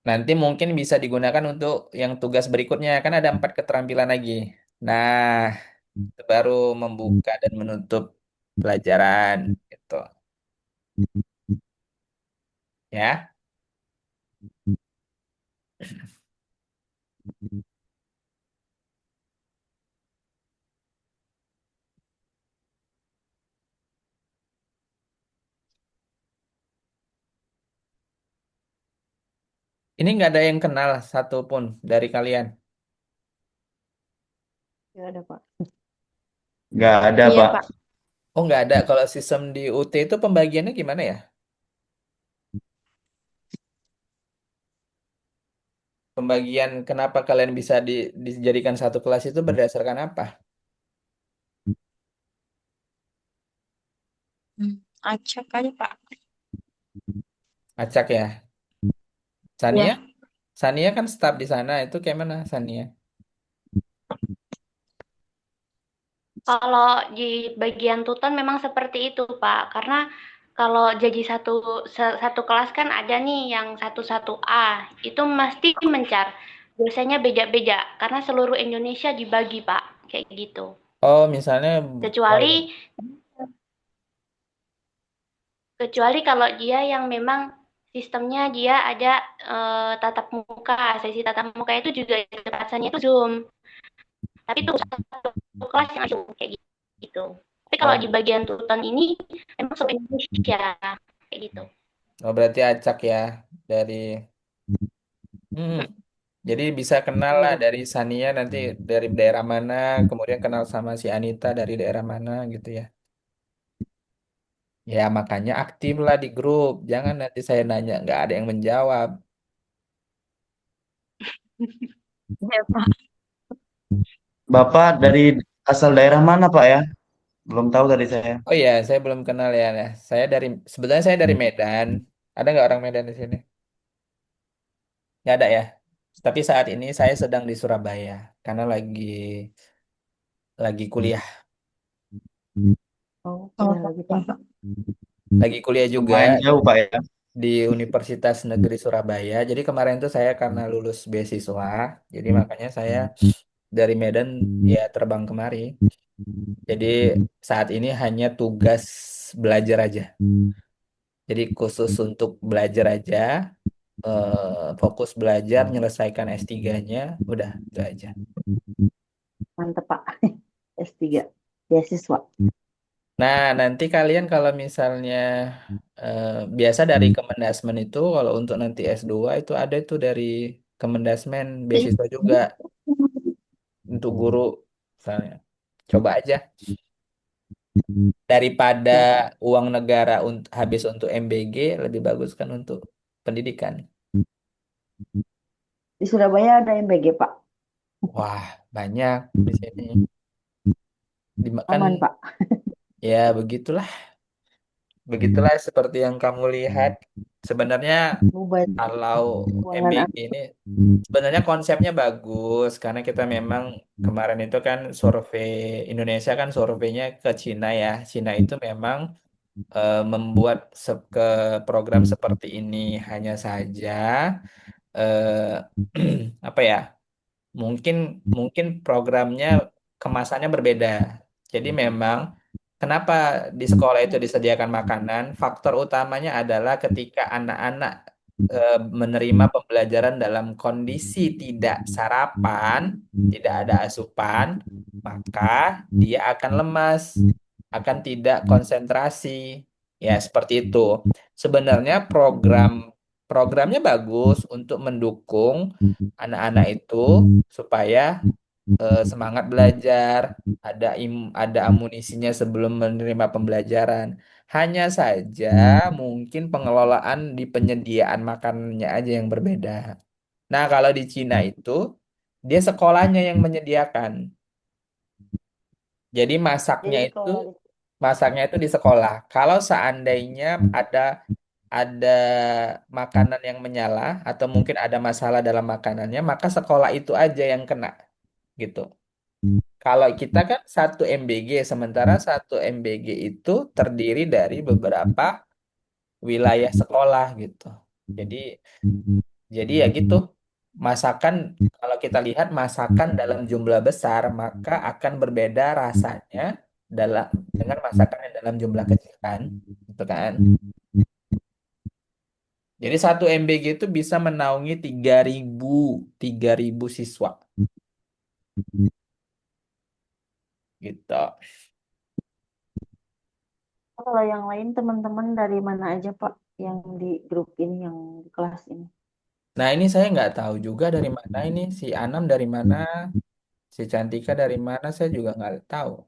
Speaker 1: Nanti mungkin bisa digunakan untuk yang tugas berikutnya, kan ada 4 keterampilan lagi. Nah, itu baru membuka dan menutup pelajaran, gitu. Ya, ini nggak ada yang kenal satupun dari kalian.
Speaker 2: Ya ada, Pak.
Speaker 6: Nggak ada,
Speaker 3: Iya,
Speaker 6: Pak.
Speaker 3: Pak.
Speaker 1: Oh, nggak ada. Kalau sistem di UT itu pembagiannya gimana ya? Pembagian kenapa kalian bisa dijadikan satu kelas itu berdasarkan apa?
Speaker 3: Acak aja, Pak.
Speaker 1: Acak ya. Sania?
Speaker 3: Iya.
Speaker 1: Sania kan staf di sana. Itu kayak mana Sania?
Speaker 4: Kalau di bagian tuton memang seperti itu, Pak. Karena kalau jadi satu kelas kan ada nih yang satu A, itu mesti mencar. Biasanya beda-beda karena seluruh Indonesia dibagi, Pak. Kayak gitu.
Speaker 1: Oh, misalnya kalau
Speaker 4: Kecuali kecuali kalau dia yang memang sistemnya dia ada tatap muka. Sesi tatap muka itu juga keterangannya itu Zoom. Tapi itu satu kelas yang Zoom kayak gitu. Tapi kalau
Speaker 1: oh,
Speaker 4: di bagian tuton ini memang seluruh Indonesia kayak gitu.
Speaker 1: oh berarti acak ya dari. Hmm. Jadi bisa kenal lah
Speaker 2: Iya.
Speaker 1: dari Sania nanti dari daerah mana, kemudian kenal sama si Anita dari daerah mana gitu ya. Ya makanya aktif lah di grup. Jangan nanti saya nanya nggak ada yang menjawab.
Speaker 3: Ya, Pak.
Speaker 6: Bapak dari asal daerah mana, Pak ya? Belum tahu tadi saya.
Speaker 1: Oh iya, saya belum kenal ya. Nah, saya dari sebetulnya saya dari Medan. Ada nggak orang Medan di sini? Nggak ada ya. Tapi saat ini saya sedang di Surabaya karena lagi kuliah.
Speaker 2: Oh,
Speaker 3: Oh,
Speaker 2: kuliah lagi, Pak.
Speaker 3: Pak.
Speaker 1: Lagi kuliah juga
Speaker 6: Lumayan jauh, Pak ya.
Speaker 1: di Universitas Negeri Surabaya. Jadi kemarin tuh saya karena lulus beasiswa, jadi makanya saya dari Medan ya terbang kemari. Jadi saat ini hanya tugas belajar aja. Jadi khusus untuk belajar aja, fokus belajar, menyelesaikan S3-nya, udah itu aja.
Speaker 2: Mantep, Pak. S3. Beasiswa.
Speaker 1: Nah, nanti kalian kalau misalnya eh, biasa dari Kemendasmen itu, kalau untuk nanti S2 itu ada itu dari Kemendasmen beasiswa juga untuk guru misalnya. Coba aja. Daripada
Speaker 2: Nah,
Speaker 1: uang negara habis untuk MBG, lebih bagus kan untuk pendidikan.
Speaker 2: di Surabaya ada MBG, Pak.
Speaker 1: Wah, banyak di sini. Kan
Speaker 2: Aman, Pak.
Speaker 1: ya begitulah. Begitulah seperti yang kamu lihat. Sebenarnya
Speaker 2: Mubazir
Speaker 1: kalau
Speaker 2: keuangan
Speaker 1: MBG ini sebenarnya konsepnya bagus karena kita memang kemarin itu kan survei Indonesia kan surveinya ke Cina ya. Cina itu memang membuat ke program seperti ini hanya saja apa ya? Mungkin mungkin programnya kemasannya berbeda. Jadi memang kenapa di sekolah itu disediakan makanan? Faktor utamanya adalah ketika anak-anak menerima pembelajaran dalam kondisi tidak sarapan, tidak ada asupan, maka dia akan lemas, akan tidak konsentrasi. Ya, seperti itu. Sebenarnya programnya bagus untuk mendukung anak-anak itu supaya semangat belajar, ada amunisinya sebelum menerima pembelajaran. Hanya saja mungkin pengelolaan di penyediaan makanannya aja yang berbeda. Nah, kalau di Cina itu dia sekolahnya yang menyediakan. Jadi
Speaker 2: jadi kalau
Speaker 1: masaknya itu di sekolah. Kalau seandainya ada makanan yang menyala atau mungkin ada masalah dalam makanannya, maka sekolah itu aja yang kena gitu. Kalau kita kan satu MBG, sementara satu MBG itu terdiri dari beberapa wilayah sekolah gitu. Jadi, jadi ya gitu. Masakan, kalau kita lihat masakan dalam jumlah besar, maka akan berbeda rasanya dalam dengan masakan yang dalam jumlah kecil kan, gitu kan. Jadi satu MBG itu bisa menaungi 3.000 siswa gitu.
Speaker 2: kalau yang lain teman-teman dari mana aja, Pak, yang di grup ini, yang di kelas ini?
Speaker 1: Nah ini saya nggak tahu juga dari mana ini si Anam dari mana, si Cantika dari mana saya juga nggak tahu.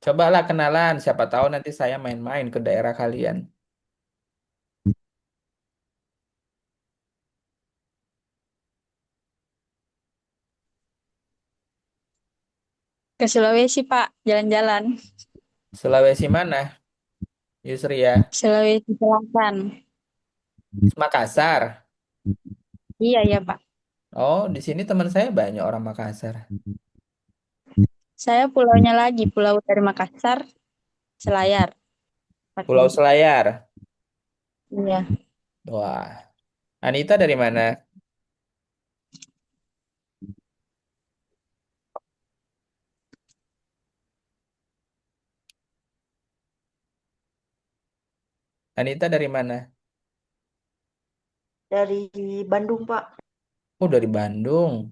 Speaker 1: Cobalah kenalan, siapa tahu nanti saya main-main ke daerah kalian.
Speaker 3: Ke Sulawesi, Pak. Jalan-jalan.
Speaker 1: Sulawesi mana, Yusri ya?
Speaker 3: Sulawesi Selatan.
Speaker 1: Makassar.
Speaker 3: Iya, ya, Pak.
Speaker 1: Oh, di sini teman saya banyak orang Makassar.
Speaker 3: Saya pulaunya lagi, pulau dari Makassar, Selayar.
Speaker 1: Pulau
Speaker 3: Tepatnya.
Speaker 1: Selayar.
Speaker 3: Iya.
Speaker 1: Wah, Anita dari mana? Anita dari mana?
Speaker 2: Dari Bandung, Pak.
Speaker 1: Oh, dari Bandung.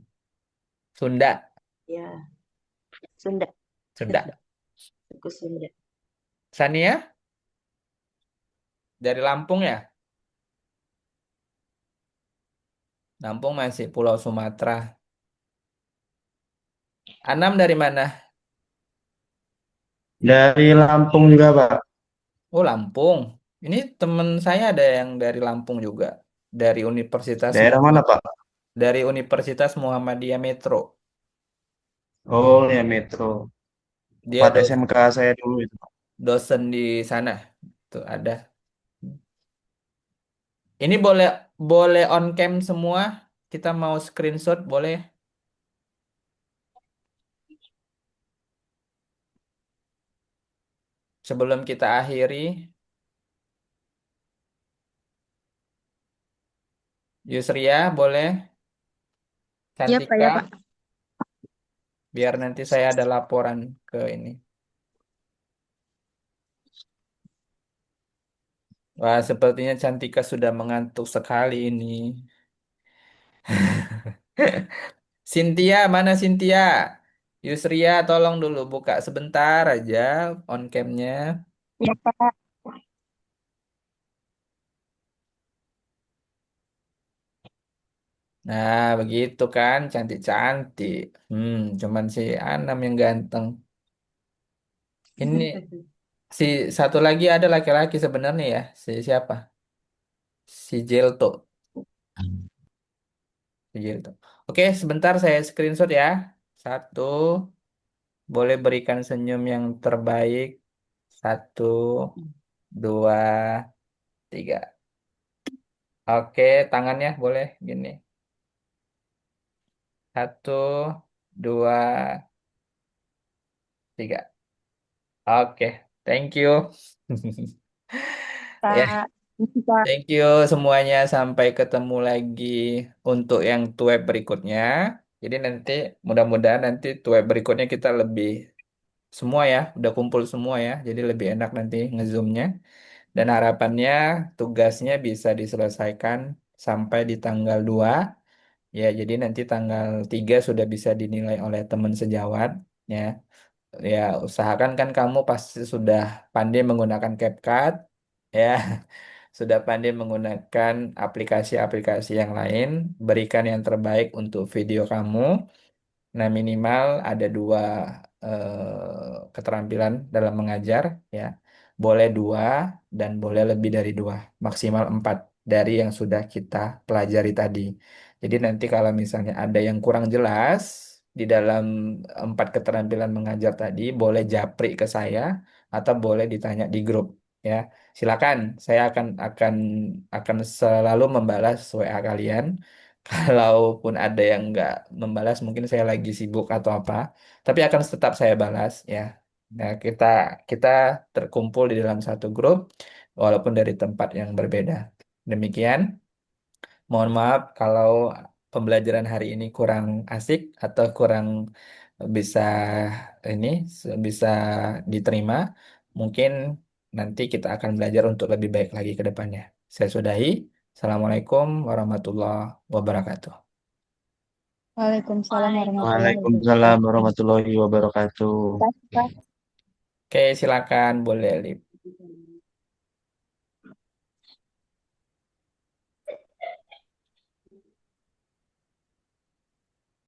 Speaker 1: Sunda.
Speaker 2: Ya, Sunda.
Speaker 1: Sunda.
Speaker 2: Suku Sunda.
Speaker 1: Sania dari Lampung ya? Lampung masih Pulau Sumatera. Anam dari mana?
Speaker 6: Dari Lampung juga, Pak.
Speaker 1: Oh, Lampung. Ini teman saya ada yang dari Lampung juga. Dari Universitas
Speaker 6: Daerah mana, Pak?
Speaker 1: dari Universitas Muhammadiyah Metro.
Speaker 6: Oh, ya Metro.
Speaker 1: Dia
Speaker 6: Tempat SMK saya dulu itu, Pak.
Speaker 1: dosen di sana. Tuh ada. Ini boleh boleh on cam semua. Kita mau screenshot boleh. Sebelum kita akhiri, Yusria boleh.
Speaker 3: Iya, Pak, ya,
Speaker 1: Cantika,
Speaker 3: Pak.
Speaker 1: biar nanti saya ada laporan ke ini. Wah, sepertinya Cantika sudah mengantuk sekali ini. Cynthia, mana Cynthia? Yusria, tolong dulu buka sebentar aja on cam-nya.
Speaker 3: Iya, Pak.
Speaker 1: Nah, begitu kan, cantik-cantik. Cuman si Anam yang ganteng. Ini si satu lagi ada laki-laki sebenarnya ya. Si siapa? Si Jelto. Si Jelto. Oke, sebentar saya screenshot ya. Satu, boleh berikan senyum yang terbaik. Satu, dua, tiga. Oke, tangannya boleh gini. Satu, dua, tiga. Oke, thank you. Ya,
Speaker 3: Pak. Ini, Pak.
Speaker 1: thank you semuanya. Sampai ketemu lagi untuk yang tuweb berikutnya. Jadi nanti mudah-mudahan nanti tuweb berikutnya kita lebih semua ya, udah kumpul semua ya. Jadi lebih enak nanti ngezoomnya. Dan harapannya tugasnya bisa diselesaikan sampai di tanggal 2. Ya, jadi nanti tanggal 3 sudah bisa dinilai oleh teman sejawat. Ya, ya usahakan kan kamu pasti sudah pandai menggunakan CapCut. Ya, sudah pandai menggunakan aplikasi-aplikasi yang lain. Berikan yang terbaik untuk video kamu. Nah, minimal ada dua keterampilan dalam mengajar, ya. Boleh dua dan boleh lebih dari dua, maksimal empat dari yang sudah kita pelajari tadi. Jadi nanti kalau misalnya ada yang kurang jelas di dalam empat keterampilan mengajar tadi, boleh japri ke saya atau boleh ditanya di grup, ya. Silakan, saya akan selalu membalas WA kalian. Kalaupun ada yang nggak membalas, mungkin saya lagi sibuk atau apa, tapi akan tetap saya balas ya. Nah, kita kita terkumpul di dalam satu grup, walaupun dari tempat yang berbeda. Demikian, mohon maaf kalau pembelajaran hari ini kurang asik atau kurang bisa ini bisa diterima. Mungkin nanti kita akan belajar untuk lebih baik lagi ke depannya. Saya sudahi. Assalamualaikum warahmatullahi wabarakatuh.
Speaker 3: Waalaikumsalam warahmatullahi
Speaker 6: Waalaikumsalam
Speaker 3: wabarakatuh.
Speaker 6: warahmatullahi wabarakatuh.
Speaker 3: Terima kasih, Pak.
Speaker 1: Oke, silakan boleh, Lip.